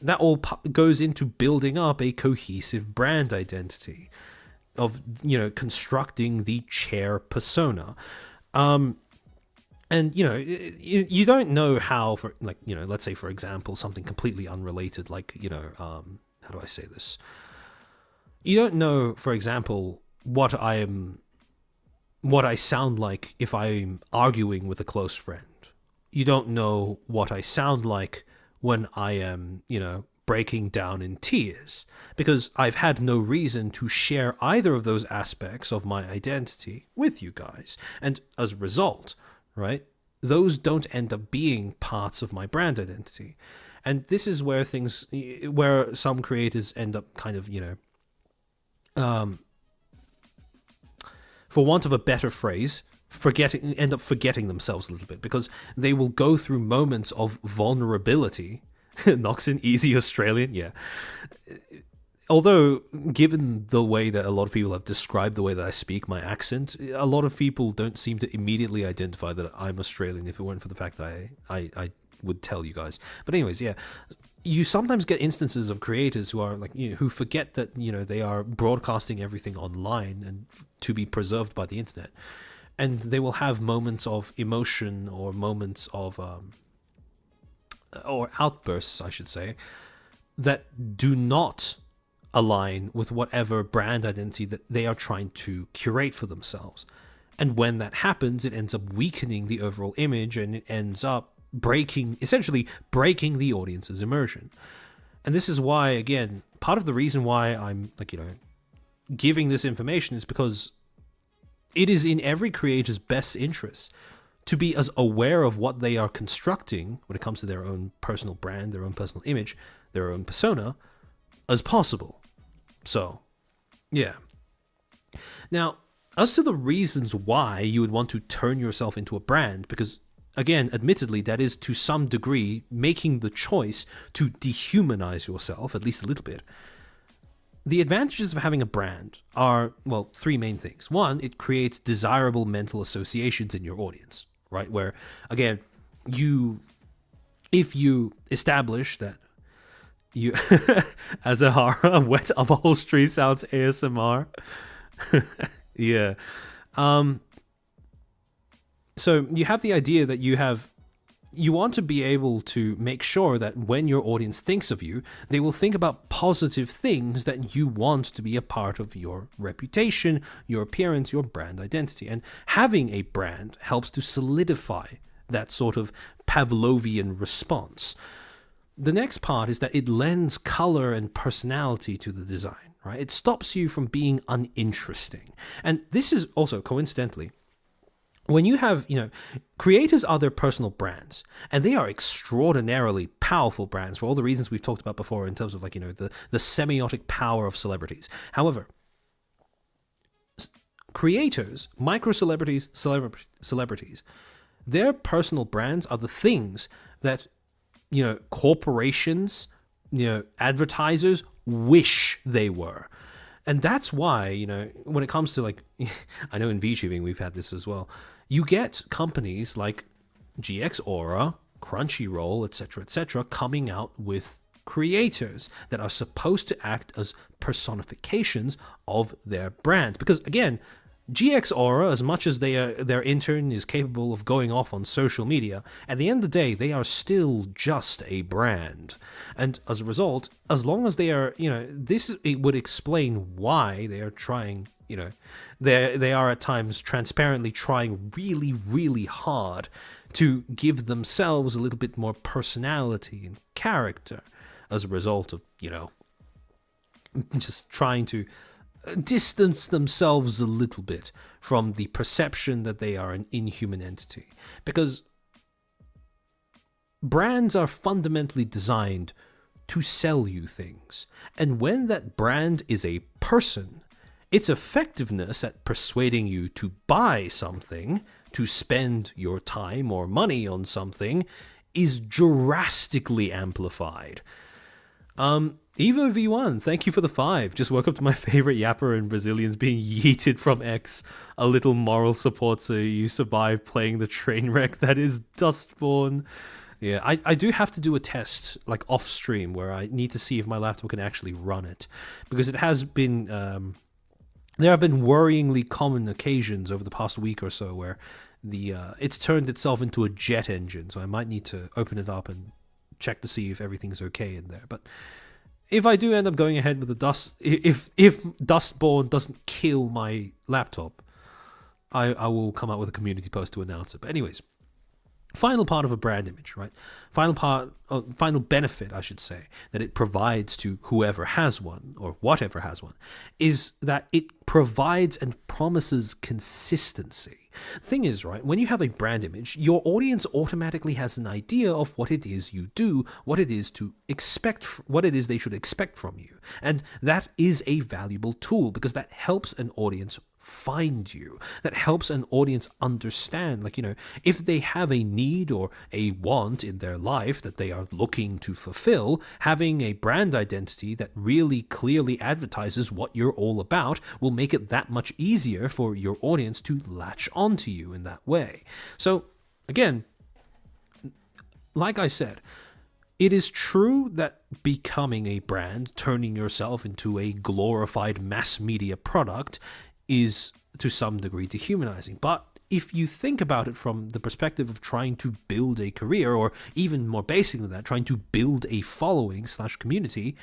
that all goes into building up a cohesive brand identity of, constructing the chair persona. And, you don't know how, let's say, for example, something completely unrelated, how do I say this? You don't know, for example, what I sound like if I'm arguing with a close friend. You don't know what I sound like when I am, breaking down in tears, because I've had no reason to share either of those aspects of my identity with you guys. And as a result, right, those don't end up being parts of my brand identity. And this is where where some creators end up kind of, for want of a better phrase, end up forgetting themselves a little bit, because they will go through moments of vulnerability. Knocks in easy Australian, yeah. Although, given the way that a lot of people have described the way that I speak, my accent, a lot of people don't seem to immediately identify that I'm Australian if it weren't for the fact that I would tell you guys. But anyways, yeah, you sometimes get instances of creators who are who forget that, they are broadcasting everything online and to be preserved by the internet. And they will have moments of emotion or moments of, or outbursts, I should say, that do not align with whatever brand identity that they are trying to curate for themselves. And when that happens, it ends up weakening the overall image, and it ends up essentially breaking the audience's immersion. And this is why, again, part of the reason why I'm giving this information is because it is in every creator's best interest to be as aware of what they are constructing when it comes to their own personal brand, their own personal image, their own persona, as possible. So, yeah. Now, as to the reasons why you would want to turn yourself into a brand, because, again, admittedly, that is to some degree making the choice to dehumanize yourself, at least a little bit. The advantages of having a brand are, well, three main things. One, it creates desirable mental associations in your audience, right? Where, again, if you establish that you, as a wet upholstery sounds ASMR. Yeah. So you have the idea that you want to be able to make sure that when your audience thinks of you, they will think about positive things that you want to be a part of your reputation, your appearance, your brand identity. And having a brand helps to solidify that sort of Pavlovian response. The next part is that it lends color and personality to the design, right? It stops you from being uninteresting. And this is also, coincidentally, when you have, creators are their personal brands, and they are extraordinarily powerful brands for all the reasons we've talked about before in terms of like, the semiotic power of celebrities. However, creators, micro celebrities, celebrities, their personal brands are the things that, corporations, advertisers wish they were. And that's why, when it comes to like, I know in Vtubing we've had this as well. You get companies like GX Crunchyroll, etc., coming out with creators that are supposed to act as personifications of their brand. Because again, GX as much as their intern is capable of going off on social media, at the end of the day, they are still just a brand. And as a result, as long as they are, it would explain why they are trying, they are at times transparently trying really, really hard to give themselves a little bit more personality and character as a result of, just trying to distance themselves a little bit from the perception that they are an inhuman entity. Because brands are fundamentally designed to sell you things. And when that brand is a person, its effectiveness at persuading you to buy something, to spend your time or money on something, is drastically amplified. Evo V1, thank you for the 5. Just woke up to my favorite yapper and Brazilians being yeeted from X. A little moral support so you survive playing the train wreck that is Dustborn. Yeah, I do have to do a test, like off stream, where I need to see if my laptop can actually run it. Because it has been, there have been worryingly common occasions over the past week or so where it's turned itself into a jet engine. So I might need to open it up and check to see if everything's okay in there. But if I do end up going ahead with the if Dustborn doesn't kill my laptop, I will come out with a community post to announce it. But anyways, final part of a brand image, right? Final benefit, I should say, that it provides to whoever has one or whatever has one, is that it provides and promises consistency. The thing is, right, when you have a brand image, your audience automatically has an idea of what it is you do, what it is to expect, what it is they should expect from you. And that is a valuable tool because that helps an audience find you. That helps an audience understand, like, if they have a need or a want in their life that they are looking to fulfill, having a brand identity that really clearly advertises what you're all about will make it that much easier for your audience to latch onto you in that way. So, again, like I said, it is true that becoming a brand, turning yourself into a glorified mass media product, is to some degree dehumanizing. But if you think about it from the perspective of trying to build a career, or even more basic than that, trying to build a following / community,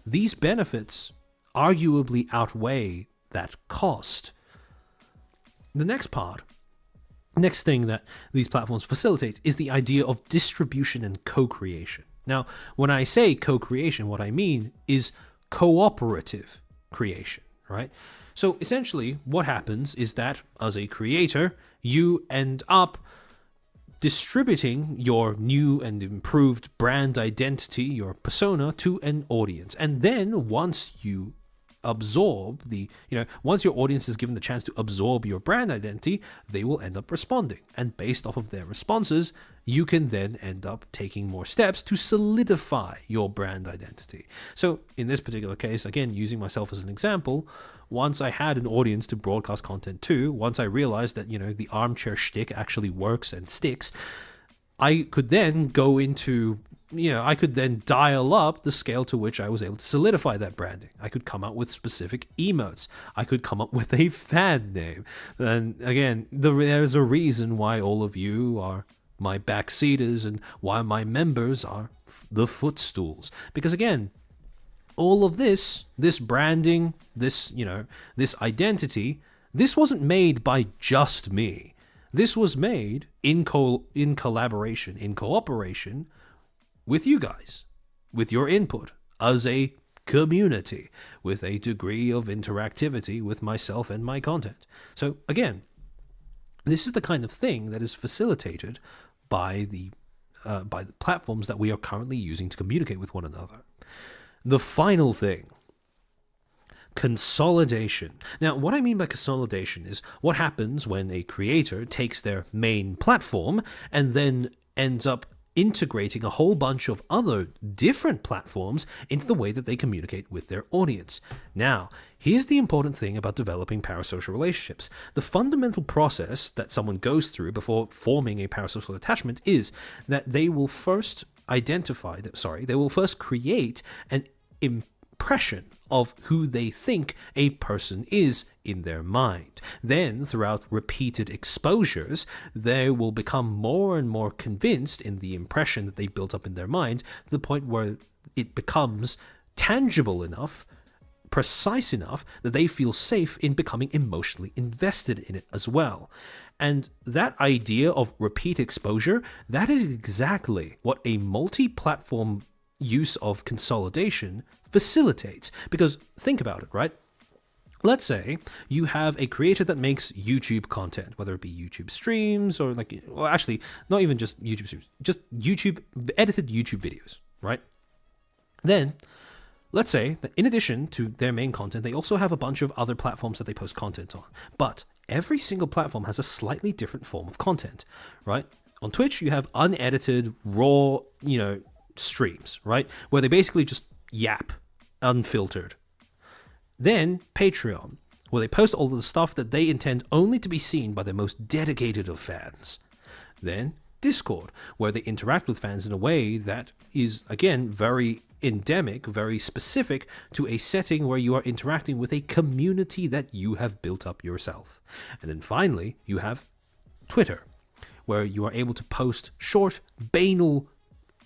these benefits arguably outweigh that cost. The next thing that these platforms facilitate is the idea of distribution and co-creation. Now, when I say co-creation, what I mean is cooperative creation, right? So essentially, what happens is that as a creator, you end up distributing your new and improved brand identity, your persona, to an audience. And then once you absorb once your audience is given the chance to absorb your brand identity, they will end up responding. And based off of their responses, you can then end up taking more steps to solidify your brand identity. So in this particular case, again, using myself as an example, once I had an audience to broadcast content to, once I realized that, the armchair shtick actually works and sticks, I could then go into, I could then dial up the scale to which I was able to solidify that branding. I could come up with specific emotes. I could come up with a fan name. And again, there's a reason why all of you are my backseaters and why my members are the Footstools. Because again, all of this branding, this identity, this wasn't made by just me. This was made in collaboration, in cooperation with you guys, with your input as a community, with a degree of interactivity with myself and my content. So again, This is the kind of thing that is facilitated by the platforms that we are currently using to communicate with one another. The final thing, consolidation. Now, what I mean by consolidation is what happens when a creator takes their main platform and then ends up integrating a whole bunch of other different platforms into the way that they communicate with their audience. Now, here's the important thing about developing parasocial relationships. The fundamental process that someone goes through before forming a parasocial attachment is that they will first create an impression of who they think a person is in their mind. Then, throughout repeated exposures, they will become more and more convinced in the impression that they built up in their mind to the point where it becomes tangible enough, precise enough, that they feel safe in becoming emotionally invested in it as well. And that idea of repeat exposure, that is exactly what a multi-platform use of consolidation facilitates. Because think about it, right? Let's say you have a creator that makes YouTube content, whether it be YouTube streams or actually not even just YouTube streams, just edited YouTube videos, right? Then let's say that in addition to their main content, they also have a bunch of other platforms that they post content on. But every single platform has a slightly different form of content, right? On Twitch, you have unedited, raw, streams, right? Where they basically just yap, unfiltered. Then Patreon, where they post all of the stuff that they intend only to be seen by their most dedicated of fans. Then Discord, where they interact with fans in a way that is, again, very endemic, very specific to a setting where you are interacting with a community that you have built up yourself. And then finally, you have Twitter, where you are able to post short, banal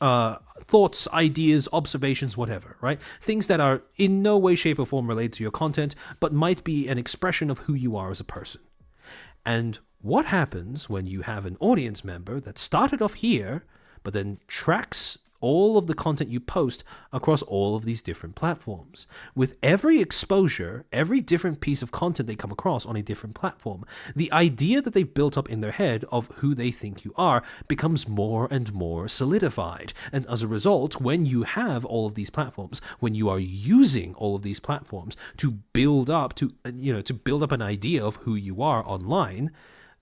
thoughts, ideas, observations, whatever, right? Things that are in no way, shape, or form related to your content, but might be an expression of who you are as a person. And what happens when you have an audience member that started off here, but then tracks all of the content you post across all of these different platforms? With every exposure, every different piece of content they come across on a different platform, the idea that they've built up in their head of who they think you are becomes more and more solidified. And as a result, when you have all of these platforms, when you are using all of these platforms to build up an idea of who you are online,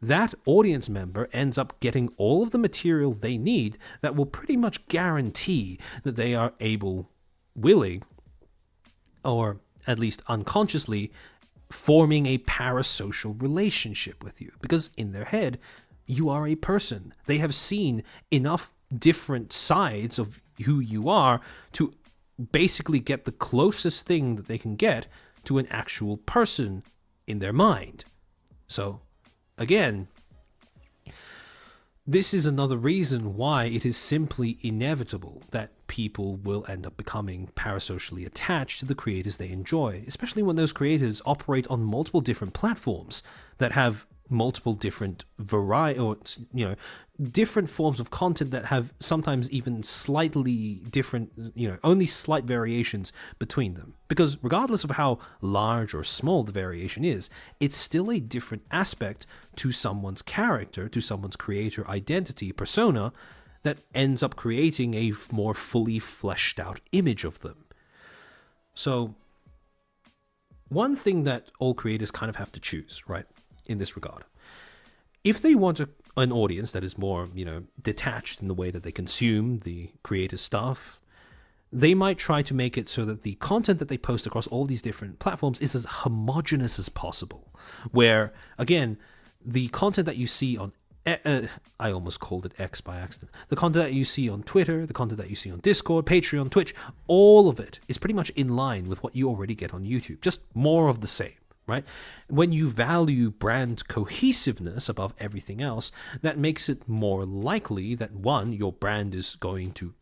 that audience member ends up getting all of the material they need that will pretty much guarantee that they are willing, or at least unconsciously, forming a parasocial relationship with you. Because in their head, you are a person. They have seen enough different sides of who you are to basically get the closest thing that they can get to an actual person in their mind. So, again, this is another reason why it is simply inevitable that people will end up becoming parasocially attached to the creators they enjoy, especially when those creators operate on multiple different platforms that have multiple different different forms of content that have sometimes even slightly different, only slight variations between them. Because regardless of how large or small the variation is, it's still a different aspect to someone's character, to someone's creator identity, persona, that ends up creating a more fully fleshed out image of them. So, one thing that all creators kind of have to choose, right, in this regard. If they want an audience that is more, detached in the way that they consume the creative stuff, they might try to make it so that the content that they post across all these different platforms is as homogenous as possible. Where, again, the content that you see on I almost called it X by accident. The content that you see on Twitter, the content that you see on Discord, Patreon, Twitch, all of it is pretty much in line with what you already get on YouTube. Just more of the same. Right? When you value brand cohesiveness above everything else, that makes it more likely that, one, your brand is going to,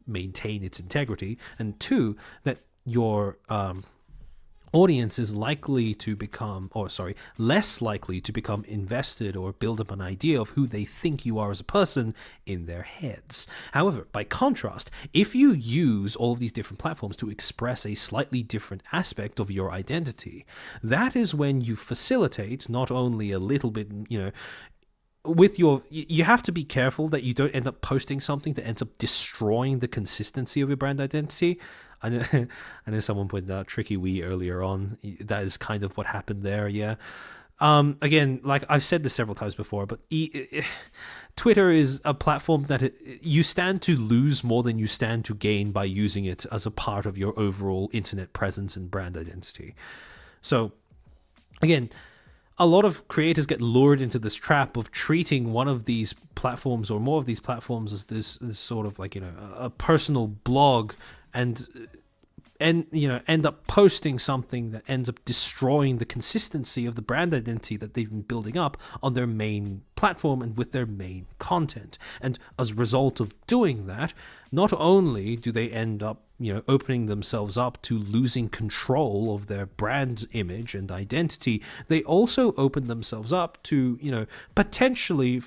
maintain its integrity, and two, that your audience is likely to become, or sorry, less likely to become invested or build up an idea of who they think you are as a person in their heads. However, by contrast, if you use all of these different platforms to express a slightly different aspect of your identity, that is when you facilitate not only a little bit, with you have to be careful that you don't end up posting something that ends up destroying the consistency of your brand identity. I know, I know someone pointed out Tricky Wee earlier on. That is kind of what happened there, yeah. Again, like I've said this several times before, but Twitter is a platform that you stand to lose more than you stand to gain by using it as a part of your overall internet presence and brand identity. So, again, a lot of creators get lured into this trap of treating one of these platforms or more of these platforms as this sort of like, a personal blog and end up posting something that ends up destroying the consistency of the brand identity that they've been building up on their main platform and with their main content. And as a result of doing that, not only do they end up opening themselves up to losing control of their brand image and identity, they also open themselves up to potentially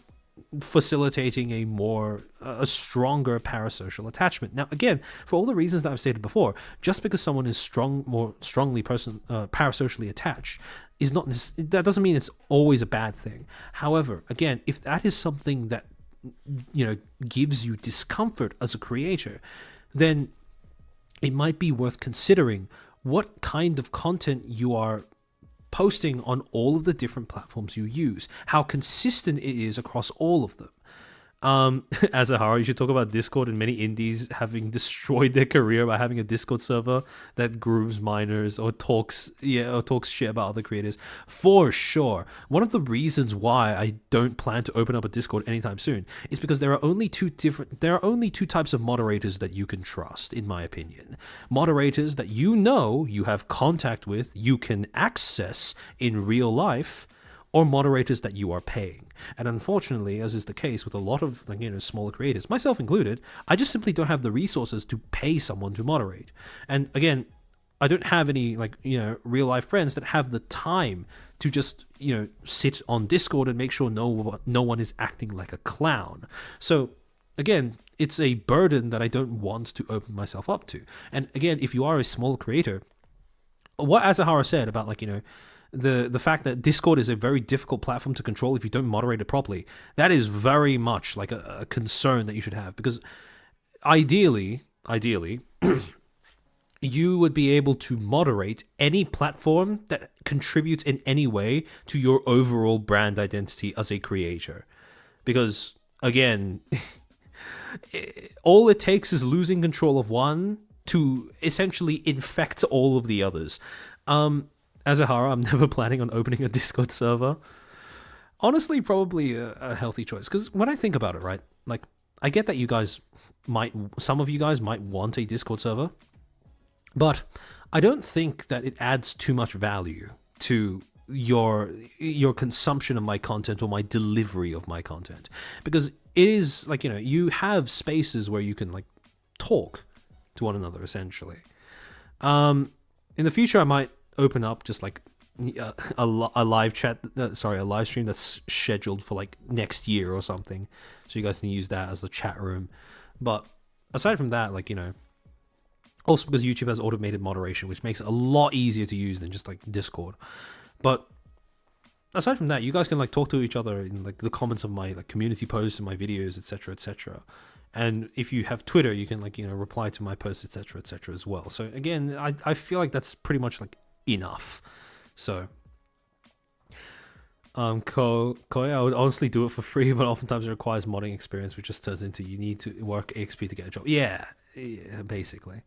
facilitating a stronger parasocial attachment. Now, again, for all the reasons that I've stated before, just because someone is more strongly parasocially attached that doesn't mean it's always a bad thing. However, again, if that is something that gives you discomfort as a creator, then it might be worth considering what kind of content you are posting on all of the different platforms you use, how consistent it is across all of them. As a horror, you should talk about Discord and many indies having destroyed their career by having a Discord server that grooms minors or talks shit about other creators. For sure. One of the reasons why I don't plan to open up a Discord anytime soon is because there are only two types of moderators that you can trust, in my opinion. Moderators that you have contact with, you can access in real life, or moderators that you are paying. And unfortunately, as is the case with a lot of smaller creators, myself included, I just simply don't have the resources to pay someone to moderate. And again, I don't have any real life friends that have the time to just sit on Discord and make sure no one is acting like a clown. So again, it's a burden that I don't want to open myself up to. And again, if you are a small creator, what Azahara said about the fact that Discord is a very difficult platform to control if you don't moderate it properly, that is very much like a concern that you should have, because ideally you would be able to moderate any platform that contributes in any way to your overall brand identity as a creator. Because again, all it takes is losing control of one to essentially infect all of the others. As a horror, I'm never planning on opening a Discord server. Honestly, probably a healthy choice. Because when I think about it, right, like, I get that some of you guys might want a Discord server, but I don't think that it adds too much value to your consumption of my content or my delivery of my content. Because it is, you have spaces where you can, talk to one another, essentially. In the future, I might open up just a live stream that's scheduled for next year or something, so you guys can use that as the chat room. But aside from that, also because YouTube has automated moderation, which makes it a lot easier to use than just Discord. But aside from that, you guys can talk to each other in the comments of my community posts and my videos, etc., etc. And if you have Twitter, you can reply to my posts, etc., etc. as well. So again, I feel like that's pretty much enough. So Koi, I would honestly do it for free, but oftentimes it requires modding experience, which just turns into you need to work XP to get a job. Yeah, basically.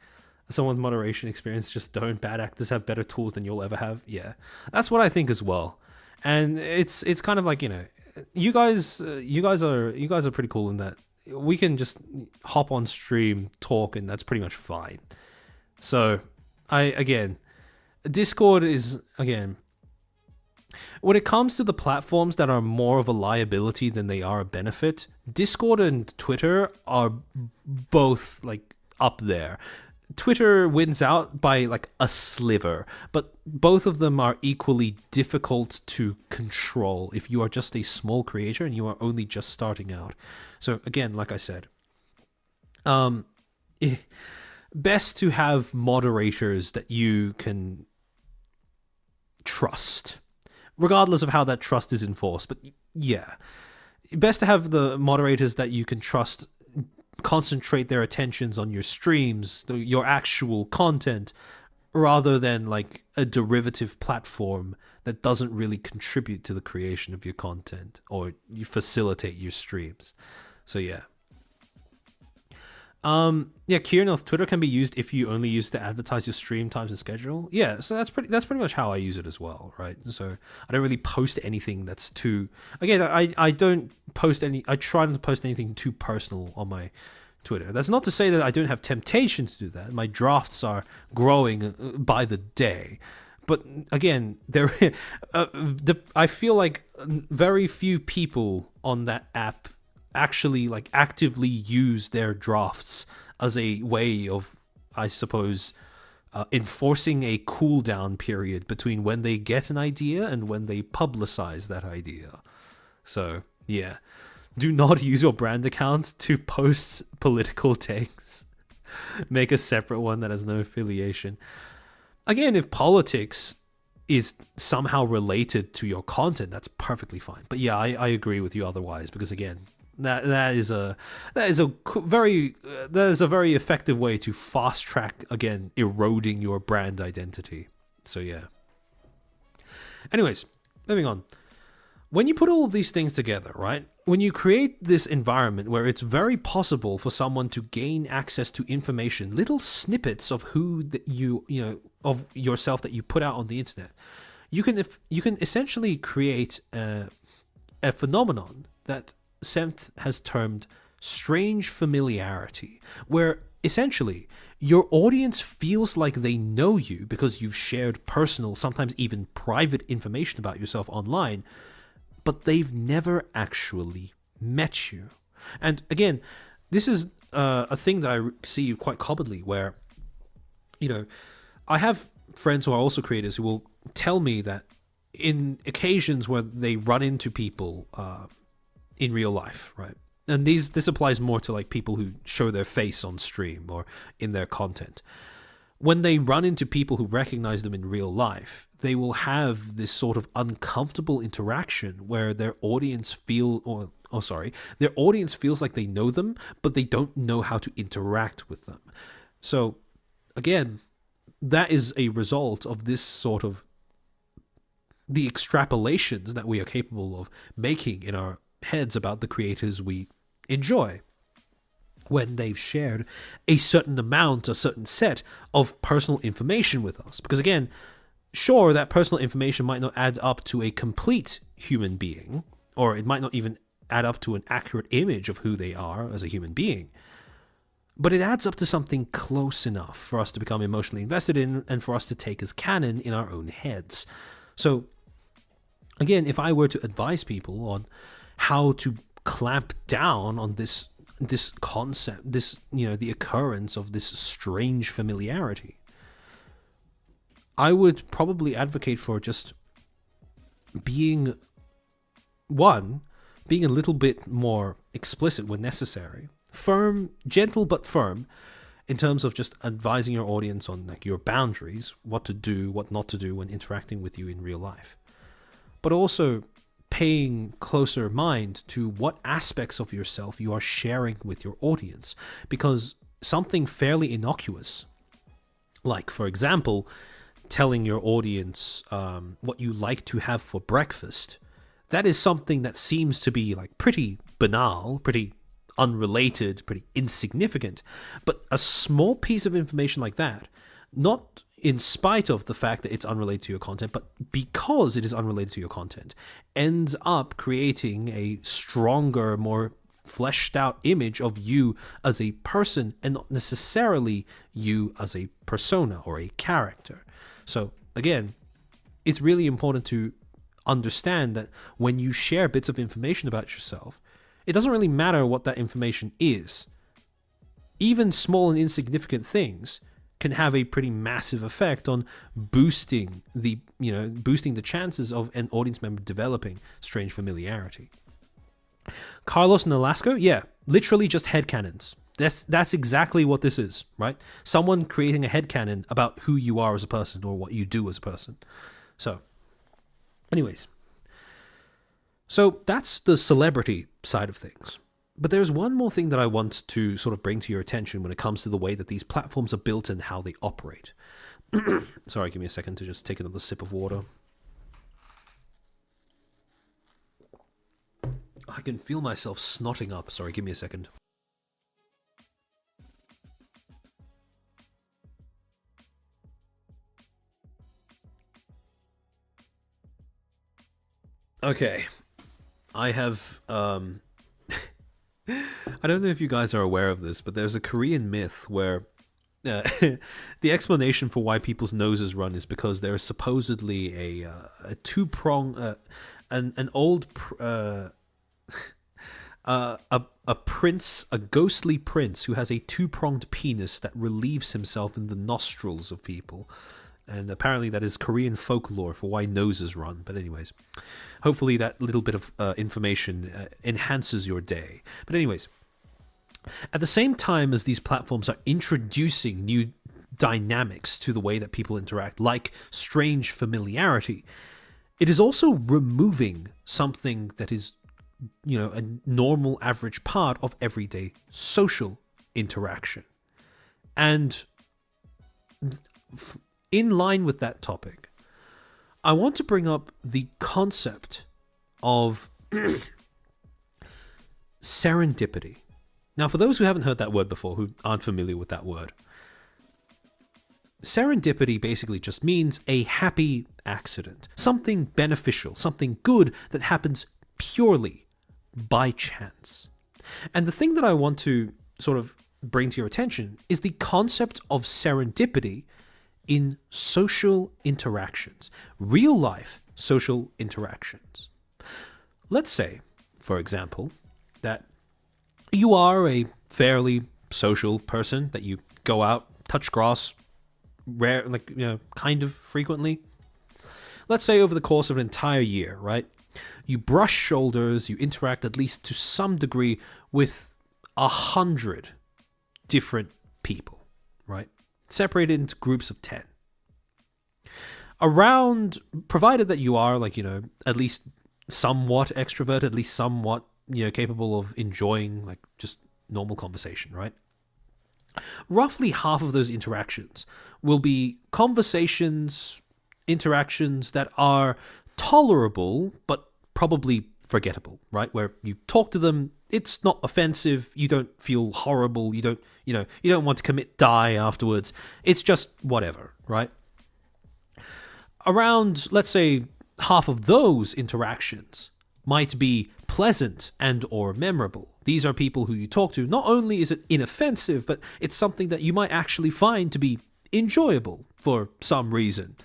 Someone's moderation experience, just don't. Bad actors have better tools than you'll ever have. Yeah, that's what I think as well. And it's kind of you guys are pretty cool in that we can just hop on stream, talk, and that's pretty much fine. So Discord is, when it comes to the platforms that are more of a liability than they are a benefit, Discord and Twitter are both up there. Twitter wins out by like a sliver, but both of them are equally difficult to control if you are just a small creator and you are only just starting out. So again, like I said, best to have moderators that you can trust, regardless of how that trust is enforced. But yeah, best to have the moderators that you can trust concentrate their attentions on your streams, your actual content, rather than like a derivative platform that doesn't really contribute to the creation of your content or you facilitate your streams. So yeah. Kieran, Twitter can be used if you only use to advertise your stream times and schedule. Yeah, so that's pretty much how I use it as well, right? So I don't really post anything that's too. Again, I don't post any. I try not to post anything too personal on my Twitter. That's not to say that I don't have temptation to do that. My drafts are growing by the day, but again, I feel like very few people on that app actually like actively use their drafts as a way of, I suppose, enforcing a cooldown period between when they get an idea and when they publicize that idea. So yeah, do not use your brand account to post political takes. Make a separate one that has no affiliation. Again, if politics is somehow related to your content, that's perfectly fine. But yeah, I agree with you otherwise, because again, that is a very effective way to fast track, again, eroding your brand identity. So yeah. Anyways, moving on. When you put all of these things together, right? When you create this environment where it's very possible for someone to gain access to information, little snippets of who of yourself that you put out on the internet, you can essentially create a phenomenon that Semth has termed strange familiarity, where essentially your audience feels like they know you because you've shared personal, sometimes even private information about yourself online, but they've never actually met you. And again, this is a thing that I see quite commonly where, I have friends who are also creators who will tell me that in occasions where they run into people in real life, right? And this applies more to like people who show their face on stream or in their content. When they run into people who recognize them in real life, they will have this sort of uncomfortable interaction where their audience feels like they know them, but they don't know how to interact with them. So again, that is a result of this sort of the extrapolations that we are capable of making in our heads about the creators we enjoy when they've shared a certain amount, a certain set of personal information with us. Because again, sure, that personal information might not add up to a complete human being, or it might not even add up to an accurate image of who they are as a human being, but it adds up to something close enough for us to become emotionally invested in and for us to take as canon in our own heads. So again, if I were to advise people on how to clamp down on this concept, the occurrence of this strange familiarity, I would probably advocate for just being a little bit more explicit when necessary, firm, gentle but firm, in terms of just advising your audience on like your boundaries, what to do, what not to do when interacting with you in real life, but also paying closer mind to what aspects of yourself you are sharing with your audience. Because something fairly innocuous, like, for example, telling your audience what you like to have for breakfast, that is something that seems to be like pretty banal, pretty unrelated, pretty insignificant. But a small piece of information like that, not in spite of the fact that it's unrelated to your content, but because it is unrelated to your content, ends up creating a stronger, more fleshed out image of you as a person and not necessarily you as a persona or a character. So again, it's really important to understand that when you share bits of information about yourself, it doesn't really matter what that information is. Even small and insignificant things can have a pretty massive effect on boosting the chances of an audience member developing strange familiarity. Carlos Nolasco, yeah, literally just headcanons. That's exactly what this is, right? Someone creating a headcanon about who you are as a person or what you do as a person. So, anyways. So that's the celebrity side of things. But there's one more thing that I want to sort of bring to your attention when it comes to the way that these platforms are built and how they operate. Sorry, give me a second to just take another sip of water. I can feel myself snotting up. Sorry, give me a second. Okay. I have, I don't know if you guys are aware of this, but there's a Korean myth where the explanation for why people's noses run is because there is supposedly a two-prong, an old, a prince, a ghostly prince who has a two-pronged penis that relieves himself in the nostrils of people. And apparently that is Korean folklore for why noses run. But anyways, hopefully that little bit of information enhances your day. But anyways, at the same time as these platforms are introducing new dynamics to the way that people interact, like strange familiarity, it is also removing something that is, a normal average part of everyday social interaction. And in line with that topic, I want to bring up the concept of serendipity. Now, for those who haven't heard that word before, who aren't familiar with that word, serendipity basically just means a happy accident, something beneficial, something good that happens purely by chance. And the thing that I want to sort of bring to your attention is the concept of serendipity in social interactions, real life social interactions. Let's say, for example, that you are a fairly social person, that you go out, touch grass, kind of frequently. Let's say over the course of an entire year, right? You brush shoulders, you interact at least to some degree with 100 different people, right? Separated into groups of 10. Provided that you are at least somewhat extrovert, at least somewhat, capable of enjoying just normal conversation, right? Roughly half of those interactions will be interactions that are tolerable, but probably forgettable, right? Where you talk to them, it's not offensive, you don't feel horrible, you don't want to commit die afterwards. It's just whatever, right? Around, let's say, half of those interactions might be pleasant and or memorable. These are people who you talk to. Not only is it inoffensive, but it's something that you might actually find to be enjoyable for some reason.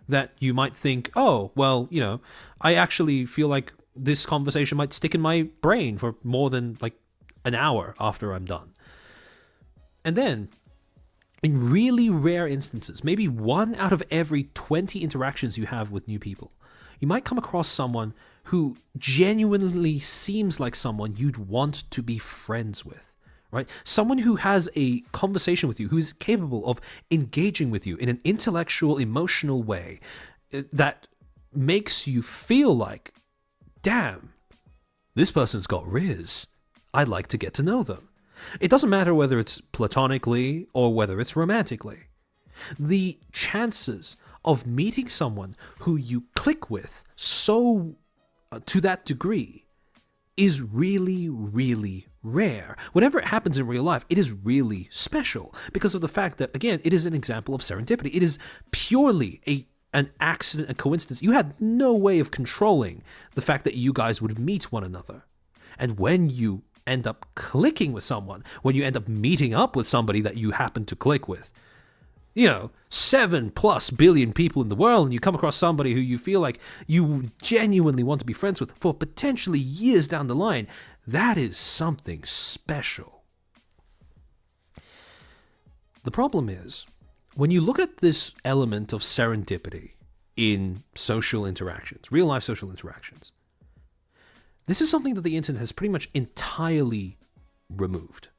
That you might think, oh, well, I actually feel like this conversation might stick in my brain for more than an hour after I'm done. And then, in really rare instances, maybe 1 out of every 20 interactions you have with new people, you might come across someone who genuinely seems like someone you'd want to be friends with, right? Someone who has a conversation with you, who's capable of engaging with you in an intellectual, emotional way that makes you feel like, damn, this person's got riz. I'd like to get to know them. It doesn't matter whether it's platonically or whether it's romantically. The chances of meeting someone who you click with to that degree is really, really rare. Whenever it happens in real life, it is really special because of the fact that, again, it is an example of serendipity. It is purely an accident, a coincidence. You had no way of controlling the fact that you guys would meet one another. And when you end up clicking with someone, when you end up meeting up with somebody that you happen to click with, 7+ billion people in the world, and you come across somebody who you feel like you genuinely want to be friends with for potentially years down the line, that is something special. The problem is, when you look at this element of serendipity in social interactions, real life social interactions, this is something that the internet has pretty much entirely removed.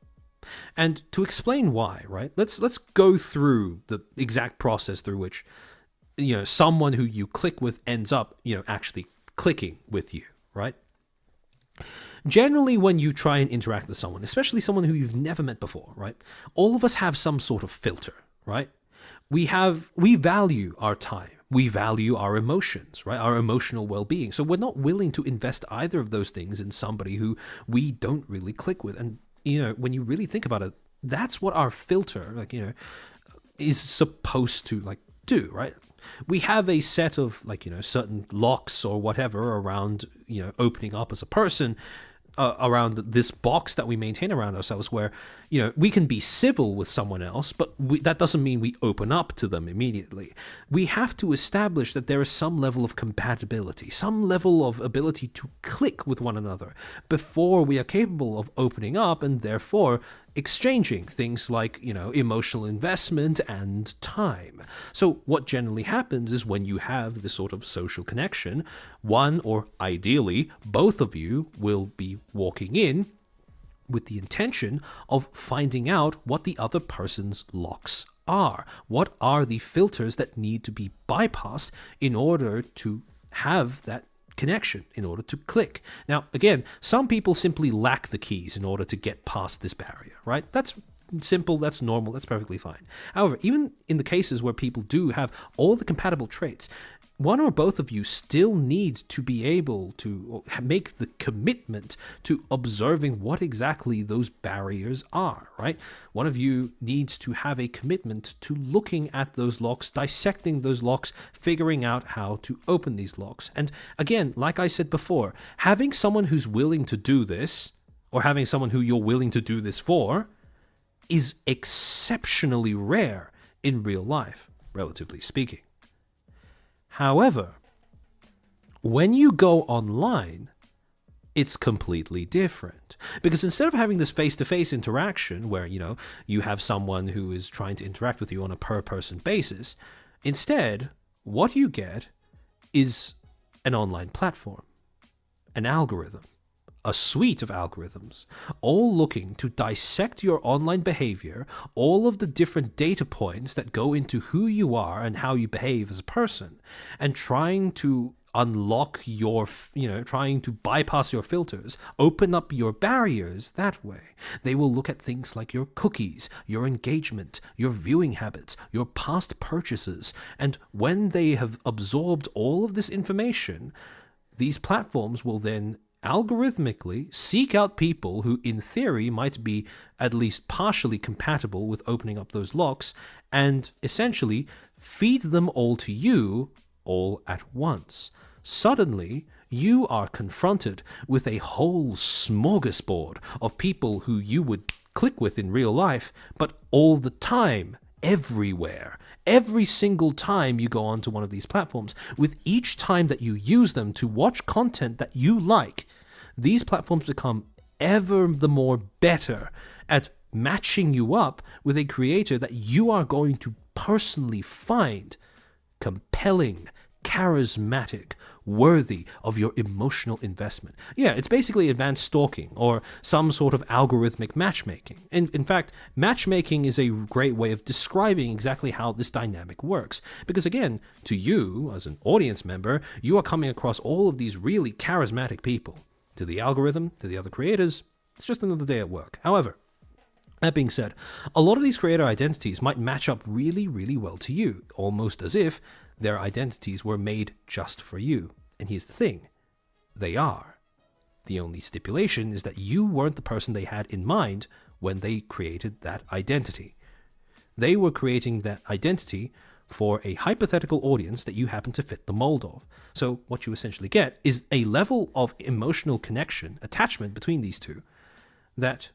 And to explain why, right? Let's go through the exact process through which, someone who you click with ends up, actually clicking with you, right? Generally, when you try and interact with someone, especially someone who you've never met before, right? All of us have some sort of filter, right? We value our time. We value our emotions, right? Our emotional well-being. So we're not willing to invest either of those things in somebody who we don't really click with. And, when you really think about it, that's what our filter, is supposed to, do, right? We have a set of, certain locks or whatever around, opening up as a person, around this box that we maintain around ourselves where, we can be civil with someone else, but that doesn't mean we open up to them immediately. We have to establish that there is some level of compatibility, some level of ability to click with one another before we are capable of opening up and therefore exchanging things like, emotional investment and time. So what generally happens is when you have this sort of social connection, one or ideally both of you will be walking in with the intention of finding out what the other person's locks are. What are the filters that need to be bypassed in order to have that connection, in order to click? Now, again, some people simply lack the keys in order to get past this barrier, right? That's simple, that's normal, that's perfectly fine. However, even in the cases where people do have all the compatible traits, one or both of you still need to be able to make the commitment to observing what exactly those barriers are, right? One of you needs to have a commitment to looking at those locks, dissecting those locks, figuring out how to open these locks. And again, like I said before, having someone who's willing to do this, or having someone who you're willing to do this for, is exceptionally rare in real life, relatively speaking. However, when you go online, it's completely different. Because instead of having this face-to-face interaction where, you have someone who is trying to interact with you on a per-person basis, instead, what you get is an online platform, an algorithm, a suite of algorithms, all looking to dissect your online behavior, all of the different data points that go into who you are and how you behave as a person, and trying to unlock trying to bypass your filters, open up your barriers that way. They will look at things like your cookies, your engagement, your viewing habits, your past purchases, and when they have absorbed all of this information, these platforms will then algorithmically seek out people who in theory might be at least partially compatible with opening up those locks and essentially feed them all to you all at once. Suddenly, you are confronted with a whole smorgasbord of people who you would click with in real life, but all the time, everywhere. Every single time you go onto one of these platforms, with each time that you use them to watch content that you like, these platforms become ever the more better at matching you up with a creator that you are going to personally find compelling, charismatic, worthy of your emotional investment. Yeah, it's basically advanced stalking or some sort of algorithmic matchmaking. In fact, matchmaking is a great way of describing exactly how this dynamic works. Because again, to you, as an audience member, you are coming across all of these really charismatic people. To the algorithm, to the other creators, it's just another day at work. However, that being said, a lot of these creator identities might match up really, really well to you, almost as if their identities were made just for you. And here's the thing, they are. The only stipulation is that you weren't the person they had in mind when they created that identity. They were creating that identity for a hypothetical audience that you happen to fit the mold of. So what you essentially get is a level of emotional connection, attachment between these two that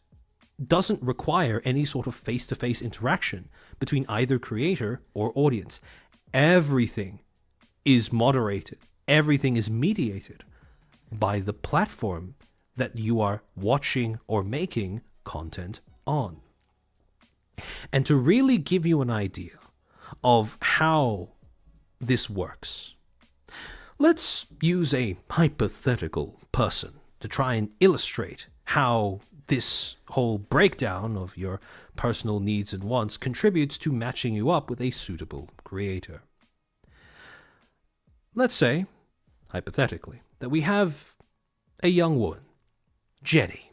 doesn't require any sort of face-to-face interaction between either creator or audience. Everything is moderated. Everything is mediated by the platform that you are watching or making content on. And to really give you an idea of how this works. Let's use a hypothetical person to try and illustrate how this whole breakdown of your personal needs and wants contributes to matching you up with a suitable creator. Let's say, hypothetically, that we have a young woman, Jenny,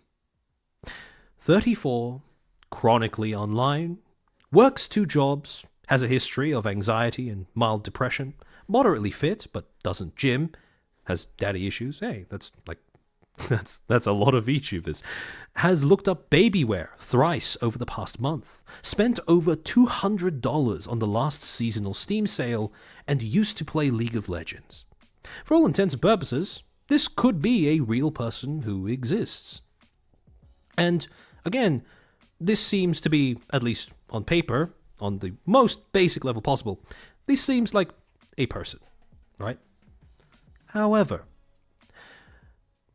34, chronically online, works 2 jobs, has a history of anxiety and mild depression, moderately fit but doesn't gym, has daddy issues. Hey, that's a lot of VTubers. Has looked up baby wear thrice over the past month, spent over $200 on the last seasonal Steam sale, and used to play League of Legends. For all intents and purposes, this could be a real person who exists. And again, this seems to be, at least on paper, on the most basic level possible, this seems like a person, right? However,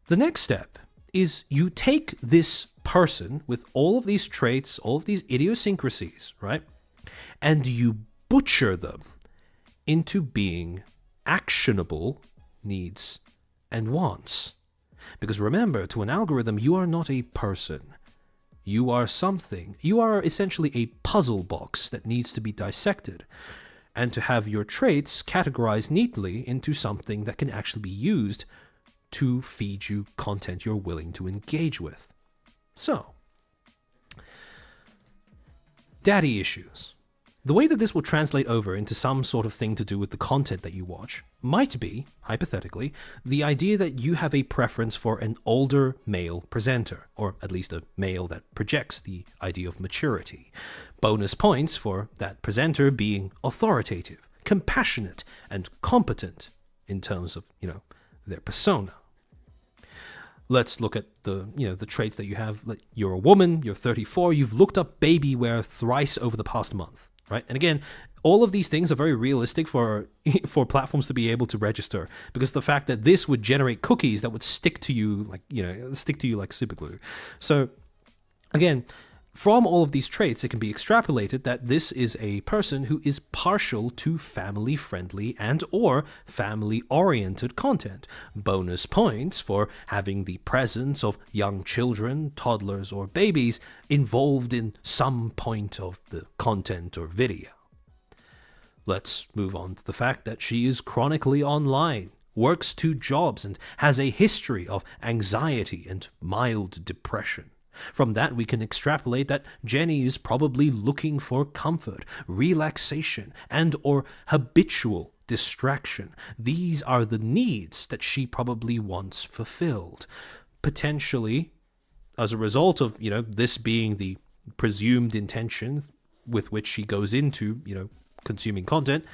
the next step is you take this person with all of these traits, all of these idiosyncrasies, right? And you butcher them into being actionable needs and wants. Because remember, to an algorithm, you are not a person. You are something. You are essentially a puzzle box that needs to be dissected, and to have your traits categorized neatly into something that can actually be used to feed you content you're willing to engage with. So, daddy issues. The way that this will translate over into some sort of thing to do with the content that you watch might be, hypothetically, the idea that you have a preference for an older male presenter, or at least a male that projects the idea of maturity. Bonus points for that presenter being authoritative, compassionate, and competent in terms of, their persona. Let's look at the traits that you have. You're a woman, you're 34, you've looked up baby wear thrice over the past month. Right? And again, all of these things are very realistic for platforms to be able to register, because the fact that this would generate cookies that would stick to you like super glue. So again, from all of these traits, it can be extrapolated that this is a person who is partial to family-friendly and or family-oriented content. Bonus points for having the presence of young children, toddlers, or babies involved in some point of the content or video. Let's move on to the fact that she is chronically online, works 2 jobs, and has a history of anxiety and mild depression. From that, we can extrapolate that Jenny is probably looking for comfort, relaxation, and or habitual distraction. These are the needs that she probably wants fulfilled. Potentially, as a result of, this being the presumed intention with which she goes into, consuming content,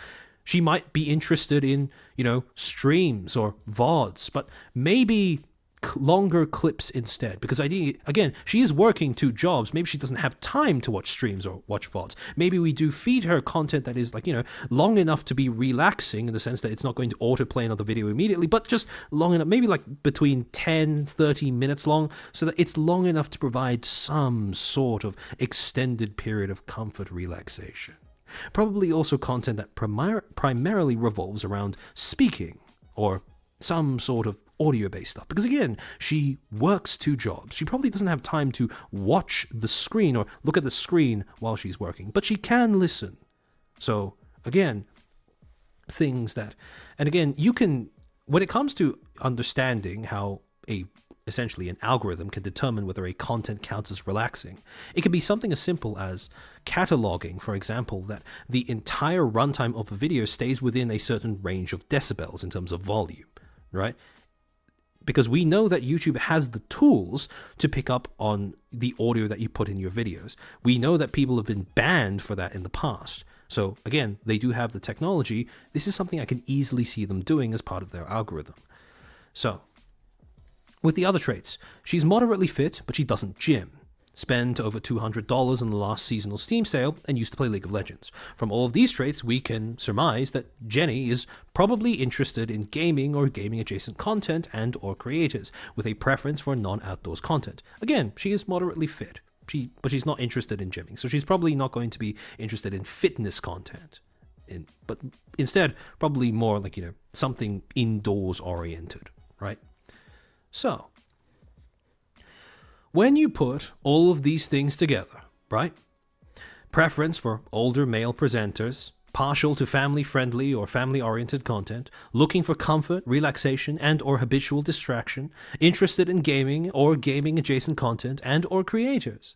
she might be interested in, streams or VODs, but maybe longer clips instead, because again, she is working 2 jobs. Maybe she doesn't have time to watch streams or watch VODs. Maybe we do feed her content that is long enough to be relaxing, in the sense that it's not going to autoplay another video immediately, but just long enough, maybe between 10-30 minutes long, so that it's long enough to provide some sort of extended period of comfort relaxation. Probably also content that primarily revolves around speaking or some sort of audio-based stuff, because again, she works 2 jobs. She probably doesn't have time to watch the screen or look at the screen while she's working, but she can listen. So again, you can, when it comes to understanding how essentially an algorithm can determine whether a content counts as relaxing, it can be something as simple as cataloging, for example, that the entire runtime of a video stays within a certain range of decibels in terms of volume, right? Because we know that YouTube has the tools to pick up on the audio that you put in your videos. We know that people have been banned for that in the past. So again, they do have the technology. This is something I can easily see them doing as part of their algorithm. So, with the other traits, she's moderately fit, but she doesn't gym. Spent over $200 on the last seasonal Steam sale, and used to play League of Legends. From all of these traits, we can surmise that Jenny is probably interested in gaming or gaming-adjacent content and or creators, with a preference for non-outdoors content. Again, she is moderately fit, but she's not interested in gymming, so she's probably not going to be interested in fitness content. but instead probably more like, something indoors oriented, right? So when you put all of these things together, right? Preference for older male presenters, partial to family-friendly or family-oriented content, looking for comfort, relaxation, and or habitual distraction, interested in gaming or gaming-adjacent content and or creators.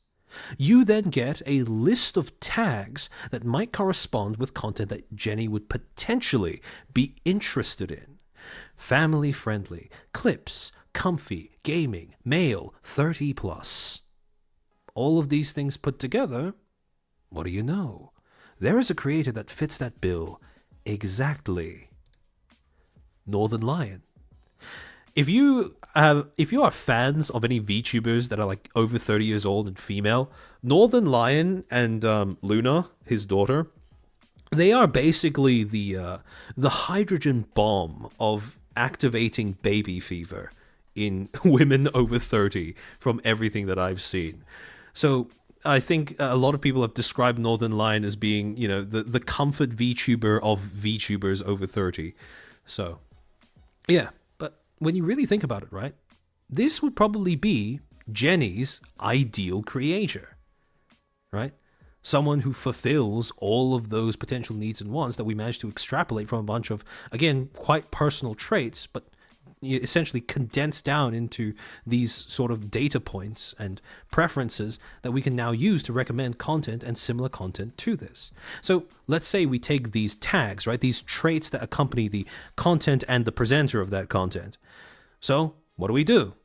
You then get a list of tags that might correspond with content that Jenny would potentially be interested in. Family-friendly, clips, comfy, gaming, male, 30 plus. All of these things put together, what do you know? There is a creator that fits that bill exactly. Northern Lion. If you are fans of any VTubers that are like over 30 years old and female, Northern Lion and Luna, his daughter, they are basically the hydrogen bomb of activating baby fever in women over 30 from everything that I've seen. So I think a lot of people have described Northern Lion as being, the comfort VTuber of VTubers over 30. So, yeah. But when you really think about it, right? This would probably be Jenny's ideal creator, right? Someone who fulfills all of those potential needs and wants that we managed to extrapolate from a bunch of, again, quite personal traits, but essentially condensed down into these sort of data points and preferences that we can now use to recommend content and similar content to this. So let's say we take these tags, right? These traits that accompany the content and the presenter of that content. So what do?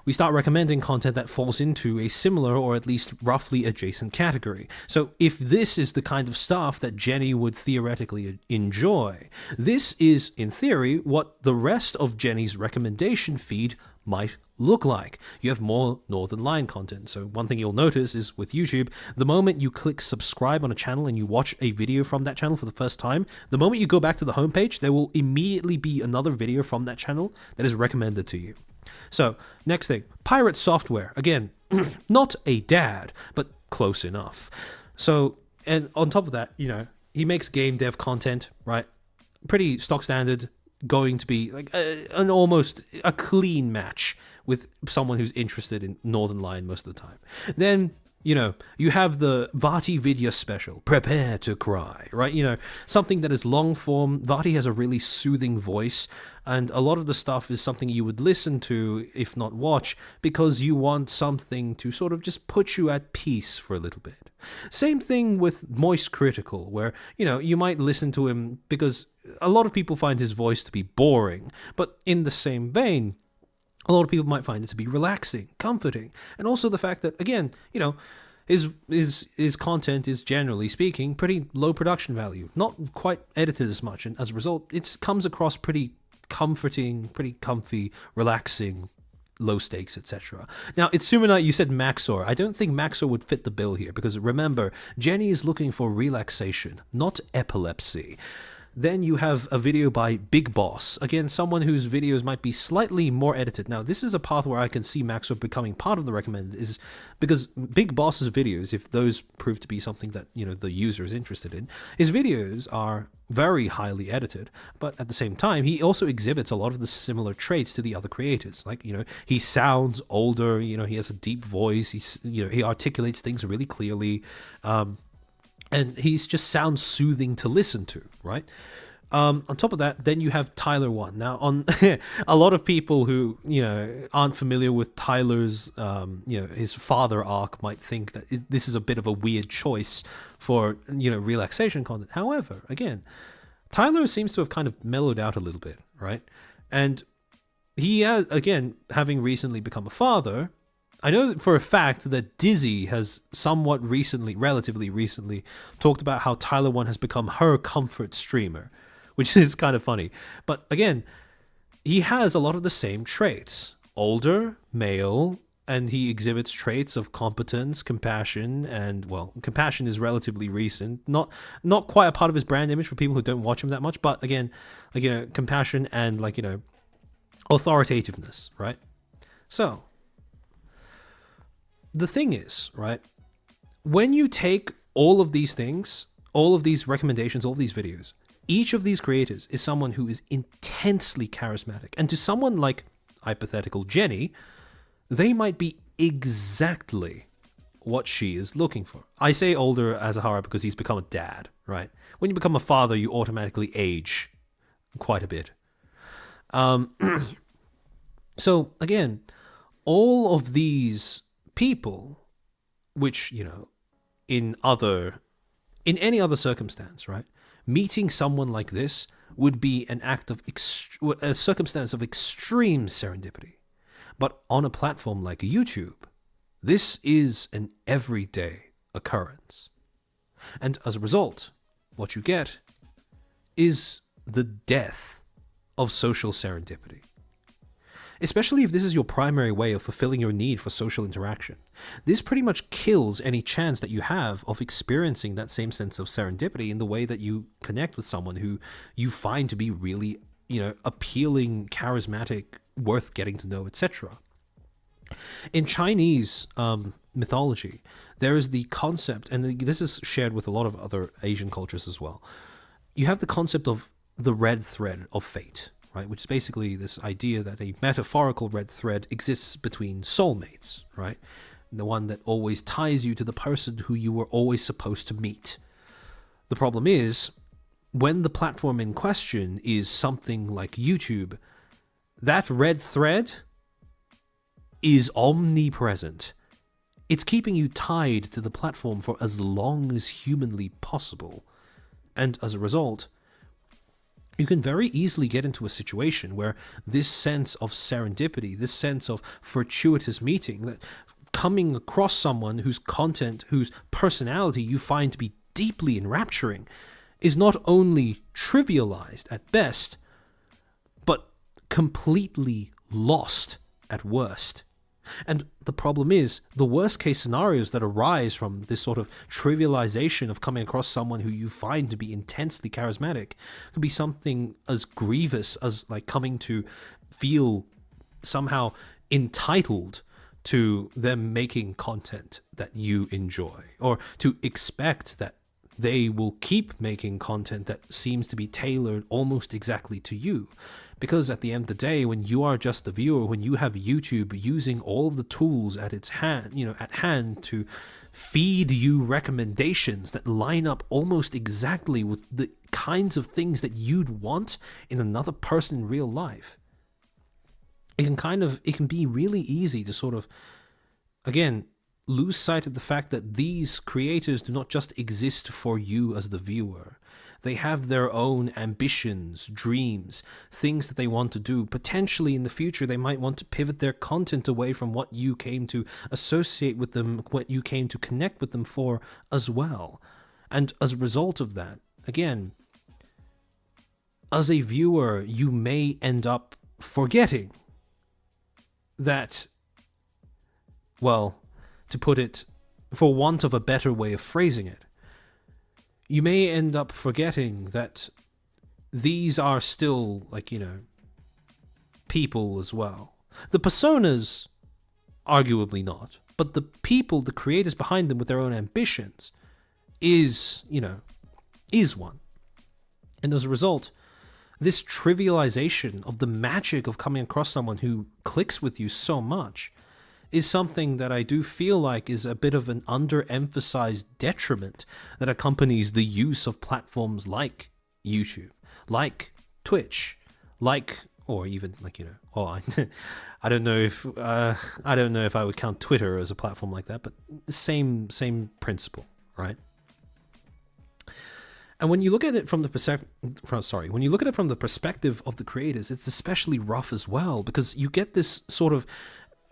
We start recommending content that falls into a similar or at least roughly adjacent category. So if this is the kind of stuff that Jenny would theoretically enjoy, this is, in theory, what the rest of Jenny's recommendation feed might look like. You have more Northern Lion content. So one thing you'll notice is with YouTube, the moment you click subscribe on a channel and you watch a video from that channel for the first time, the moment you go back to the homepage, there will immediately be another video from that channel that is recommended to you. So, next thing, Pirate Software. Again, not a dad, but close enough. So, and on top of that, he makes game dev content, right? Pretty stock standard, going to be like an almost a clean match with someone who's interested in Northern Lion most of the time. Then, you have the Vati video special, Prepare to Cry, right? Something that is long form. Vati has a really soothing voice, and a lot of the stuff is something you would listen to, if not watch, because you want something to sort of just put you at peace for a little bit. Same thing with Moist Critical, where, you might listen to him because a lot of people find his voice to be boring, but in the same vein, a lot of people might find it to be relaxing, comforting, and also the fact that, again, his content is, generally speaking, pretty low production value, not quite edited as much, and as a result, it comes across pretty comforting, pretty comfy, relaxing, low stakes, etc. Now, it's Sumanite, you said Maxor. I don't think Maxor would fit the bill here, because remember, Jenny is looking for relaxation, not epilepsy. Then you have a video by Big Boss. Again, someone whose videos might be slightly more edited. Now, this is a path where I can see Maxor becoming part of the recommended, is because Big Boss's videos, if those prove to be something that, the user is interested in, his videos are very highly edited, but at the same time, he also exhibits a lot of the similar traits to the other creators. Like, he sounds older, he has a deep voice, he articulates things really clearly, and he just sounds soothing to listen to, right? On top of that, then you have Tyler One. Now, on a lot of people who aren't familiar with Tyler's his father arc might think that this is a bit of a weird choice for relaxation content. However, again, Tyler seems to have kind of mellowed out a little bit, right? And he has, again, having recently become a father, I know for a fact that Dizzy has somewhat recently, relatively recently, talked about how Tyler One has become her comfort streamer, which is kind of funny. But again, he has a lot of the same traits. Older, male, and he exhibits traits of competence, compassion, and, well, compassion is relatively recent. Not quite a part of his brand image for people who don't watch him that much, but again, compassion and, authoritativeness, right? So, the thing is, right, when you take all of these things, all of these recommendations, all of these videos, each of these creators is someone who is intensely charismatic. And to someone like hypothetical Jenny, they might be exactly what she is looking for. I say older Azahara because he's become a dad, right? When you become a father, you automatically age quite a bit. So again, all of these people, which, you know, in any other circumstance, right? Meeting someone like this would be an act of a circumstance of extreme serendipity. But on a platform like YouTube, this is an everyday occurrence. And as a result, what you get is the death of social serendipity. Especially if this is your primary way of fulfilling your need for social interaction. This pretty much kills any chance that you have of experiencing that same sense of serendipity in the way that you connect with someone who you find to be really, you know, appealing, charismatic, worth getting to know, etc. In Chinese mythology, there is the concept, and this is shared with a lot of other Asian cultures as well. You have the concept of the red thread of fate, right? Which is basically this idea that a metaphorical red thread exists between soulmates, right? The one that always ties you to the person who you were always supposed to meet. The problem is, when the platform in question is something like YouTube, that red thread is omnipresent. It's keeping you tied to the platform for as long as humanly possible. And as a result, you can very easily get into a situation where this sense of serendipity, this sense of fortuitous meeting, that coming across someone whose content, whose personality you find to be deeply enrapturing, is not only trivialized at best, but completely lost at worst. And the problem is, the worst case scenarios that arise from this sort of trivialization of coming across someone who you find to be intensely charismatic could be something as grievous as like coming to feel somehow entitled to them making content that you enjoy, or to expect that they will keep making content that seems to be tailored almost exactly to you. Because at the end of the day, when you are just the viewer, when you have YouTube using all of the tools at hand to feed you recommendations that line up almost exactly with the kinds of things that you'd want in another person in real life, it can be really easy to sort of, again, lose sight of the fact that these creators do not just exist for you as the viewer. They have their own ambitions, dreams, things that they want to do. Potentially in the future, they might want to pivot their content away from what you came to associate with them, what you came to connect with them for as well. And as a result of that, again, as a viewer, you may end up forgetting that, well, to put it, for want of a better way of phrasing it, you may end up forgetting that these are still, like, you know, people as well. The personas, arguably not, but the people, the creators behind them with their own ambitions is one. And as a result, this trivialization of the magic of coming across someone who clicks with you so much is something that I do feel like is a bit of an underemphasized detriment that accompanies the use of platforms like YouTube, like Twitch, or even I don't know if I would count Twitter as a platform like that, but same principle, right? And when you look at it from the perspective of the creators, it's especially rough as well, because you get this sort of,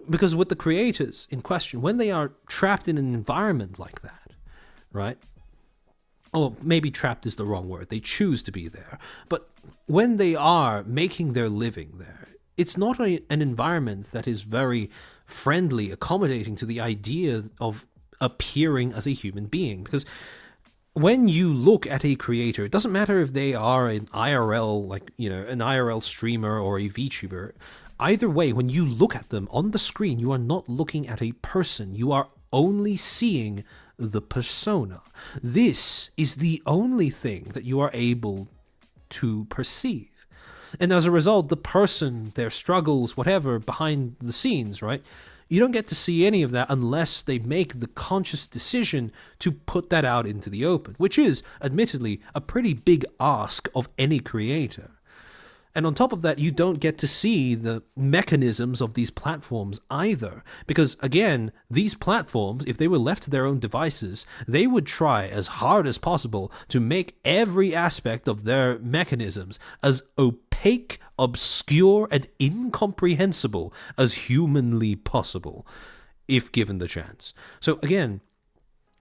because with the creators in question, when they are trapped in an environment like that, right? Or maybe trapped is the wrong word. They choose to be there. But when they are making their living there, it's not an environment that is very friendly, accommodating to the idea of appearing as a human being. Because when you look at a creator, it doesn't matter if they are an IRL, an IRL streamer or a VTuber. Either way, when you look at them on the screen, you are not looking at a person. You are only seeing the persona. This is the only thing that you are able to perceive. And as a result, the person, their struggles, whatever, behind the scenes, right? You don't get to see any of that unless they make the conscious decision to put that out into the open, which is, admittedly, a pretty big ask of any creator. And on top of that, you don't get to see the mechanisms of these platforms either. Because again, these platforms, if they were left to their own devices, they would try as hard as possible to make every aspect of their mechanisms as opaque, obscure, and incomprehensible as humanly possible, if given the chance. So again,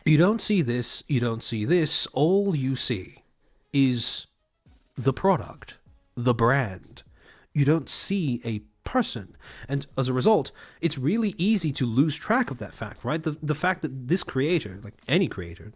you don't see this, you don't see this, all you see is the product. The brand. You don't see a person. And as a result, it's really easy to lose track of that fact, right? The fact that this creator, like any creator,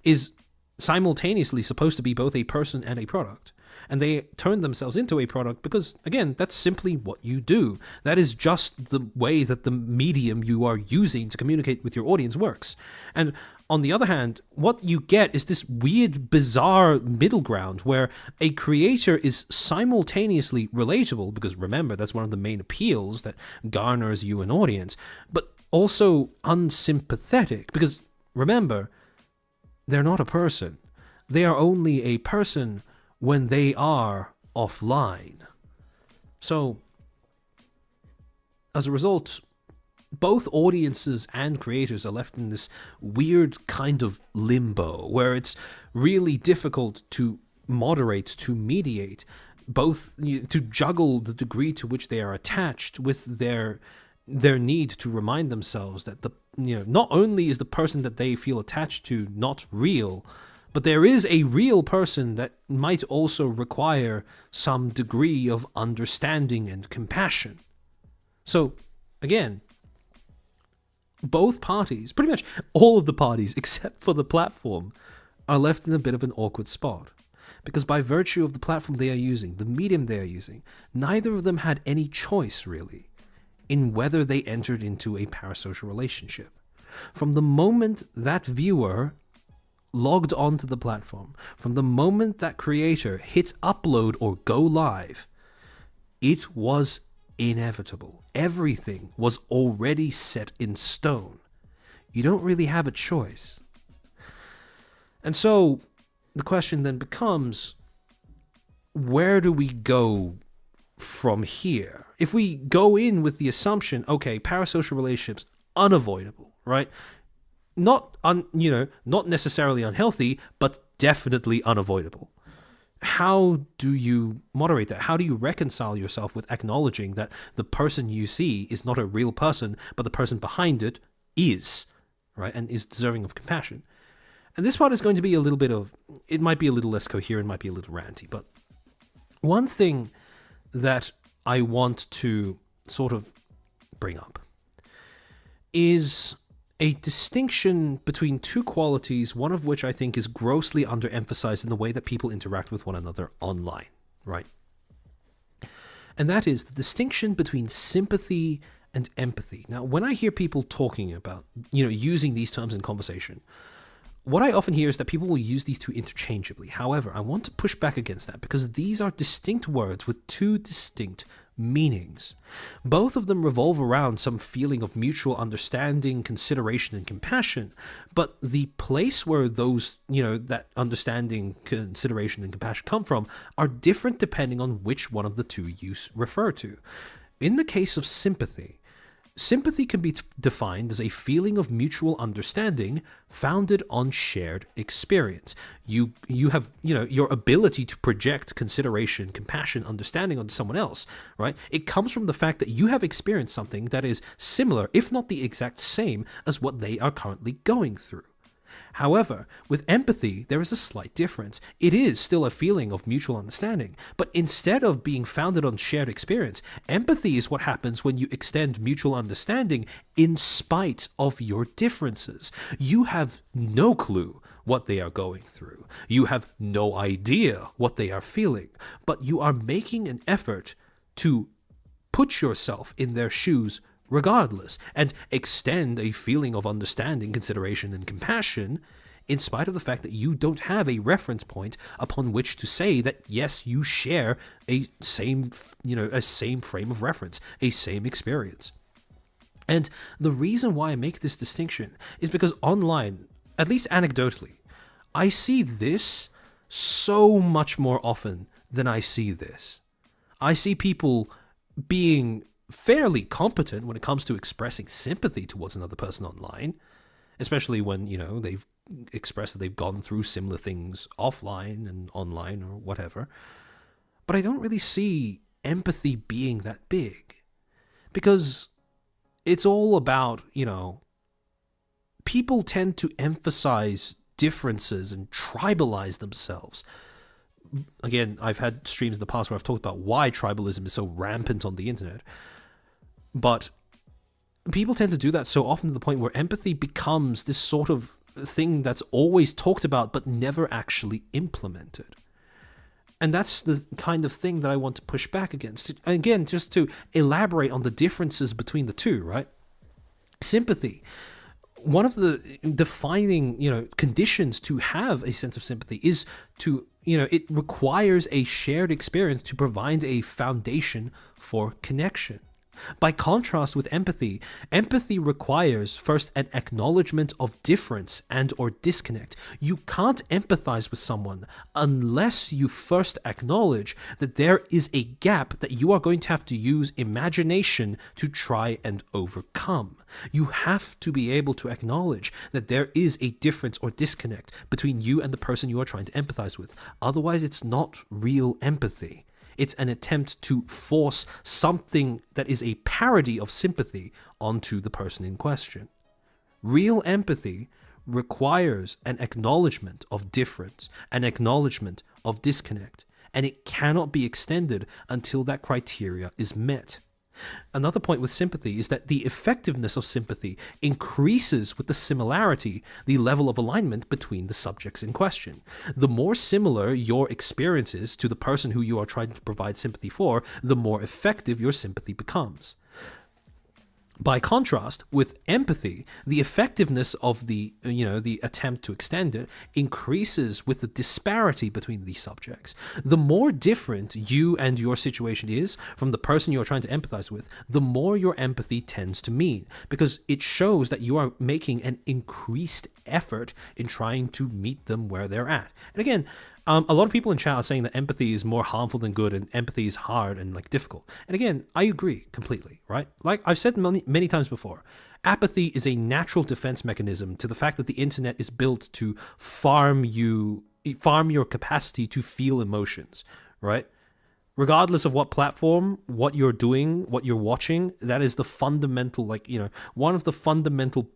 is simultaneously supposed to be both a person and a product. And they turn themselves into a product because, again, that's simply what you do. That is just the way that the medium you are using to communicate with your audience works. And on the other hand, what you get is this weird, bizarre middle ground where a creator is simultaneously relatable, because remember, that's one of the main appeals that garners you an audience, but also unsympathetic, because remember, they're not a person. They are only a person when they are offline. So, as a result, both audiences and creators are left in this weird kind of limbo where it's really difficult to moderate, to mediate, both to juggle the degree to which they are attached with their need to remind themselves that not only is the person that they feel attached to not real, but there is a real person that might also require some degree of understanding and compassion. So, again, both parties, pretty much all of the parties except for the platform, are left in a bit of an awkward spot. Because by virtue of the platform they are using, the medium they are using, neither of them had any choice, really, in whether they entered into a parasocial relationship. From the moment that viewer logged onto the platform, from the moment that creator hit upload or go live, it was inevitable. Everything was already set in stone. You don't really have a choice. And so the question then becomes, where do we go from here? If we go in with the assumption, okay, parasocial relationships, unavoidable, right? Not necessarily unhealthy, but definitely unavoidable. How do you moderate that? How do you reconcile yourself with acknowledging that the person you see is not a real person, but the person behind it is, right, and is deserving of compassion? And this part is going to be it might be a little less coherent, might be a little ranty, but one thing that I want to sort of bring up is a distinction between two qualities, one of which I think is grossly underemphasized in the way that people interact with one another online, right? And that is the distinction between sympathy and empathy. Now, when I hear people talking about, using these terms in conversation, what I often hear is that people will use these two interchangeably. However, I want to push back against that because these are distinct words with two distinct meanings. Both of them revolve around some feeling of mutual understanding, consideration, and compassion, but the place where those, that understanding, consideration, and compassion come from are different depending on which one of the two you refer to. In the case of sympathy can be defined as a feeling of mutual understanding founded on shared experience. You have, your ability to project consideration, compassion, understanding onto someone else, right? It comes from the fact that you have experienced something that is similar, if not the exact same, as what they are currently going through. However, with empathy, there is a slight difference. It is still a feeling of mutual understanding, but instead of being founded on shared experience, empathy is what happens when you extend mutual understanding in spite of your differences. You have no clue what they are going through. You have no idea what they are feeling, but you are making an effort to put yourself in their shoes regardless, and extend a feeling of understanding, consideration, and compassion, in spite of the fact that you don't have a reference point upon which to say that, yes, you share a same frame of reference, a same experience. And the reason why I make this distinction is because online, at least anecdotally, I see this so much more often than I see this. I see people being fairly competent when it comes to expressing sympathy towards another person online, especially when, they've expressed that they've gone through similar things offline and online or whatever. But I don't really see empathy being that big, because it's all about, people tend to emphasize differences and tribalize themselves. Again, I've had streams in the past where I've talked about why tribalism is so rampant on the internet. But people tend to do that so often to the point where empathy becomes this sort of thing that's always talked about but never actually implemented. And that's the kind of thing that I want to push back against. Again, just to elaborate on the differences between the two, right? Sympathy. One of the defining, conditions to have a sense of sympathy is to, it requires a shared experience to provide a foundation for connection. By contrast with empathy, empathy requires first an acknowledgement of difference and or disconnect. You can't empathize with someone unless you first acknowledge that there is a gap that you are going to have to use imagination to try and overcome. You have to be able to acknowledge that there is a difference or disconnect between you and the person you are trying to empathize with. Otherwise, it's not real empathy. It's an attempt to force something that is a parody of sympathy onto the person in question. Real empathy requires an acknowledgement of difference, an acknowledgement of disconnect, and it cannot be extended until that criteria is met. Another point with sympathy is that the effectiveness of sympathy increases with the similarity, the level of alignment between the subjects in question. The more similar your experience is to the person who you are trying to provide sympathy for, the more effective your sympathy becomes. By contrast, with empathy, the effectiveness of the attempt to extend it increases with the disparity between these subjects. The more different you and your situation is from the person you are trying to empathize with, the more your empathy tends to mean, because it shows that you are making an increased effort in trying to meet them where they're at. And again, a lot of people in chat are saying that empathy is more harmful than good and empathy is hard and difficult. And again, I agree completely, right? Like I've said many times before, apathy is a natural defense mechanism to the fact that the internet is built to farm your capacity to feel emotions, right? Regardless of what platform, what you're doing, what you're watching, that is the fundamental, one of the fundamental,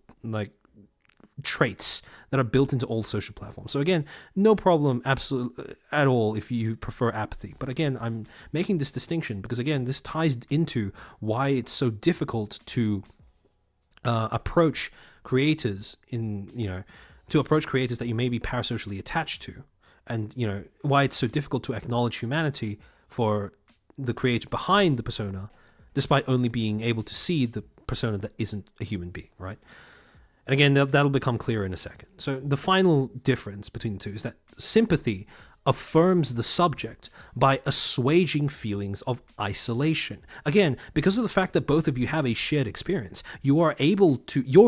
traits that are built into all social platforms. So again, no problem absolutely at all if you prefer apathy. But again, I'm making this distinction because again, this ties into why it's so difficult to approach creators that you may be parasocially attached to, and why it's so difficult to acknowledge humanity for the creator behind the persona, despite only being able to see the persona that isn't a human being, right? And again, that'll become clearer in a second. So the final difference between the two is that sympathy affirms the subject by assuaging feelings of isolation. Again, because of the fact that both of you have a shared experience, your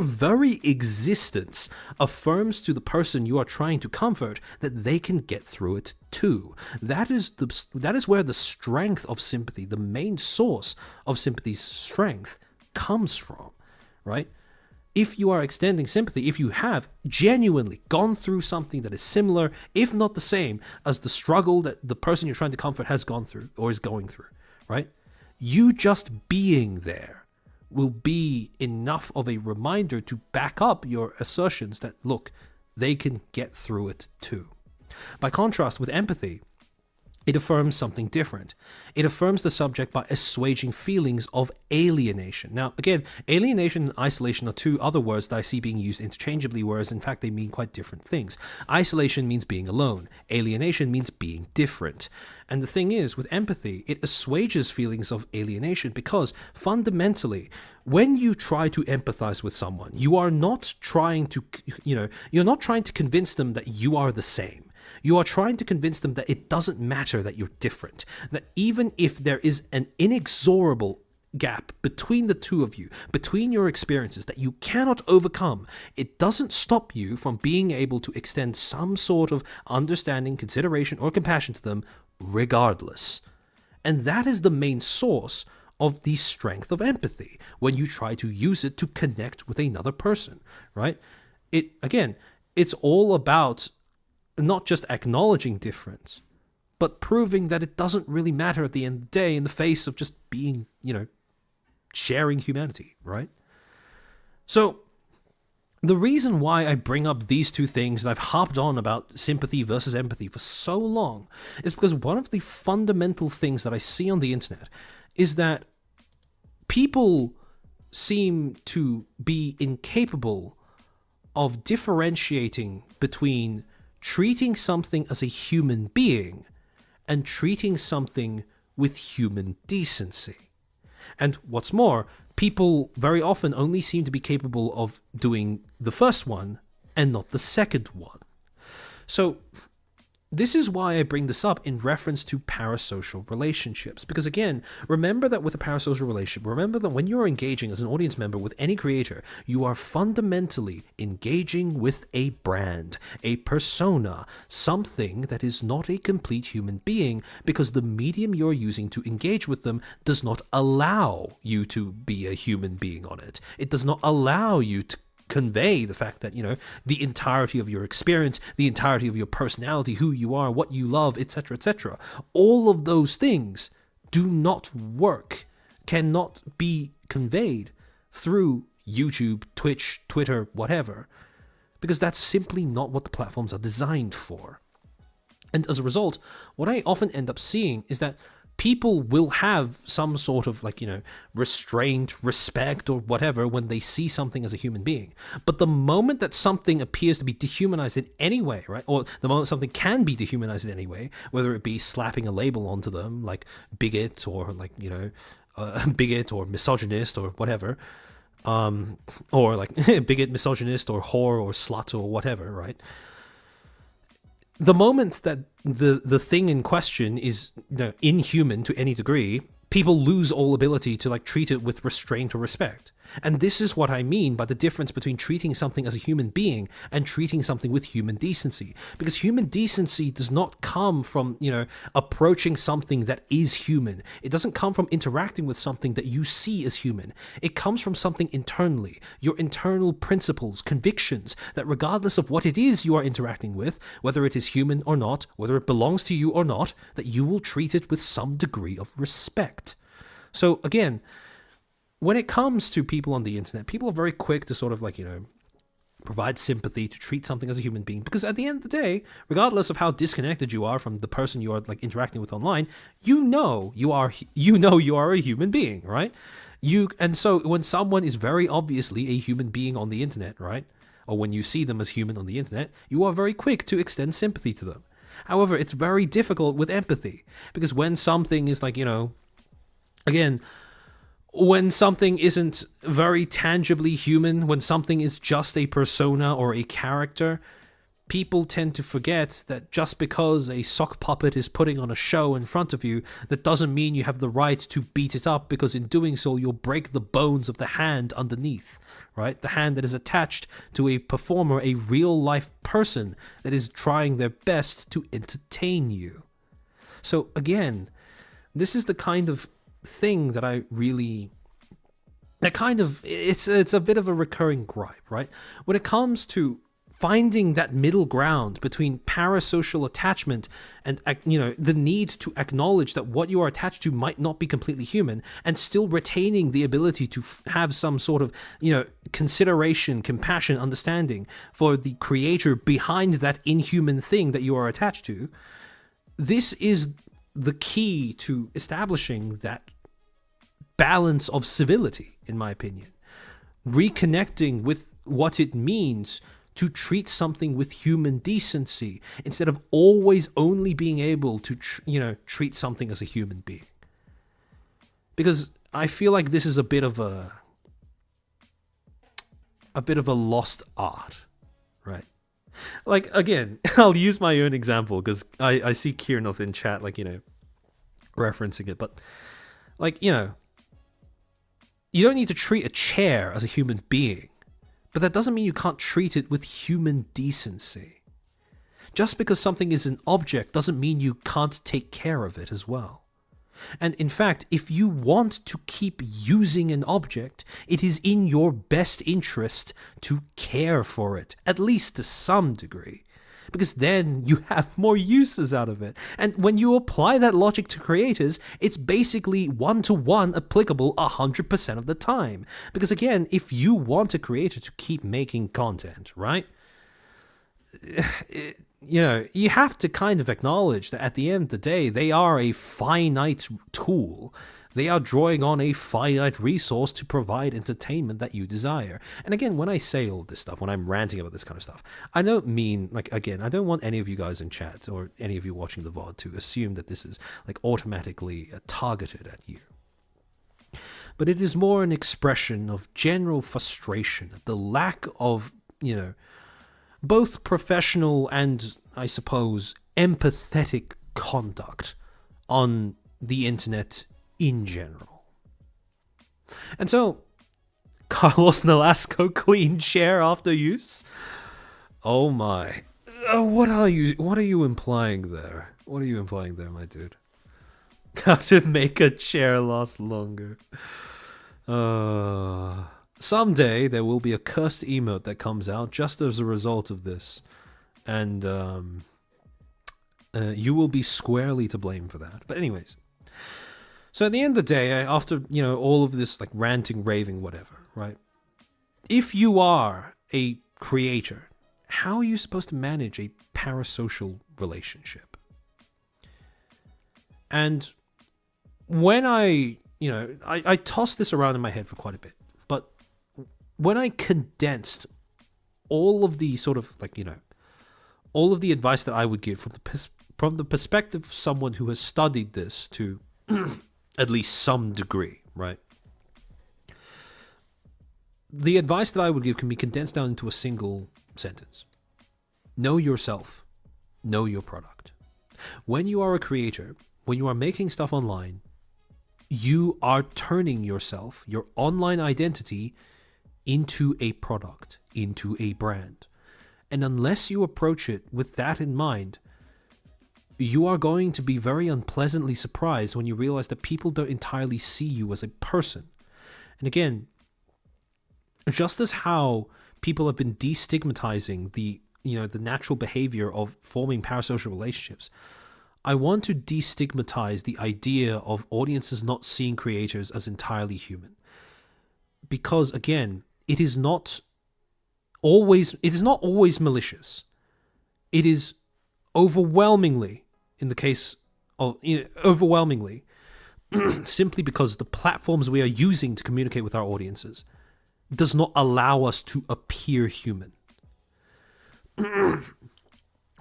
very existence affirms to the person you are trying to comfort that they can get through it too. That is where the strength of sympathy, the main source of sympathy's strength, comes from, right? If you are extending sympathy, if you have genuinely gone through something that is similar, if not the same, as the struggle that the person you're trying to comfort has gone through or is going through, right? You just being there will be enough of a reminder to back up your assertions that, look, they can get through it too. By contrast with empathy, It affirms something different. It affirms the subject by assuaging feelings of alienation. Now, again, alienation and isolation are two other words that I see being used interchangeably, whereas in fact they mean quite different things. Isolation means being alone. Alienation means being different. And the thing is, with empathy, it assuages feelings of alienation because fundamentally, when you try to empathize with someone, you are not trying to, you're not trying to convince them that you are the same. You are trying to convince them that it doesn't matter that you're different, that even if there is an inexorable gap between the two of you, between your experiences that you cannot overcome, it doesn't stop you from being able to extend some sort of understanding, consideration, or compassion to them regardless. And that is the main source of the strength of empathy when you try to use it to connect with another person, right? It's all about not just acknowledging difference, but proving that it doesn't really matter at the end of the day in the face of just being, sharing humanity, right? So the reason why I bring up these two things, and I've harped on about sympathy versus empathy for so long, is because one of the fundamental things that I see on the internet is that people seem to be incapable of differentiating between treating something as a human being and treating something with human decency. And what's more, people very often only seem to be capable of doing the first one and not the second one. So this is why I bring this up in reference to parasocial relationships. Because again, remember that with a parasocial relationship, remember that when you're engaging as an audience member with any creator, you are fundamentally engaging with a brand, a persona, something that is not a complete human being, because the medium you're using to engage with them does not allow you to be a human being on it. It does not allow you to convey the fact that, the entirety of your experience, the entirety of your personality, who you are, what you love, etc., etc. All of those things do not work, cannot be conveyed through YouTube, Twitch, Twitter, whatever, because that's simply not what the platforms are designed for. And as a result, what I often end up seeing is that people will have some sort of restraint, respect, or whatever when they see something as a human being. But the moment that something appears to be dehumanized in any way, right, or the moment something can be dehumanized in any way, whether it be slapping a label onto them like bigot or bigot or misogynist or whatever, or like bigot, misogynist, or whore or slut or whatever, right? The moment that the thing in question is inhuman to any degree, people lose all ability to treat it with restraint or respect. And this is what I mean by the difference between treating something as a human being and treating something with human decency. Because human decency does not come from, approaching something that is human. It doesn't come from interacting with something that you see as human. It comes from something internally, your internal principles, convictions, that regardless of what it is you are interacting with, whether it is human or not, whether it belongs to you or not, that you will treat it with some degree of respect. So again, when it comes to people on the internet, people are very quick to sort of provide sympathy, to treat something as a human being, because at the end of the day, regardless of how disconnected you are from the person you are interacting with online, you are a human being, right? And so when someone is very obviously a human being on the internet, right, or when you see them as human on the internet, you are very quick to extend sympathy to them. However, it's very difficult with empathy, because when something is again, when something isn't very tangibly human, when something is just a persona or a character, people tend to forget that just because a sock puppet is putting on a show in front of you, that doesn't mean you have the right to beat it up, because in doing so, you'll break the bones of the hand underneath, right? The hand that is attached to a performer, a real-life person that is trying their best to entertain you. So again, this is the kind of thing that I really, it's a bit of a recurring gripe, right? When it comes to finding that middle ground between parasocial attachment and the need to acknowledge that what you are attached to might not be completely human, and still retaining the ability to have some sort of consideration, compassion, understanding for the creator behind that inhuman thing that you are attached to, this is the key to establishing that balance of civility, in my opinion. Reconnecting with what it means to treat something with human decency instead of always only being able to, treat something as a human being. Because I feel like this is a bit of a lost art, right? Like, again, I'll use my own example because I see Kiernoth in chat, referencing it. But, you don't need to treat a chair as a human being. But that doesn't mean you can't treat it with human decency. Just because something is an object doesn't mean you can't take care of it as well. And in fact, if you want to keep using an object, it is in your best interest to care for it, at least to some degree. Because then you have more uses out of it. And when you apply that logic to creators, it's basically one-to-one applicable 100% of the time. Because again, if you want a creator to keep making content, right? You have to kind of acknowledge that at the end of the day, they are a finite tool. They are drawing on a finite resource to provide entertainment that you desire. And again, when I say all this stuff, when I'm ranting about this kind of stuff, I don't mean, I don't want any of you guys in chat or any of you watching the VOD to assume that this is automatically targeted at you. But it is more an expression of general frustration at the lack of, both professional and, I suppose, empathetic conduct on the internet in general. And so, Carlos Nolasco clean chair after use? Oh my. What are you implying there? What are you implying there, my dude? How to make a chair last longer. Someday there will be a cursed emote that comes out just as a result of this. And you will be squarely to blame for that. But anyways. So at the end of the day, after, all of this ranting, raving, whatever, right? If you are a creator, how are you supposed to manage a parasocial relationship? And when I tossed this around in my head for quite a bit, but when I condensed all of the sort of all of the advice that I would give from the perspective of someone who has studied this to at least some degree, right? The advice that I would give can be condensed down into a single sentence. Know yourself. Know your product. When you are a creator, when you are making stuff online, you are turning yourself, your online identity, into a product, into a brand. And unless you approach it with that in mind, you are going to be very unpleasantly surprised when you realize that people don't entirely see you as a person. And again, just as how people have been destigmatizing the natural behavior of forming parasocial relationships, I want to destigmatize the idea of audiences not seeing creators as entirely human. Because again, it is not always malicious. It is overwhelmingly, in the case of overwhelmingly, simply because the platforms we are using to communicate with our audiences does not allow us to appear human.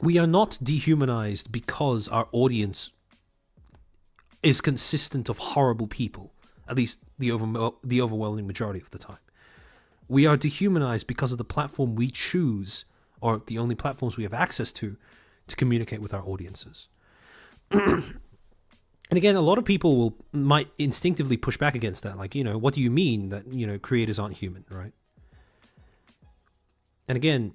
We are not dehumanized because our audience is consistent of horrible people, at least the overwhelming majority of the time. We are dehumanized because of the platform we choose, or the only platforms we have access to communicate with our audiences. And again, a lot of people might instinctively push back against that. What do you mean that, creators aren't human, right? And again,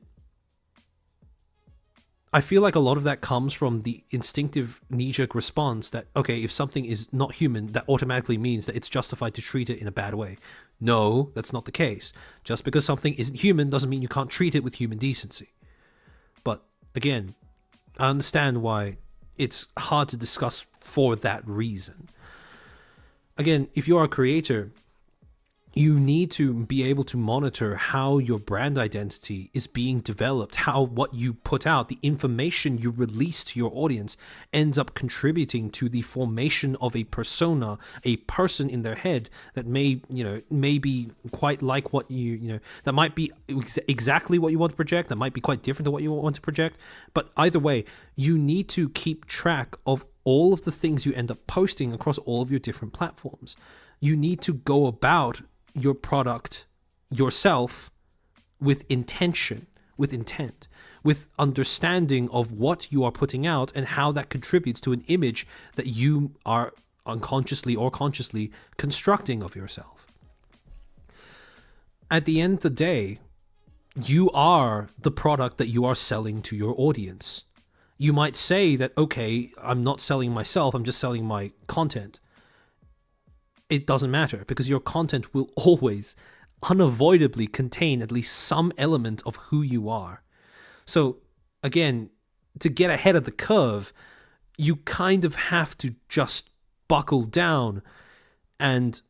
I feel like a lot of that comes from the instinctive knee-jerk response that, okay, if something is not human, that automatically means that it's justified to treat it in a bad way. No, that's not the case. Just because something isn't human doesn't mean you can't treat it with human decency. But again, I understand why it's hard to discuss for that reason. Again, if you are a creator, you need to be able to monitor how your brand identity is being developed, how what you put out, the information you release to your audience ends up contributing to the formation of a persona, a person in their head that may be quite like what that might be exactly what you want to project, that might be quite different to what you want to project. But either way, you need to keep track of all of the things you end up posting across all of your different platforms. You need to go about your product yourself with intention, with intent, with understanding of what you are putting out and how that contributes to an image that you are unconsciously or consciously constructing of yourself. At the end of the day, you are the product that you are selling to your audience. You might say that, okay, I'm not selling myself, I'm just selling my content. It doesn't matter, because your content will always unavoidably contain at least some element of who you are. So again, to get ahead of the curve, you kind of have to just buckle down and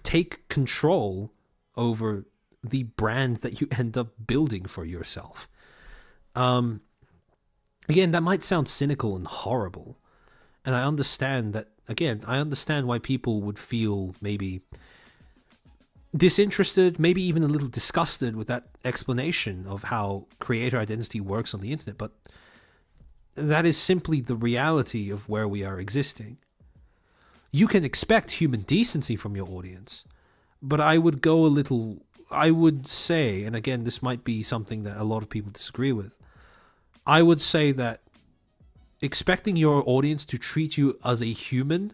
take control over the brand that you end up building for yourself. Again, that might sound cynical and horrible, and I understand that. Again, I understand why people would feel maybe disinterested, maybe even a little disgusted with that explanation of how creator identity works on the internet, but that is simply the reality of where we are existing. You can expect human decency from your audience, but I would say, and again, this might be something that a lot of people disagree with, I would say that expecting your audience to treat you as a human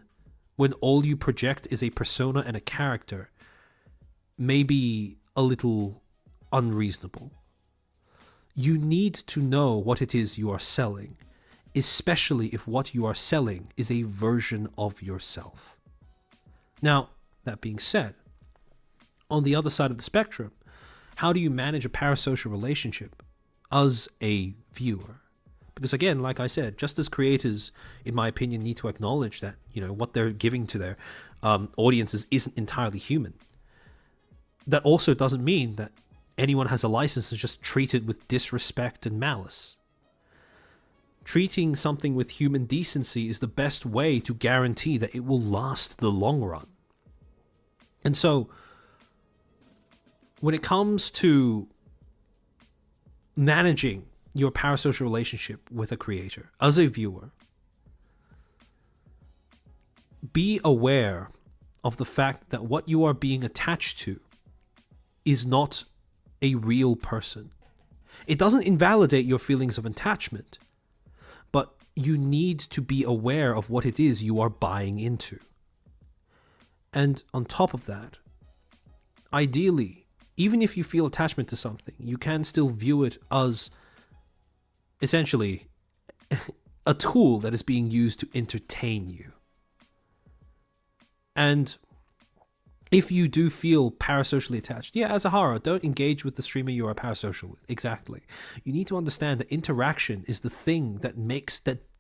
when all you project is a persona and a character may be a little unreasonable. You need to know what it is you are selling, especially if what you are selling is a version of yourself. Now, that being said, on the other side of the spectrum, how do you manage a parasocial relationship as a viewer? Because again, like I said, just as creators, in my opinion, need to acknowledge that, what they're giving to their audiences isn't entirely human. That also doesn't mean that anyone has a license to just treat it with disrespect and malice. Treating something with human decency is the best way to guarantee that it will last the long run. And so, when it comes to managing your parasocial relationship with a creator as a viewer, be aware of the fact that what you are being attached to is not a real person. It doesn't invalidate your feelings of attachment, but you need to be aware of what it is you are buying into. And on top of that, ideally, even if you feel attachment to something, you can still view it as essentially a tool that is being used to entertain you. And if you do feel parasocially attached, as a horror, don't engage with the streamer you are parasocial with. Exactly. You need to understand that interaction is the thing that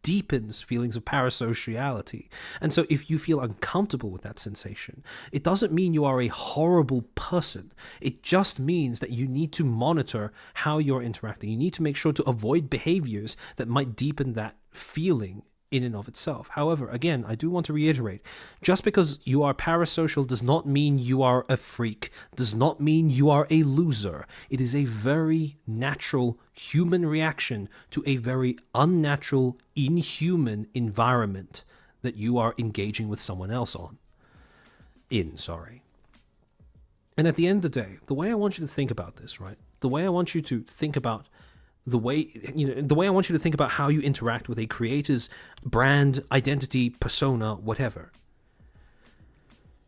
deepens feelings of parasociality. And so if you feel uncomfortable with that sensation, it doesn't mean you are a horrible person. It just means that you need to monitor how you're interacting. You need to make sure to avoid behaviors that might deepen that feeling in and of itself. However, again, I do want to reiterate, just because you are parasocial does not mean you are a freak, does not mean you are a loser. It is a very natural human reaction to a very unnatural, inhuman environment that you are engaging with someone else in. And at the end of the day, the way I want you to think about this, right? The way I want you to think about the way I want you to think about how you interact with a creator's brand, identity, persona, whatever,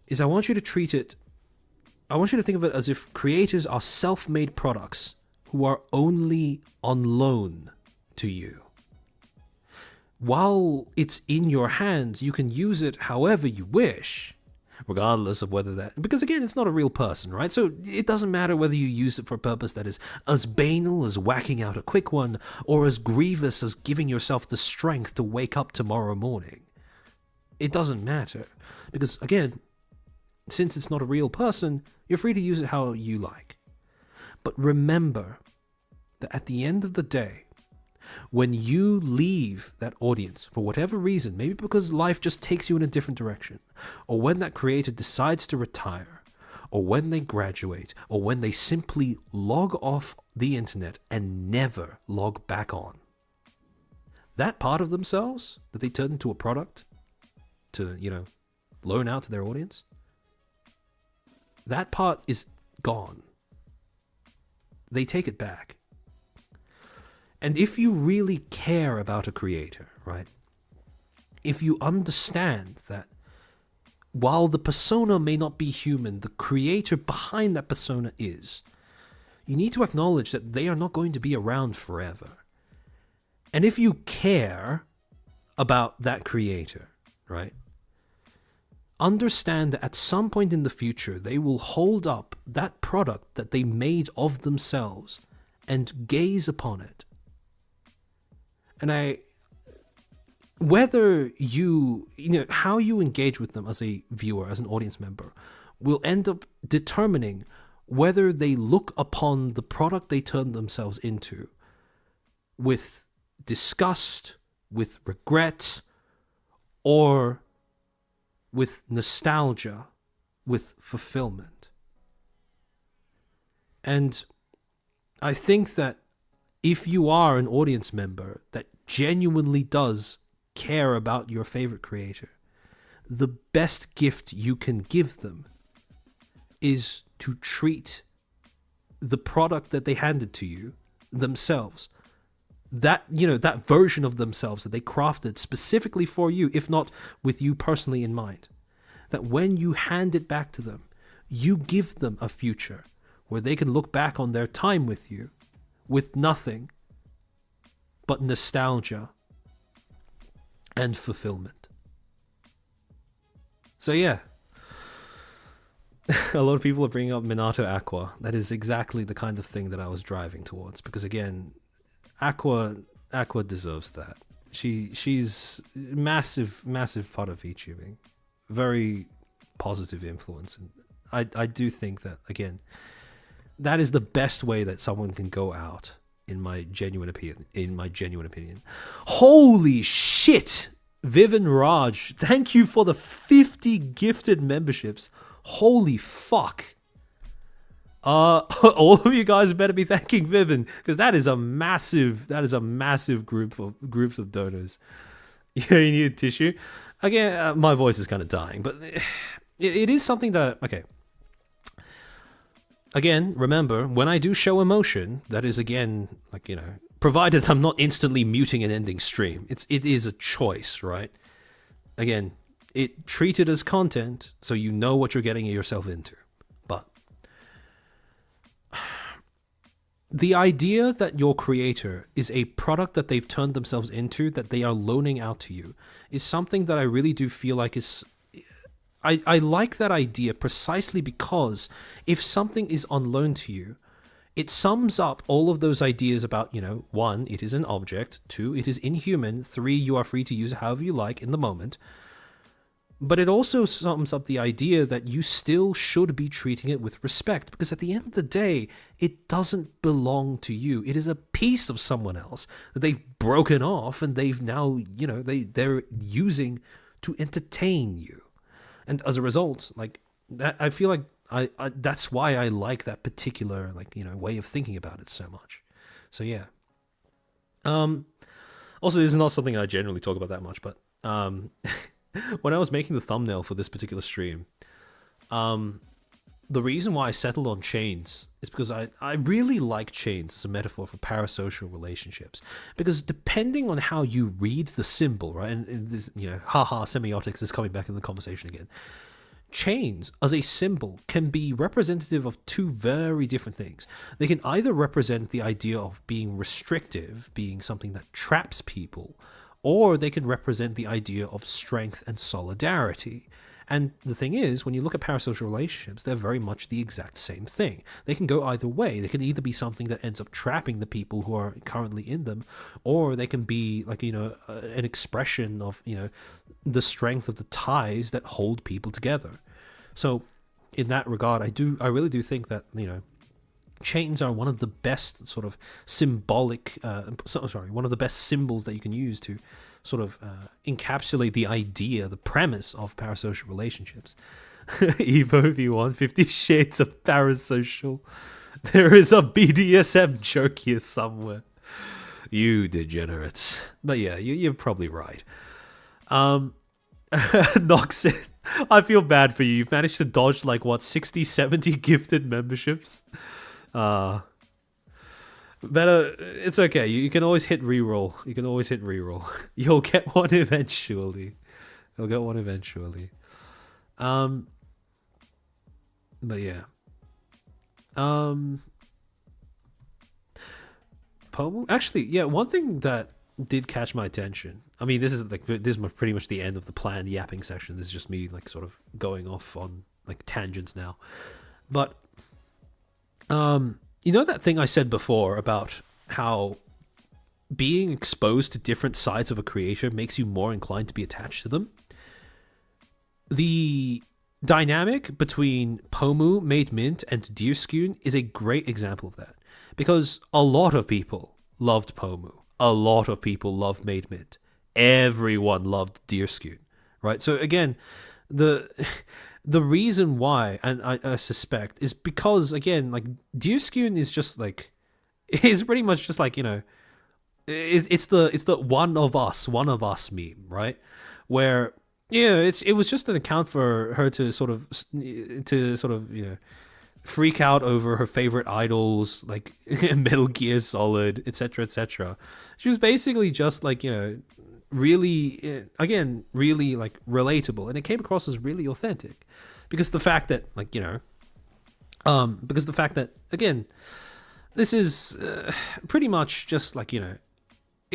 is I want you to think of it as if creators are self-made products who are only on loan to you. While it's in your hands, you can use it however you wish, regardless of whether that, because again, it's not a real person, right? So it doesn't matter whether you use it for a purpose that is as banal as whacking out a quick one, or as grievous as giving yourself the strength to wake up tomorrow morning. It doesn't matter, because again, since it's not a real person, you're free to use it how you like. But remember that at the end of the day, when you leave that audience for whatever reason, maybe because life just takes you in a different direction, or when that creator decides to retire, or when they graduate, or when they simply log off the internet and never log back on, that part of themselves that they turn into a product to, loan out to their audience, that part is gone. They take it back. And if you really care about a creator, right? If you understand that while the persona may not be human, the creator behind that persona is, you need to acknowledge that they are not going to be around forever. And if you care about that creator, right? Understand that at some point in the future, they will hold up that product that they made of themselves and gaze upon it. And whether how you engage with them as a viewer, as an audience member, will end up determining whether they look upon the product they turned themselves into with disgust, with regret, or with nostalgia, with fulfillment. And I think that if you are an audience member that genuinely does care about your favorite creator, the best gift you can give them is to treat the product that they handed to you themselves, that version of themselves that they crafted specifically for you, if not with you personally in mind, that when you hand it back to them, you give them a future where they can look back on their time with you with nothing but nostalgia and fulfillment. So yeah, a lot of people are bringing up Minato Aqua. That is exactly the kind of thing that I was driving towards, because again, Aqua deserves that. She's massive part of Vtubing, very positive influence, and I do think that, again, that is the best way that someone can go out, in my genuine opinion. Holy shit, Vivian Raj, thank you for the 50 gifted memberships. Holy fuck. All of you guys better be thanking Vivian, because that is a massive groups of donors. Yeah, you need a tissue. Again, my voice is kind of dying, but it is something that, okay. Again, remember, when I do show emotion, that is, again, provided I'm not instantly muting and ending stream. It is a choice, right? Again, treat it as content so you know what you're getting yourself into. But the idea that your creator is a product that they've turned themselves into, that they are loaning out to you, is something that I really do feel like is... I like that idea precisely because if something is on loan to you, it sums up all of those ideas about, 1, it is an object, 2, it is inhuman, 3, you are free to use it however you like in the moment. But it also sums up the idea that you still should be treating it with respect, because at the end of the day, it doesn't belong to you. It is a piece of someone else that they've broken off and they've now, they're using to entertain you. And as a result, that, I feel like I that's why I like that particular way of thinking about it so much. So yeah. Also, this is not something I generally talk about that much, but when I was making the thumbnail for this particular stream, the reason why I settled on chains is because I really like chains as a metaphor for parasocial relationships. Because depending on how you read the symbol, right, and this, semiotics is coming back in the conversation again. Chains as a symbol can be representative of two very different things. They can either represent the idea of being restrictive, being something that traps people, or they can represent the idea of strength and solidarity. And the thing is, when you look at parasocial relationships, they're very much the exact same thing. They can go either way. They can either be something that ends up trapping the people who are currently in them, or they can be an expression of, the strength of the ties that hold people together. So in that regard, I really do think that, chains are one of the best sort of symbolic, one of the best symbols that you can use to sort of encapsulate the idea, the premise of parasocial relationships. Evo, if you want 50 Shades of Parasocial, there is a BDSM joke here somewhere. You degenerates. But yeah, you're probably right. Noxin, I feel bad for you. You've managed to dodge 60, 70 gifted memberships. Better. It's okay. You can always hit reroll. You'll get one eventually. But yeah. Pomo? Actually, yeah, one thing that did catch my attention. I mean, this is pretty much the end of the planned yapping section. This is just me sort of going off on tangents now. But that thing I said before about how being exposed to different sides of a creator makes you more inclined to be attached to them? The dynamic between Pomu, Made Mint, and Deerscoon is a great example of that. Because a lot of people loved Pomu. A lot of people loved Made Mint. Everyone loved Deerscoon, right? So again, the reason why, and I suspect, is because, again, Deerscoon is just is pretty much just it's the one of us meme, right? Where it was just an account for her to sort of freak out over her favorite idols like Metal Gear Solid, etc., etc. She was basically just really really relatable, and it came across as really authentic because the fact that again, this is pretty much just it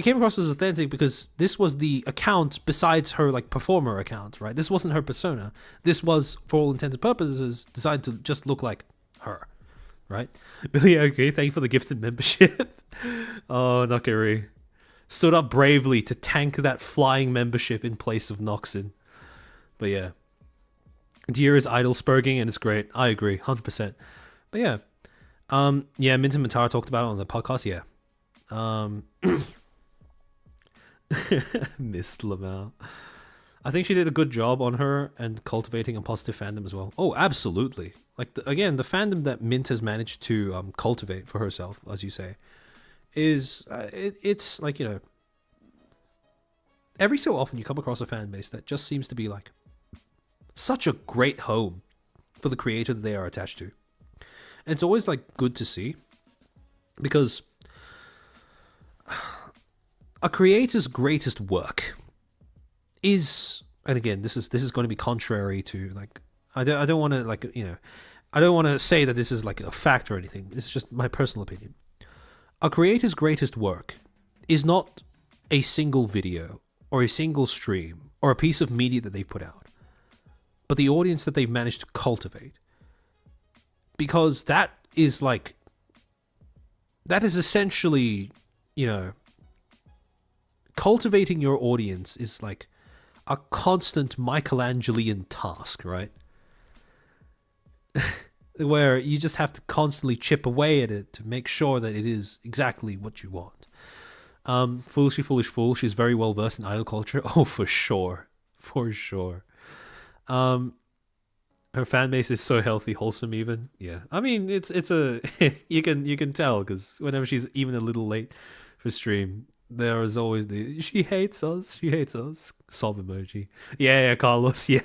came across as authentic because this was the account besides her performer account, right? This wasn't her persona. This was, for all intents and purposes, designed to just look like her, right? Billy, okay, thank you for the gifted membership. Oh, Nakari stood up bravely to tank that flying membership in place of Noxin. But yeah, Deer is idol spurging and it's great. I agree, 100%. But yeah, Mint and Mintara talked about it on the podcast. Yeah, Miss Lamau. I think she did a good job on her and cultivating a positive fandom as well. Oh, absolutely. Again, the fandom that Mint has managed to cultivate for herself, as you say, is it's every so often you come across a fan base that just seems to be such a great home for the creator that they are attached to. And it's always good to see because a creator's greatest work is, and again, this is going to be contrary to I don't want to I don't want to say that this is a fact or anything. This is just my personal opinion. A creator's greatest work is not a single video or a single stream or a piece of media that they've put out, but the audience that they've managed to cultivate. Because that is essentially, cultivating your audience is a constant Michelangelian task, right? Where you just have to constantly chip away at it to make sure that it is exactly what you want. Foolishly Foolish Fool, she's very well versed in idol culture. Oh, for sure. Her fan base is so healthy, wholesome even. Yeah. I mean, it's a you can tell because whenever she's even a little late for stream, there is always the she hates us sob emoji. Yeah, Carlos, yeah.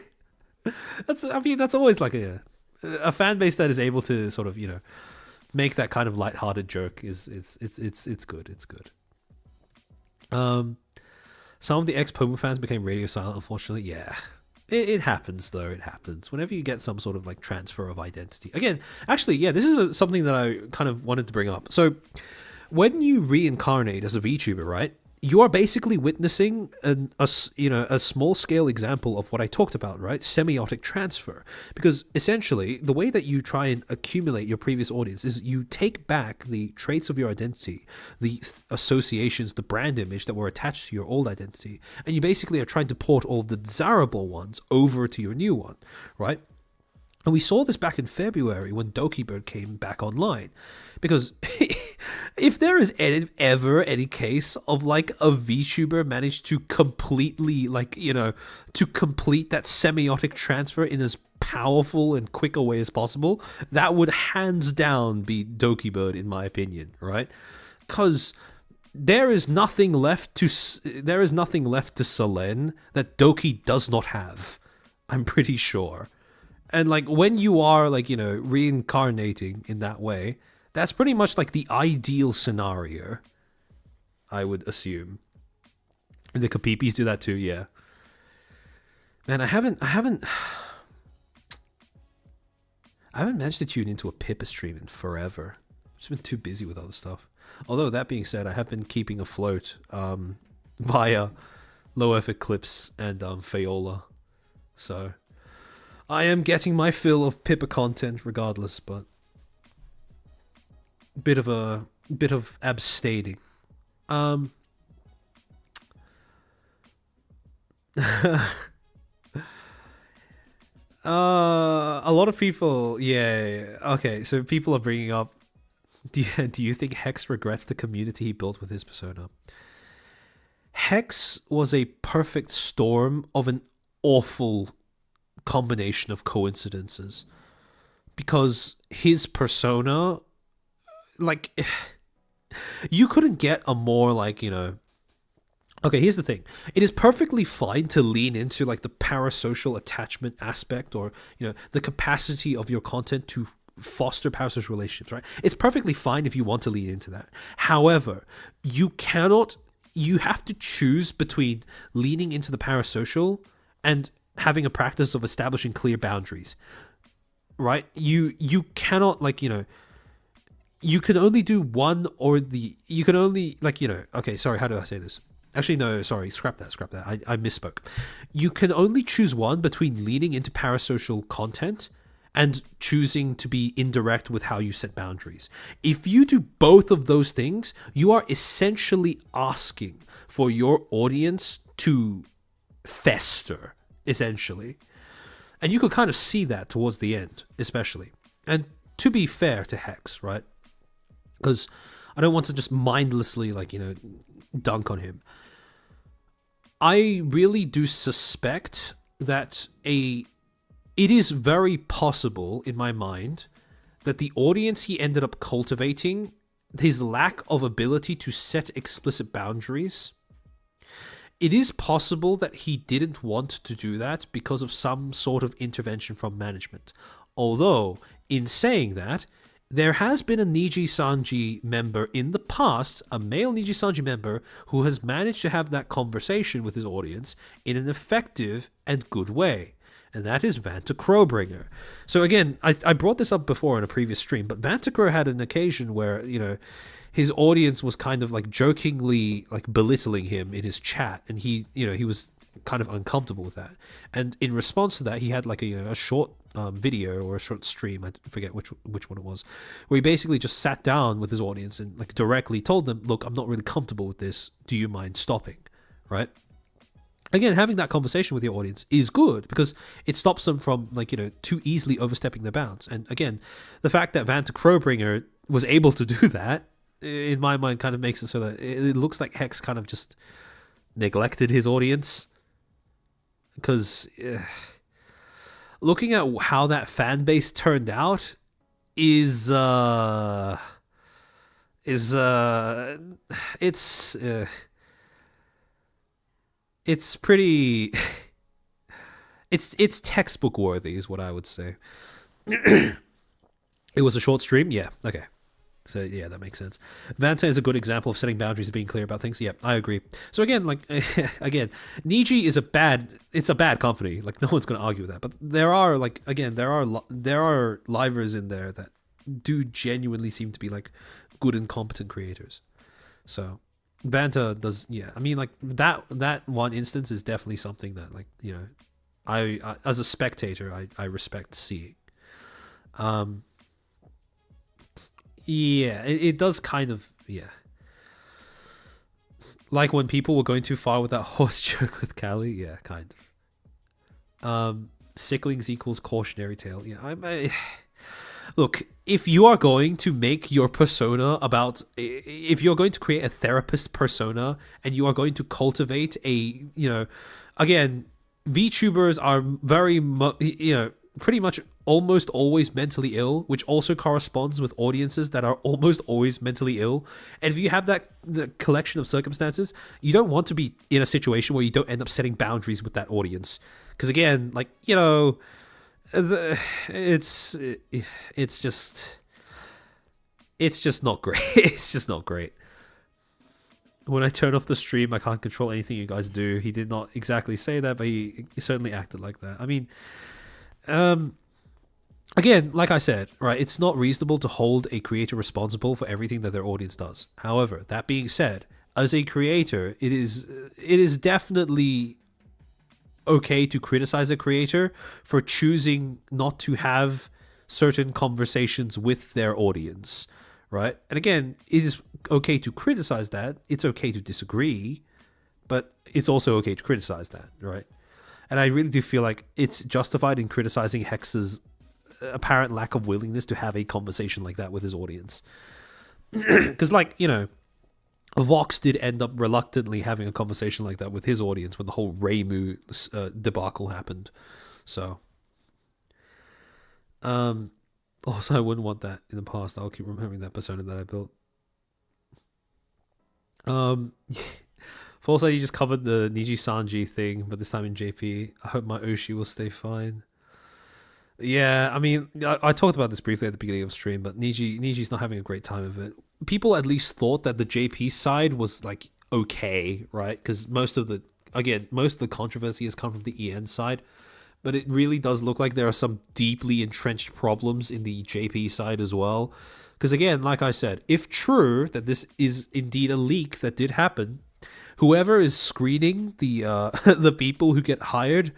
That's always a fan base that is able to sort of, make that kind of lighthearted joke is it's good. Some of the ex-Pomu fans became radio silent, unfortunately. Yeah. It happens, though. It happens. Whenever you get some sort of transfer of identity. Again, actually, yeah, this is something that I kind of wanted to bring up. So, when you reincarnate as a VTuber, right, you are basically witnessing a small scale example of what I talked about, right? Semiotic transfer. Because essentially, the way that you try and accumulate your previous audience is you take back the traits of your identity, the associations, the brand image that were attached to your old identity, and you basically are trying to port all the desirable ones over to your new one, right? And we saw this back in February when Dokibird came back online. Because if there is ever any case of like a VTuber managed to completely, like, you know, to complete that semiotic transfer in as powerful and quick a way as possible, that would hands down be Dokibird in my opinion, right? Because there is nothing left to Selene that Doki does not have. I'm pretty sure. And like when you are like, you know, reincarnating in that way, that's pretty much like the ideal scenario, I would assume. And the Kapipis do that too, yeah. Man, I haven't managed to tune into a Pippa stream in forever. I've just been too busy with other stuff. Although that being said, I have been keeping afloat via low effort clips and Fayola. So I am getting my fill of Pippa content regardless, but bit of abstaining. A lot of people, yeah. Okay, so people are bringing up, do you think Hex regrets the community he built with his persona? Hex was a perfect storm of an awful combination of coincidences, because his persona, like, you couldn't get a more, like, you know, okay, here's the thing. It is perfectly fine to lean into like the parasocial attachment aspect, or, you know, the capacity of your content to foster parasocial relationships, right? It's perfectly fine if you want to lean into that. However, you have to choose between leaning into the parasocial and having a practice of establishing clear boundaries, right? You cannot, like, you know, you can only do one or the, you can only, like, you know, okay, sorry, how do I say this? Actually, no, sorry, scrap that. I misspoke. You can only choose one between leaning into parasocial content and choosing to be indirect with how you set boundaries. If you do both of those things, you are essentially asking for your audience to fester, essentially. And you could kind of see that towards the end, especially. And to be fair to Hex, right? Because I don't want to just mindlessly, like, you know, dunk on him. I really do suspect that it is very possible, in my mind, that the audience he ended up cultivating, his lack of ability to set explicit boundaries, it is possible that he didn't want to do that because of some sort of intervention from management. Although, in saying that, there has been a Niji Sanji member in the past, a male Niji Sanji member, who has managed to have that conversation with his audience in an effective and good way. And that is Vanta Crowbringer. So again, I brought this up before in a previous stream, but Vanta Crow had an occasion where, you know, his audience was kind of like jokingly like belittling him in his chat, and he, you know, he was kind of uncomfortable with that. And in response to that, he had like a short video or a short stream, I forget which one it was, where he basically just sat down with his audience and like directly told them, look, I'm not really comfortable with this. Do you mind stopping? Right? Again, having that conversation with your audience is good because it stops them from, like, you know, too easily overstepping their bounds. And again, the fact that Vanta Crowbringer was able to do that, in my mind, kind of makes it so that it looks like Hex kind of just neglected his audience. Because looking at how that fan base turned out it's pretty it's textbook worthy is what I would say. It was a short stream, yeah, okay. So yeah, that makes sense. Vanta is a good example of setting boundaries and being clear about things. Yeah, I agree. So again, like, again, Niji is a bad company. Like, no one's going to argue with that. But there are, like, again, there are livers in there that do genuinely seem to be like good and competent creators. So Vanta does, yeah. I mean, like, that one instance is definitely something that, like, you know, I as a spectator, I respect seeing. Yeah, it does kind of, yeah. Like when people were going too far with that horse joke with Callie, yeah, kind of. Sicklings equals cautionary tale. Yeah, look, if you are going to make your persona about, if you're going to create a therapist persona and you are going to cultivate a, again, VTubers are very, pretty much almost always mentally ill, which also corresponds with audiences that are almost always mentally ill. And if you have that the collection of circumstances, you don't want to be in a situation where you don't end up setting boundaries with that audience. Because again, it's just not great. It's just not great. When I turn off the stream, I can't control anything you guys do. He did not exactly say that, but he certainly acted like that. I mean, again, like I said, right, it's not reasonable to hold a creator responsible for everything that their audience does. However, that being said, as a creator, it is definitely okay to criticize a creator for choosing not to have certain conversations with their audience, right? And again, it is okay to criticize that. It's okay to disagree, but it's also okay to criticize that, right? And I really do feel like it's justified in criticizing Hex's apparent lack of willingness to have a conversation like that with his audience. Because, Vox did end up reluctantly having a conversation like that with his audience when the whole Reimu debacle happened. So, also, I wouldn't want that in the past. I'll keep remembering that persona that I built. Also, you just covered the Niji Sanji thing, but this time in JP. I hope my Oshi will stay fine. Yeah, I mean, I talked about this briefly at the beginning of stream, but Niji's not having a great time of it. People at least thought that the JP side was okay, right? Because most of the controversy has come from the EN side, but it really does look like there are some deeply entrenched problems in the JP side as well. Because again, like I said, if true that this is indeed a leak that did happen, whoever is screening the the people who get hired,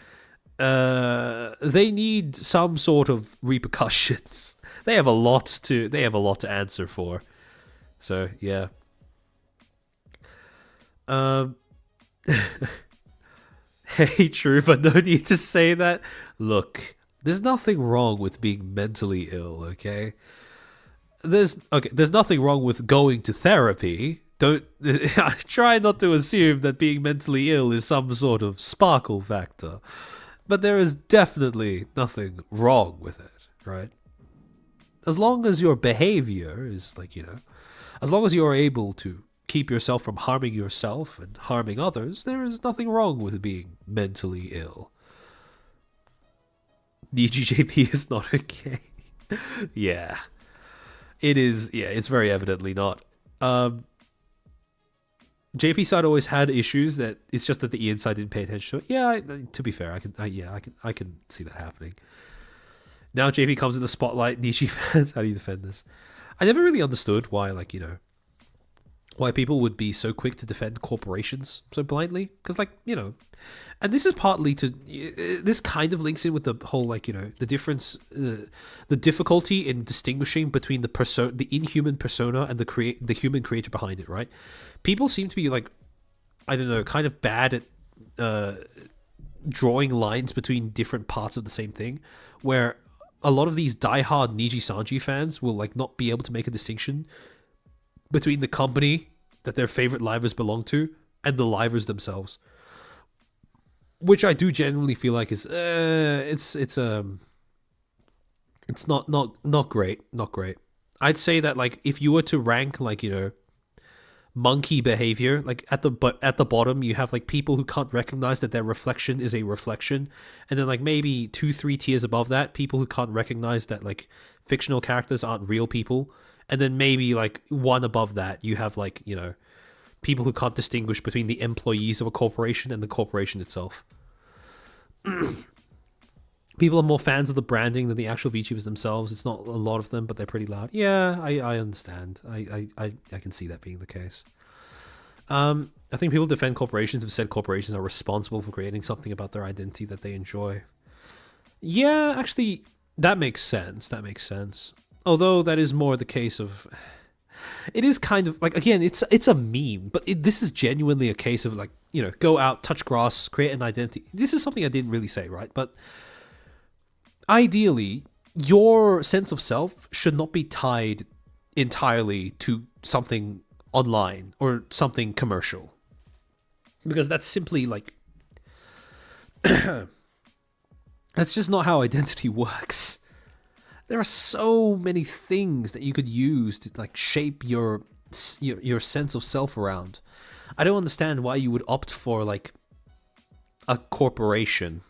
they need some sort of repercussions. They have a lot to answer for. So yeah. Hey, true, but no need to say that. Look, there's nothing wrong with being mentally ill, okay? There's nothing wrong with going to therapy. Don't try not to assume that being mentally ill is some sort of sparkle factor. But there is definitely nothing wrong with it, right? As long as your behavior is as long as you are able to keep yourself from harming yourself and harming others, there is nothing wrong with being mentally ill. DGJP is not okay. Yeah. It is, yeah, it's very evidently not. JP side always had issues that it's just that the Ian side didn't pay attention to it. Yeah, to be fair, I can see that happening. Now JP comes in the spotlight. Nishi fans, how do you defend this? I never really understood why, why people would be so quick to defend corporations so blindly. Because, and this is partly to, this kind of links in with the whole, the difference, the difficulty in distinguishing between the inhuman persona and the human creator behind it, right? People seem to be, kind of bad at drawing lines between different parts of the same thing, where a lot of these diehard Niji Sanji fans will, not be able to make a distinction between the company that their favorite livers belong to and the livers themselves, which I do genuinely feel like is it's not great. I'd say that if you were to rank monkey behavior, at the bottom you have people who can't recognize that their reflection is a reflection, and then maybe 2-3 tiers above that, people who can't recognize that fictional characters aren't real people. And then maybe one above that, you have people who can't distinguish between the employees of a corporation and the corporation itself. People are more fans of the branding than the actual VTubers themselves. It's not a lot of them, but they're pretty loud. Yeah, I understand. I can see that being the case. I think people defend corporations have said corporations are responsible for creating something about their identity that they enjoy. Yeah, actually, that makes sense. Although that is more the case of, it is kind of again, it's a meme, but this is genuinely a case of go out, touch grass, create an identity. This is something I didn't really say, right? But ideally, your sense of self should not be tied entirely to something online or something commercial. Because that's simply like, that's just not how identity works. There are so many things that you could use to like shape your sense of self around. I don't understand why you would opt for like a corporation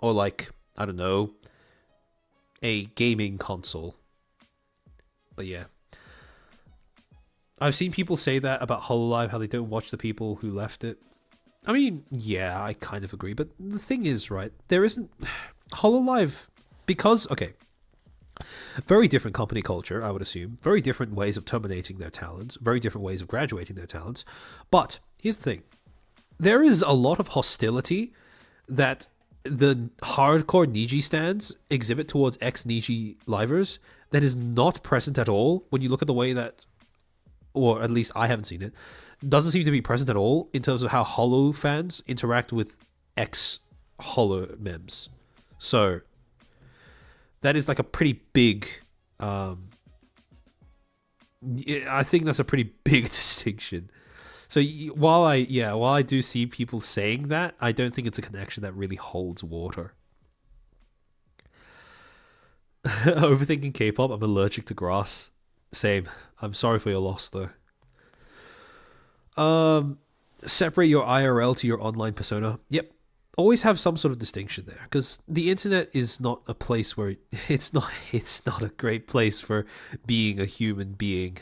or like, I don't know, a gaming console. But yeah. I've seen people say that about HoloLive, how they don't watch the people who left it. I mean, yeah, I kind of agree, but the thing is, right, there isn't HoloLive because okay, very different company culture, I would assume, very different ways of terminating their talents, very different ways of graduating their talents. But here's the thing: there is a lot of hostility that the hardcore Niji stands exhibit towards ex-Niji livers that is not present at all when you look at the way that, or at least I haven't seen it, doesn't seem to be present at all in terms of how Holo fans interact with ex-Holo memes. So that is like a pretty big, I think that's a pretty big distinction. So while I do see people saying that, I don't think it's a connection that really holds water. Overthinking K-pop, I'm allergic to grass. Same. I'm sorry for your loss though. Separate your IRL to your online persona. Yep. Always have some sort of distinction there, because the internet is not a place where it's not a great place for being a human being.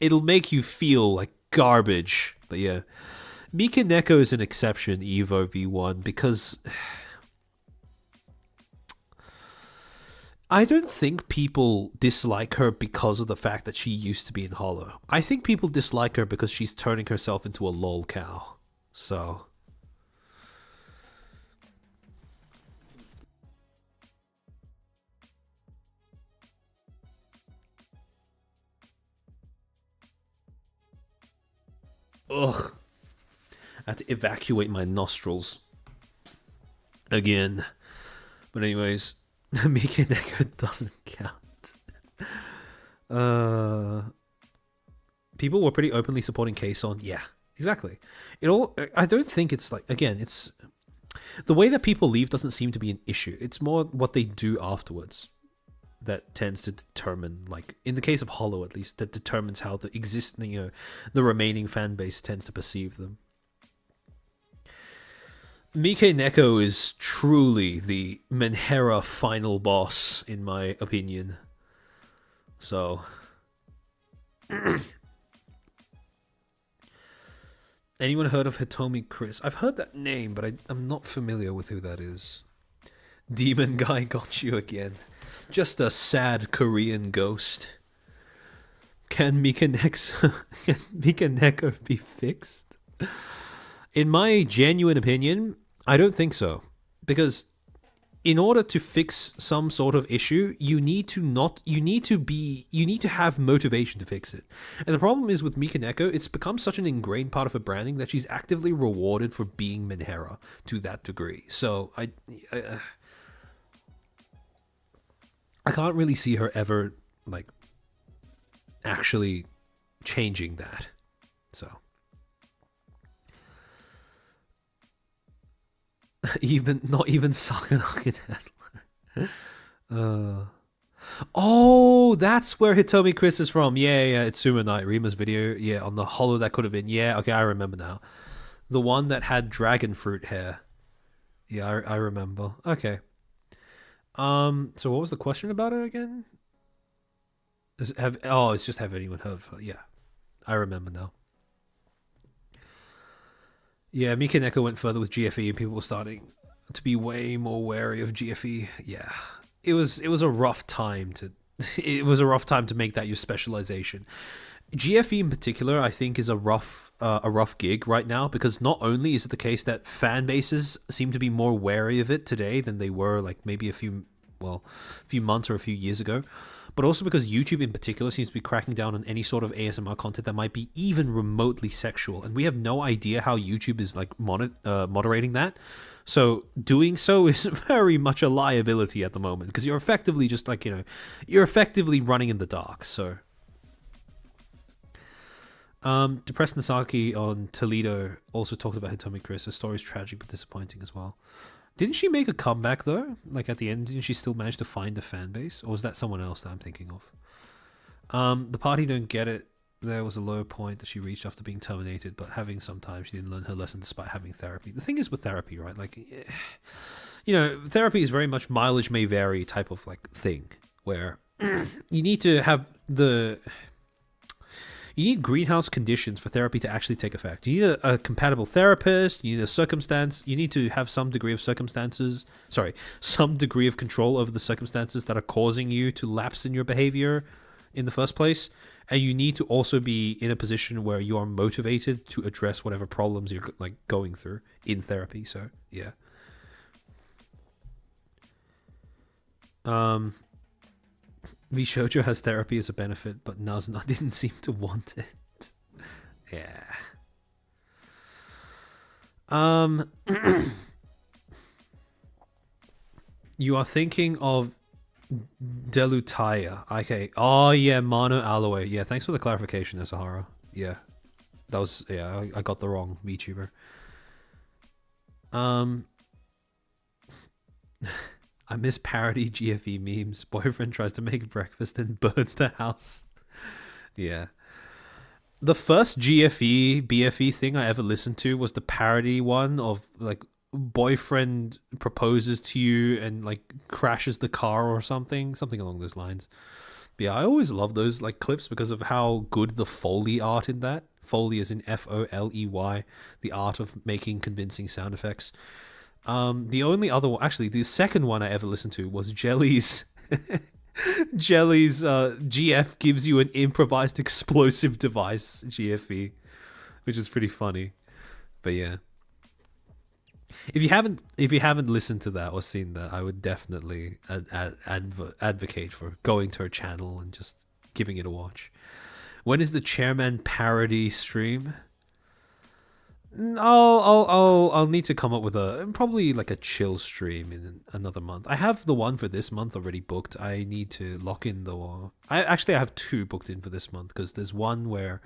It'll make you feel like garbage. But yeah, Mika Neko is an exception, Evo V1, because I don't think people dislike her because of the fact that she used to be in Hollow. I think people dislike her because she's turning herself into a lol cow. So ugh. I had to evacuate my nostrils again. But anyways, Mika Neko doesn't count. People were pretty openly supporting K-Son. Yeah, exactly. I don't think it's like, again, it's the way that people leave doesn't seem to be an issue. It's more what they do afterwards that tends to determine, like in the case of Hollow at least, that determines how the existing, the remaining fan base tends to perceive them. Mika Neko is truly the Menhera final boss, in my opinion. So anyone heard of Hitomi Chris? I've heard that name, but I'm not familiar with who that is. Demon guy got you again. Just a sad Korean ghost. Can Mika Neko be fixed? In my genuine opinion, I don't think so. Because in order to fix some sort of issue, you need to have motivation to fix it. And the problem is with Mika Neko, it's become such an ingrained part of her branding that she's actively rewarded for being Menhera to that degree. So I can't really see her ever like actually changing that. So not even Saganaki Handler. Oh, that's where Hitomi Chris is from. Yeah, it's Suma Night, Rima's video. Yeah, on the Hollow that could have been. Yeah, okay, I remember now. The one that had dragon fruit hair. Yeah, I remember. Okay. So what was the question about it again? It's just have anyone heard of her? Yeah, I remember now. Yeah, Mika Neko went further with GFE, and people were starting to be way more wary of GFE. Yeah, it was a rough time to make that your specialization. GFE in particular, I think, is a rough gig right now, because not only is it the case that fan bases seem to be more wary of it today than they were like maybe a few months or a few years ago, but also because YouTube in particular seems to be cracking down on any sort of ASMR content that might be even remotely sexual, and we have no idea how YouTube is like moderating that. So doing so is very much a liability at the moment, because you're effectively just like, you're effectively running in the dark. So Depressed Nasaki on Toledo also talked about Hitomi Chris. Her story's tragic but disappointing as well. Didn't she make a comeback though? Like at the end, didn't she still manage to find a fan base? Or was that someone else that I'm thinking of? The party don't get it. There was a low point that she reached after being terminated, but having some time, she didn't learn her lesson despite having therapy. The thing is with therapy, right? Like, therapy is very much mileage may vary type of like thing, where you need to have you need greenhouse conditions for therapy to actually take effect. You need a compatible therapist. You need you need to have some degree of some degree of control over the circumstances that are causing you to lapse in your behavior in the first place. And you need to also be in a position where you are motivated to address whatever problems you're like going through in therapy. So yeah. Shoujo has therapy as a benefit, but Nazuna didn't seem to want it. Yeah. You are thinking of Delutaya. Okay. Oh yeah, Mano Aloe. Yeah, thanks for the clarification, Asahara. Yeah. I got the wrong VTuber. I miss parody GFE memes. Boyfriend tries to make breakfast and burns the house. Yeah. The first BFE thing I ever listened to was the parody one of like boyfriend proposes to you and like crashes the car or something along those lines. But yeah, I always love those like clips because of how good the Foley art in that. Foley is in Foley, the art of making convincing sound effects. The only other one, actually, the second one I ever listened to was Jelly's. Jelly's GF gives you an improvised explosive device GFE, which is pretty funny. But yeah, if you haven't listened to that or seen that, I would definitely advocate for going to her channel and just giving it a watch. When is the Chairman parody stream? I'll need to come up with probably like a chill stream in another month. I have the one for this month already booked. I need to lock in I have two booked in for this month, because there's one where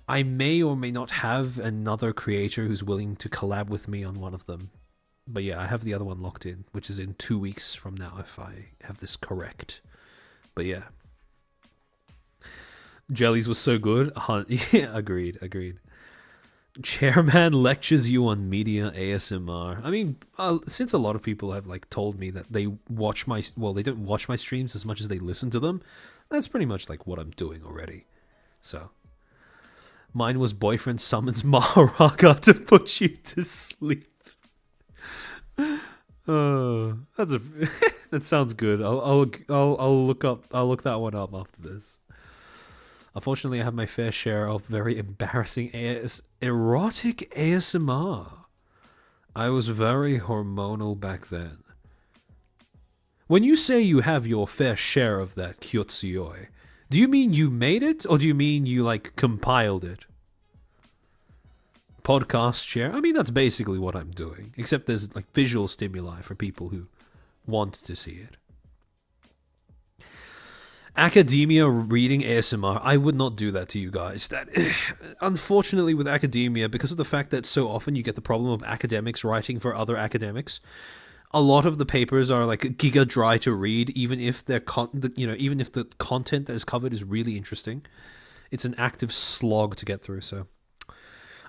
I may or may not have another creator who's willing to collab with me on one of them. But yeah, I have the other one locked in, which is in 2 weeks from now if I have this correct. But yeah, Jellies was so good. Yeah, agreed. Chairman lectures you on media ASMR. I mean, since a lot of people have like told me that they don't watch my streams as much as they listen to them, that's pretty much like what I'm doing already. So, mine was boyfriend summons Maharaga to put you to sleep. That sounds good. I'll look that one up after this. Unfortunately, I have my fair share of very embarrassing erotic ASMR. I was very hormonal back then. When you say you have your fair share of that kyotsuyoi, do you mean you made it, or do you mean you like compiled it? Podcast share? I mean, that's basically what I'm doing, except there's like visual stimuli for people who want to see it. Academia reading ASMR, I would not do that to you guys. That, unfortunately, with academia, because of the fact that so often you get the problem of academics writing for other academics, a lot of the papers are like giga dry to read, even if even if the content that is covered is really interesting. It's an active slog to get through. So,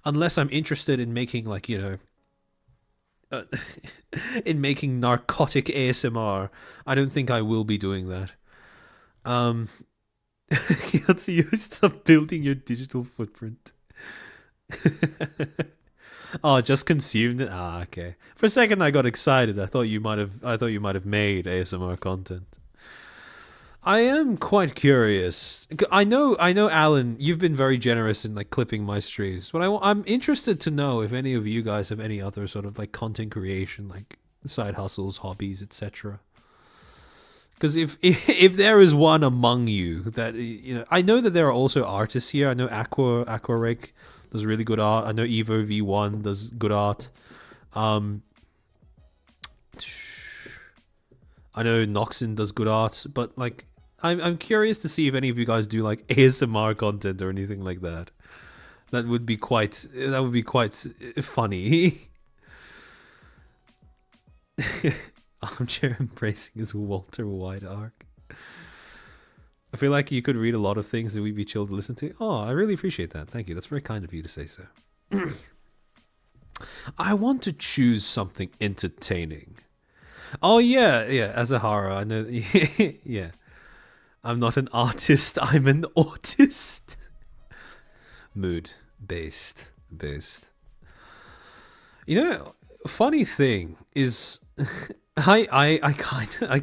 unless I'm interested in making in making narcotic ASMR, I don't think I will be doing that. You stop building your digital footprint. Oh, just consumed it. Ah, okay. For a second, I got excited. I thought you might have made ASMR content. I am quite curious. I know, Alan. You've been very generous in like clipping my streams, but I'm interested to know if any of you guys have any other sort of like content creation, like side hustles, hobbies, etc. Because if there is one among you that, you know, I know that there are also artists here. I know Aquarake does really good art. I know Evo V1 does good art. I know Noxin does good art, but like I'm curious to see if any of you guys do like ASMR content or anything like that. That would be quite funny. Armchair embracing his Walter White arc. I feel like you could read a lot of things that we'd be chill to listen to. Oh, I really appreciate that. Thank you. That's very kind of you to say so. I want to choose something entertaining. Oh yeah, Azahara, I know. Yeah. I'm not an artist, I'm an autist. Mood based. You know, funny thing is I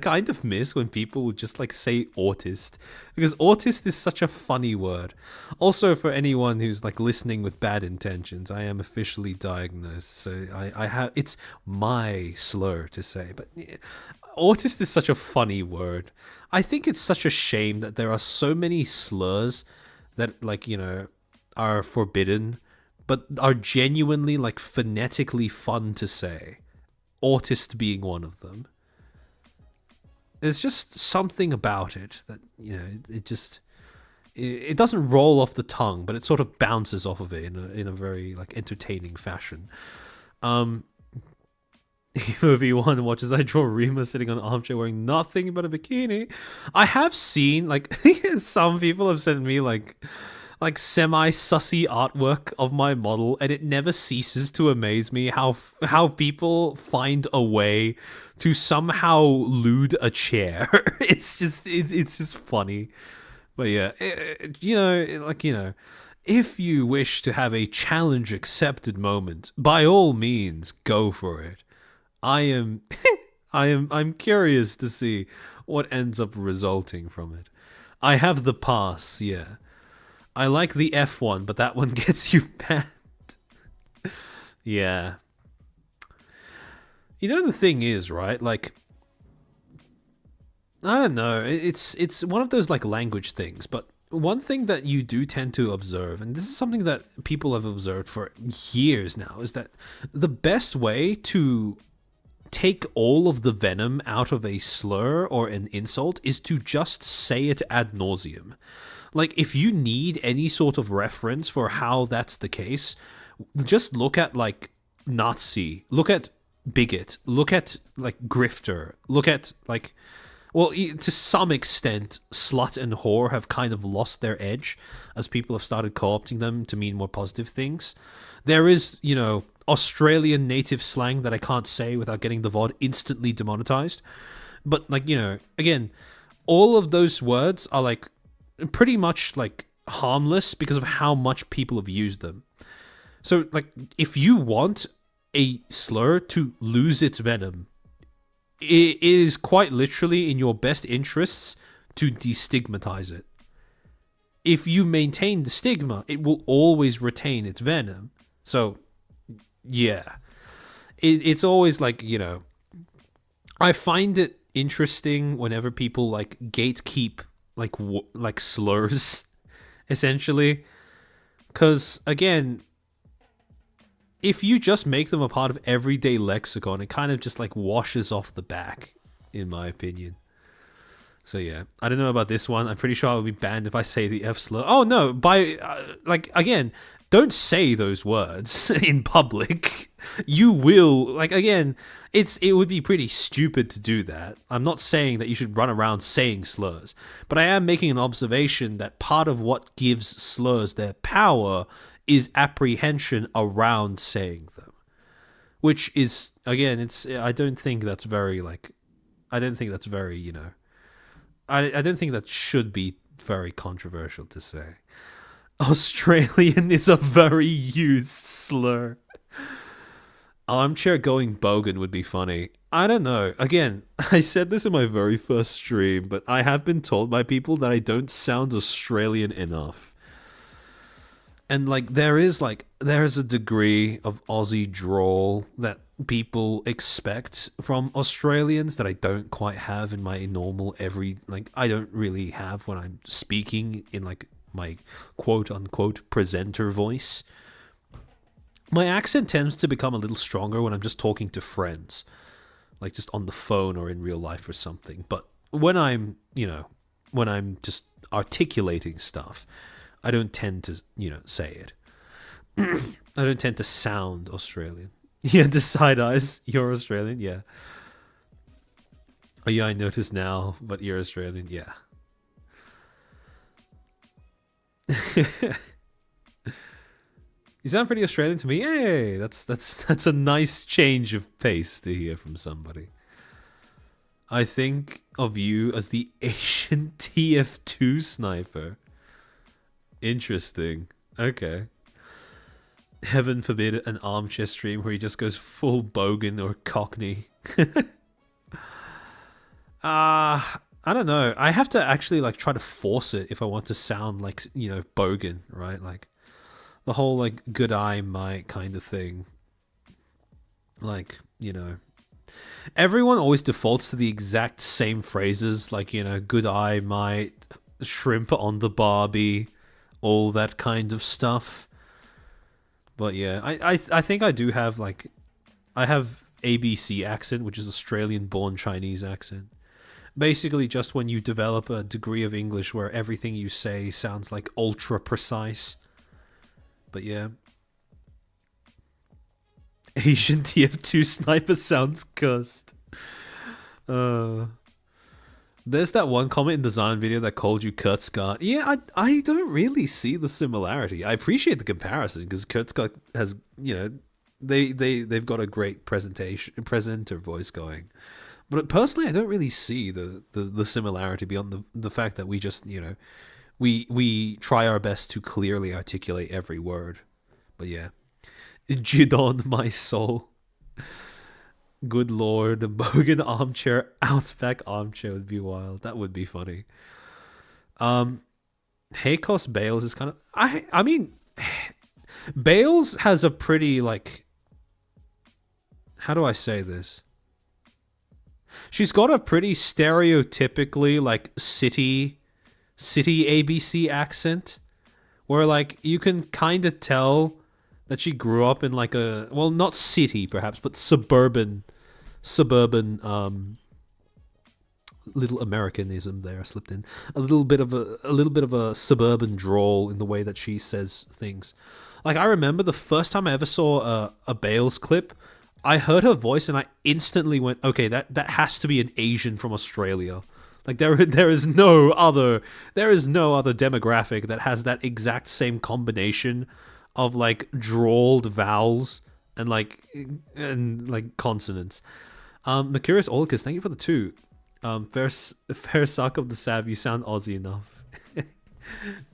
kind of miss when people would just like say autist, because autist is such a funny word. Also, for anyone who's like listening with bad intentions, I am officially diagnosed, so I have, it's my slur to say, but yeah, autist is such a funny word. I think it's such a shame that there are so many slurs that, like, you know, are forbidden but are genuinely like phonetically fun to say. Autist being one of them. There's just something about it that, you know, it doesn't roll off the tongue, but it sort of bounces off of it in a very like entertaining fashion. V1 watches I draw Rima sitting on an armchair wearing nothing but a bikini. I have seen like some people have sent me like semi-sussy artwork of my model, and it never ceases to amaze me how people find a way to somehow lewd a chair. It's just funny. But yeah, you know, like, you know, if you wish to have a challenge accepted moment, by all means, go for it. I'm curious to see what ends up resulting from it. I have the pass, yeah. I like the F1, but that one gets you banned. Yeah. You know, the thing is, right? Like, I don't know. It's one of those like language things, but one thing that you do tend to observe, and this is something that people have observed for years now, is that the best way to take all of the venom out of a slur or an insult is to just say it ad nauseum. Like, if you need any sort of reference for how that's the case, just look at, like, Nazi, look at bigot, look at, like, grifter, look at, like, well, to some extent, slut and whore have kind of lost their edge as people have started co-opting them to mean more positive things. There is, you know, Australian native slang that I can't say without getting the VOD instantly demonetized. But, like, you know, again, all of those words are, like, pretty much like harmless because of how much people have used them. So like, if you want a slur to lose its venom, it is quite literally in your best interests to destigmatize it. If you maintain the stigma, it will always retain its venom. So yeah, it's always like, you know, I find it interesting whenever people like gatekeep like slurs, essentially, because again, if you just make them a part of everyday lexicon, it kind of just like washes off the back, in my opinion. So yeah, I don't know about this one. I'm pretty sure I will be banned if I say the F slur. Oh no, like, again, don't say those words in public. You will, like, again, it would be pretty stupid to do that. I'm not saying that you should run around saying slurs, but I am making an observation that part of what gives slurs their power is apprehension around saying them, which is, again, I don't think that's very, like, I don't think that's very, you know, I don't think that should be very controversial to say. Australian is a very used slur. Armchair going bogan would be funny. I don't know. Again, I said this in my very first stream, but I have been told by people that I don't sound Australian enough. And like there's a degree of Aussie drawl that people expect from Australians that I don't quite have in my normal I don't really have when I'm speaking in like my quote unquote presenter voice. My accent tends to become a little stronger when I'm just talking to friends, like just on the phone or in real life or something. But when I'm just articulating stuff, I don't tend to, say it. I don't tend to sound Australian. Yeah, the side eyes. You're Australian, yeah. Oh yeah, I notice now, but you're Australian, yeah. You sound pretty Australian to me. Hey, that's a nice change of pace to hear from somebody. I think of you as the Asian TF2 sniper. Interesting. Okay. Heaven forbid an armchair stream where he just goes full bogan or cockney. I don't know. I have to actually like try to force it if I want to sound like, bogan, right? Like the whole like good eye might kind of thing. Like, everyone always defaults to the exact same phrases, like, good eye might, shrimp on the Barbie, all that kind of stuff. But yeah, I think I do have like, I have ABC accent, which is Australian born Chinese accent. Basically just when you develop a degree of English where everything you say sounds like ultra precise. But yeah. Asian TF2 sniper sounds cursed. There's that one comment in the Zion video that called you Kurt Scott. Yeah, I don't really see the similarity. I appreciate the comparison because Kurt Scott has, they've got a great presenter voice going. But personally, I don't really see the similarity beyond the fact that we just, we try our best to clearly articulate every word. But yeah. Jidon, my soul. Good lord, a bogan armchair, outback armchair would be wild. That would be funny. Haycos Bales is kind of... I mean, Bales has a pretty, like... How do I say this? She's got a pretty stereotypically, like, city ABC accent. Where, like, you can kind of tell that she grew up in, like, a... Well, not city, perhaps, but suburban little Americanism there slipped in. A little bit of a suburban drawl in the way that she says things. Like, I remember the first time I ever saw a Bales clip, I heard her voice and I instantly went, okay, that has to be an Asian from Australia. Like there is no other demographic that has that exact same combination of like drawled vowels and like consonants. Mercurius Olicus, thank you for the 2. Fair suck of the Sav, you sound Aussie enough.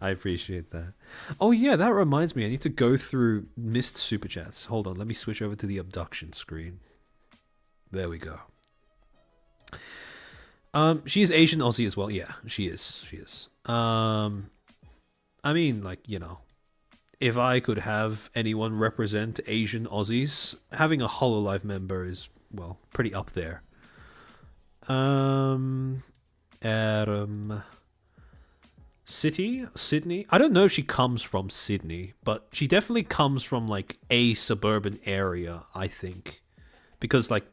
I appreciate that. Oh yeah, that reminds me, I need to go through missed super chats. Hold on, let me switch over to the abduction screen. There we go. She is Asian Aussie as well. Yeah, she is. I mean, like, if I could have anyone represent Asian Aussies, having a Hololive member is, well, pretty up there. Sydney. I don't know if she comes from Sydney, but she definitely comes from like a suburban area, I think, because like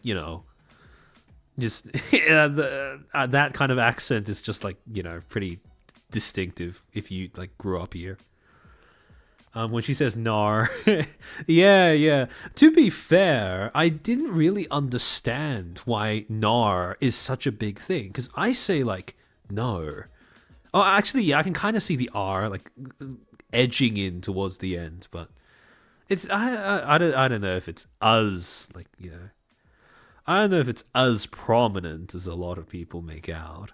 just that kind of accent is just like pretty distinctive if you like grew up here. When she says "nar," yeah. To be fair, I didn't really understand why "nar" is such a big thing because I say like "no." Oh, actually, yeah, I can kind of see the R like edging in towards the end, but it's I don't know if it's as like I don't know if it's as prominent as a lot of people make out.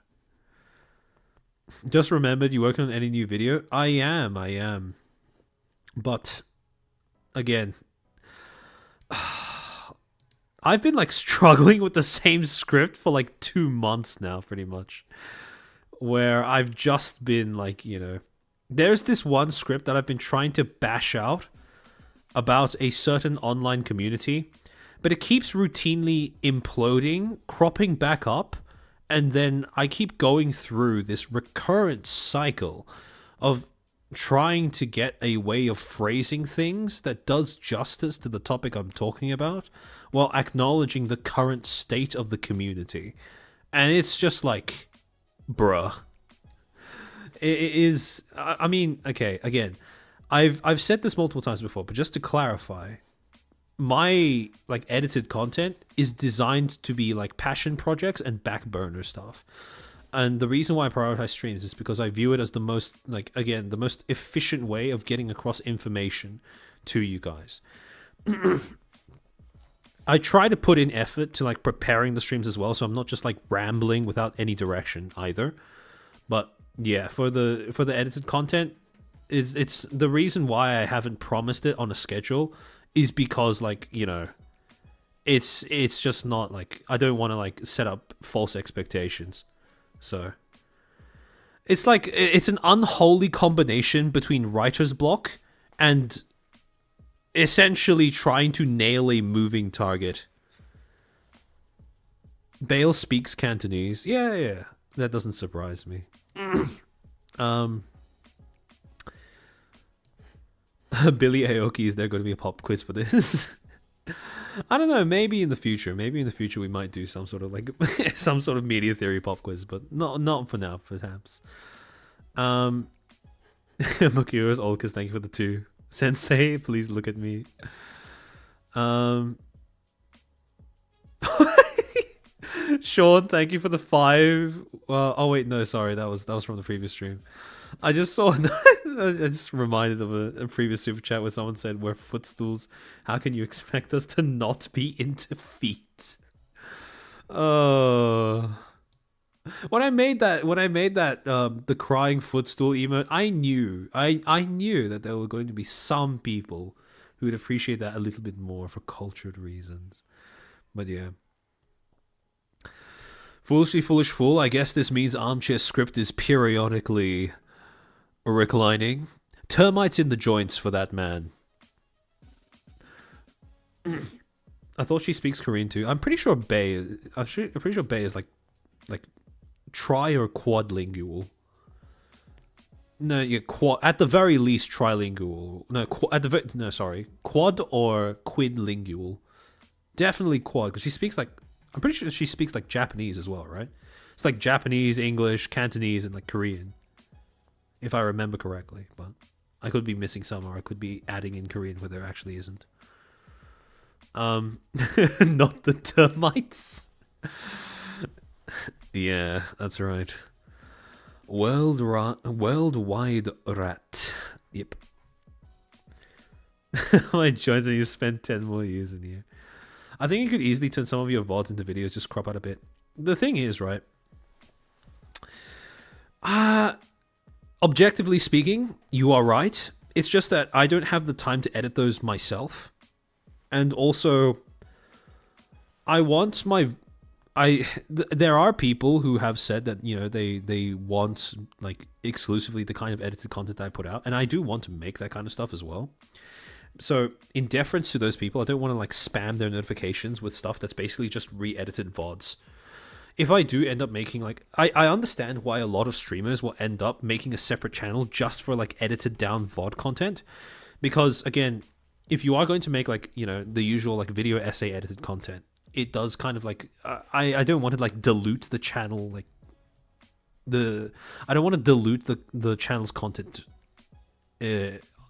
Just remembered, you working on any new video? I am. But again, I've been like struggling with the same script for like 2 months now, pretty much. Where I've just been like, there's this one script that I've been trying to bash out about a certain online community, but it keeps routinely imploding, cropping back up, and then I keep going through this recurrent cycle of trying to get a way of phrasing things that does justice to the topic I'm talking about while acknowledging the current state of the community. And it's just like, bruh. It is. I mean, okay. Again, I've said this multiple times before, but just to clarify, my like edited content is designed to be like passion projects and back burner stuff. And the reason why I prioritize streams is because I view it as the most, like, again, the most efficient way of getting across information to you guys. I try to put in effort to like preparing the streams as well, so I'm not just like rambling without any direction either. But yeah, for the edited content, it's the reason why I haven't promised it on a schedule is because, like, you know, it's just not like, I don't want to like set up false expectations. So it's like, it's an unholy combination between writer's block and essentially trying to nail a moving target. Bale speaks Cantonese. Yeah. That doesn't surprise me. Billy Aoki, is there going to be a pop quiz for this? I don't know. Maybe in the future. Maybe in the future we might do some sort of like some sort of media theory pop quiz, but not for now, perhaps. Makira's Olcus, thank you for the 2. Sensei, please look at me. Sean, thank you for the 5. Oh wait, no, sorry, that was from the previous stream. I just saw. I just reminded of a previous super chat where someone said, "We're footstools. How can you expect us to not be into feet?" Oh. When I made that, the crying footstool emote, I knew that there were going to be some people who would appreciate that a little bit more for cultured reasons. But yeah. Foolishly foolish fool, I guess this means armchair script is periodically reclining. Termites in the joints for that man. I thought she speaks Korean too. I'm pretty sure Bae is like tri or quadlingual. No, yeah, at the very least trilingual. Quad or quinlingual. Definitely quad, because she speaks like, I'm pretty sure she speaks like Japanese as well, right? It's like Japanese, English, Cantonese, and like Korean, if I remember correctly. But I could be missing some, or I could be adding in Korean where there actually isn't. Not the termites. Yeah, that's right. Worldwide rat. Yep. My joints, and you spend 10 more years in here. I think you could easily turn some of your VODs into videos, just crop out a bit. The thing is, right? Objectively speaking, you are right. It's just that I don't have the time to edit those myself. And also, there are people who have said that, you know, they want like exclusively the kind of edited content that I put out, and I do want to make that kind of stuff as well. So in deference to those people, I don't want to like spam their notifications with stuff that's basically just re-edited VODs. If I do end up making like, I understand why a lot of streamers will end up making a separate channel just for like edited down VOD content, because again, if you are going to make like, you know, the usual like video essay edited content, it does kind of like, I don't want to like dilute the channel, like I don't want to dilute the channel's content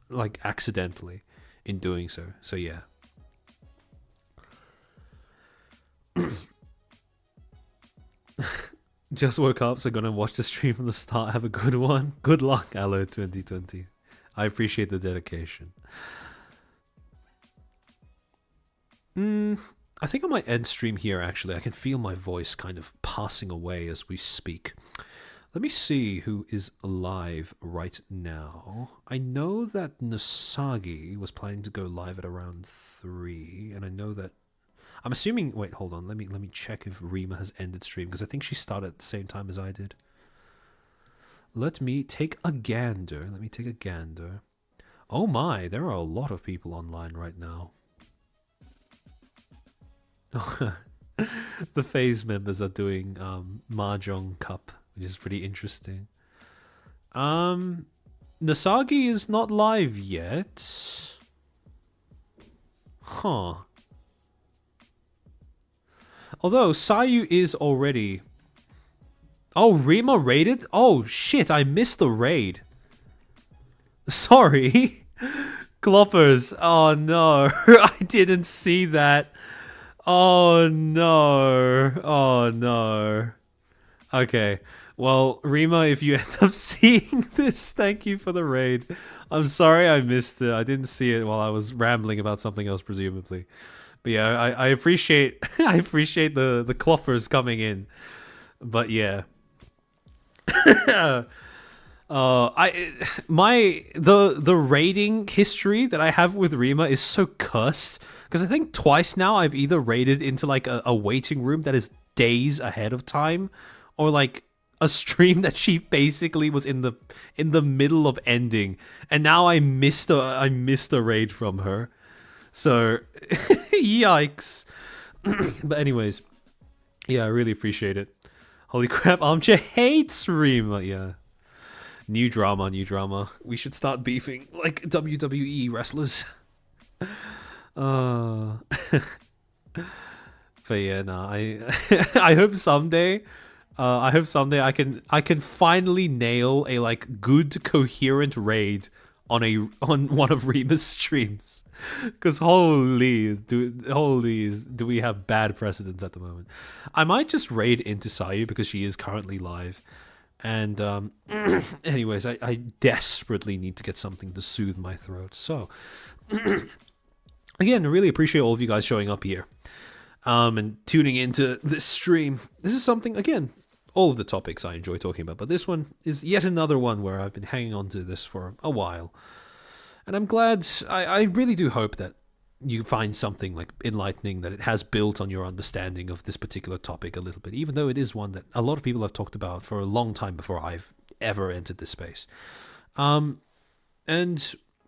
like accidentally in doing so. So yeah. Just woke up, so gonna watch the stream from the start. Have a good one. Good luck, Allo 2020. I appreciate the dedication. I think I might end stream here, actually. I can feel my voice kind of passing away as we speak. Let me see who is live right now. I know that Nasagi was planning to go live at around 3, and I know that... I'm assuming... Wait, hold on. Let me check if Rima has ended stream, because I think she started at the same time as I did. let me take a gander. Oh my, there are a lot of people online right now. The FaZe members are doing Mahjong Cup, which is pretty interesting. Nasagi is not live yet. Huh. Although Sayu is already... Oh, Rima raided? Oh shit, I missed the raid. Sorry. Cloppers. Oh no, I didn't see that. Oh no. Okay. Well, Rima, if you end up seeing this, thank you for the raid. I'm sorry I missed it. I didn't see it while I was rambling about something else, presumably. But yeah, I appreciate I appreciate the cloppers coming in. But yeah. The raiding history that I have with Rima is so cursed because I think twice now I've either raided into like a waiting room that is days ahead of time, or like a stream that she basically was in the middle of ending, and now I missed a raid from her. So yikes. But anyways, yeah, I really appreciate it. Holy crap, Armchair hates Rima. Yeah. New drama. We should start beefing like WWE wrestlers. But yeah, no, I hope someday I can finally nail a like good coherent raid on one of Rima's streams. Cause holy do we have bad precedents at the moment. I might just raid into Sayu because she is currently live. And anyways, I desperately need to get something to soothe my throat. So again, I really appreciate all of you guys showing up here and tuning into this stream. This is something, again, all of the topics I enjoy talking about, but this one is yet another one where I've been hanging on to this for a while. And I'm glad, I really do hope that you find something like enlightening, that it has built on your understanding of this particular topic a little bit, even though it is one that a lot of people have talked about for a long time before I've ever entered this space. And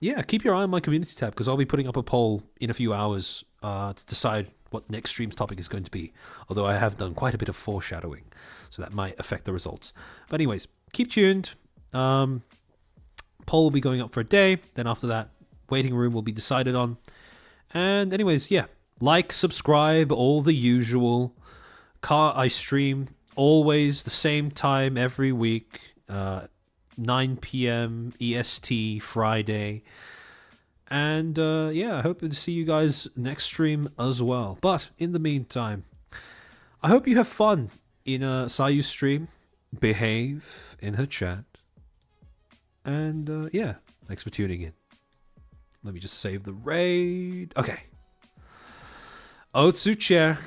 yeah, keep your eye on my community tab because I'll be putting up a poll in a few hours to decide what next stream's topic is going to be, although I have done quite a bit of foreshadowing, so that might affect the results. But anyways, keep tuned. Poll will be going up for a day, then after that, waiting room will be decided on. And anyways, yeah, like, subscribe, all the usual. I stream always the same time every week, 9 p.m. EST Friday. And yeah, I hope to see you guys next stream as well. But in the meantime, I hope you have fun in Sayu's stream. Behave in her chat. And yeah, thanks for tuning in. Let me just save the raid. Okay. Otsu chair.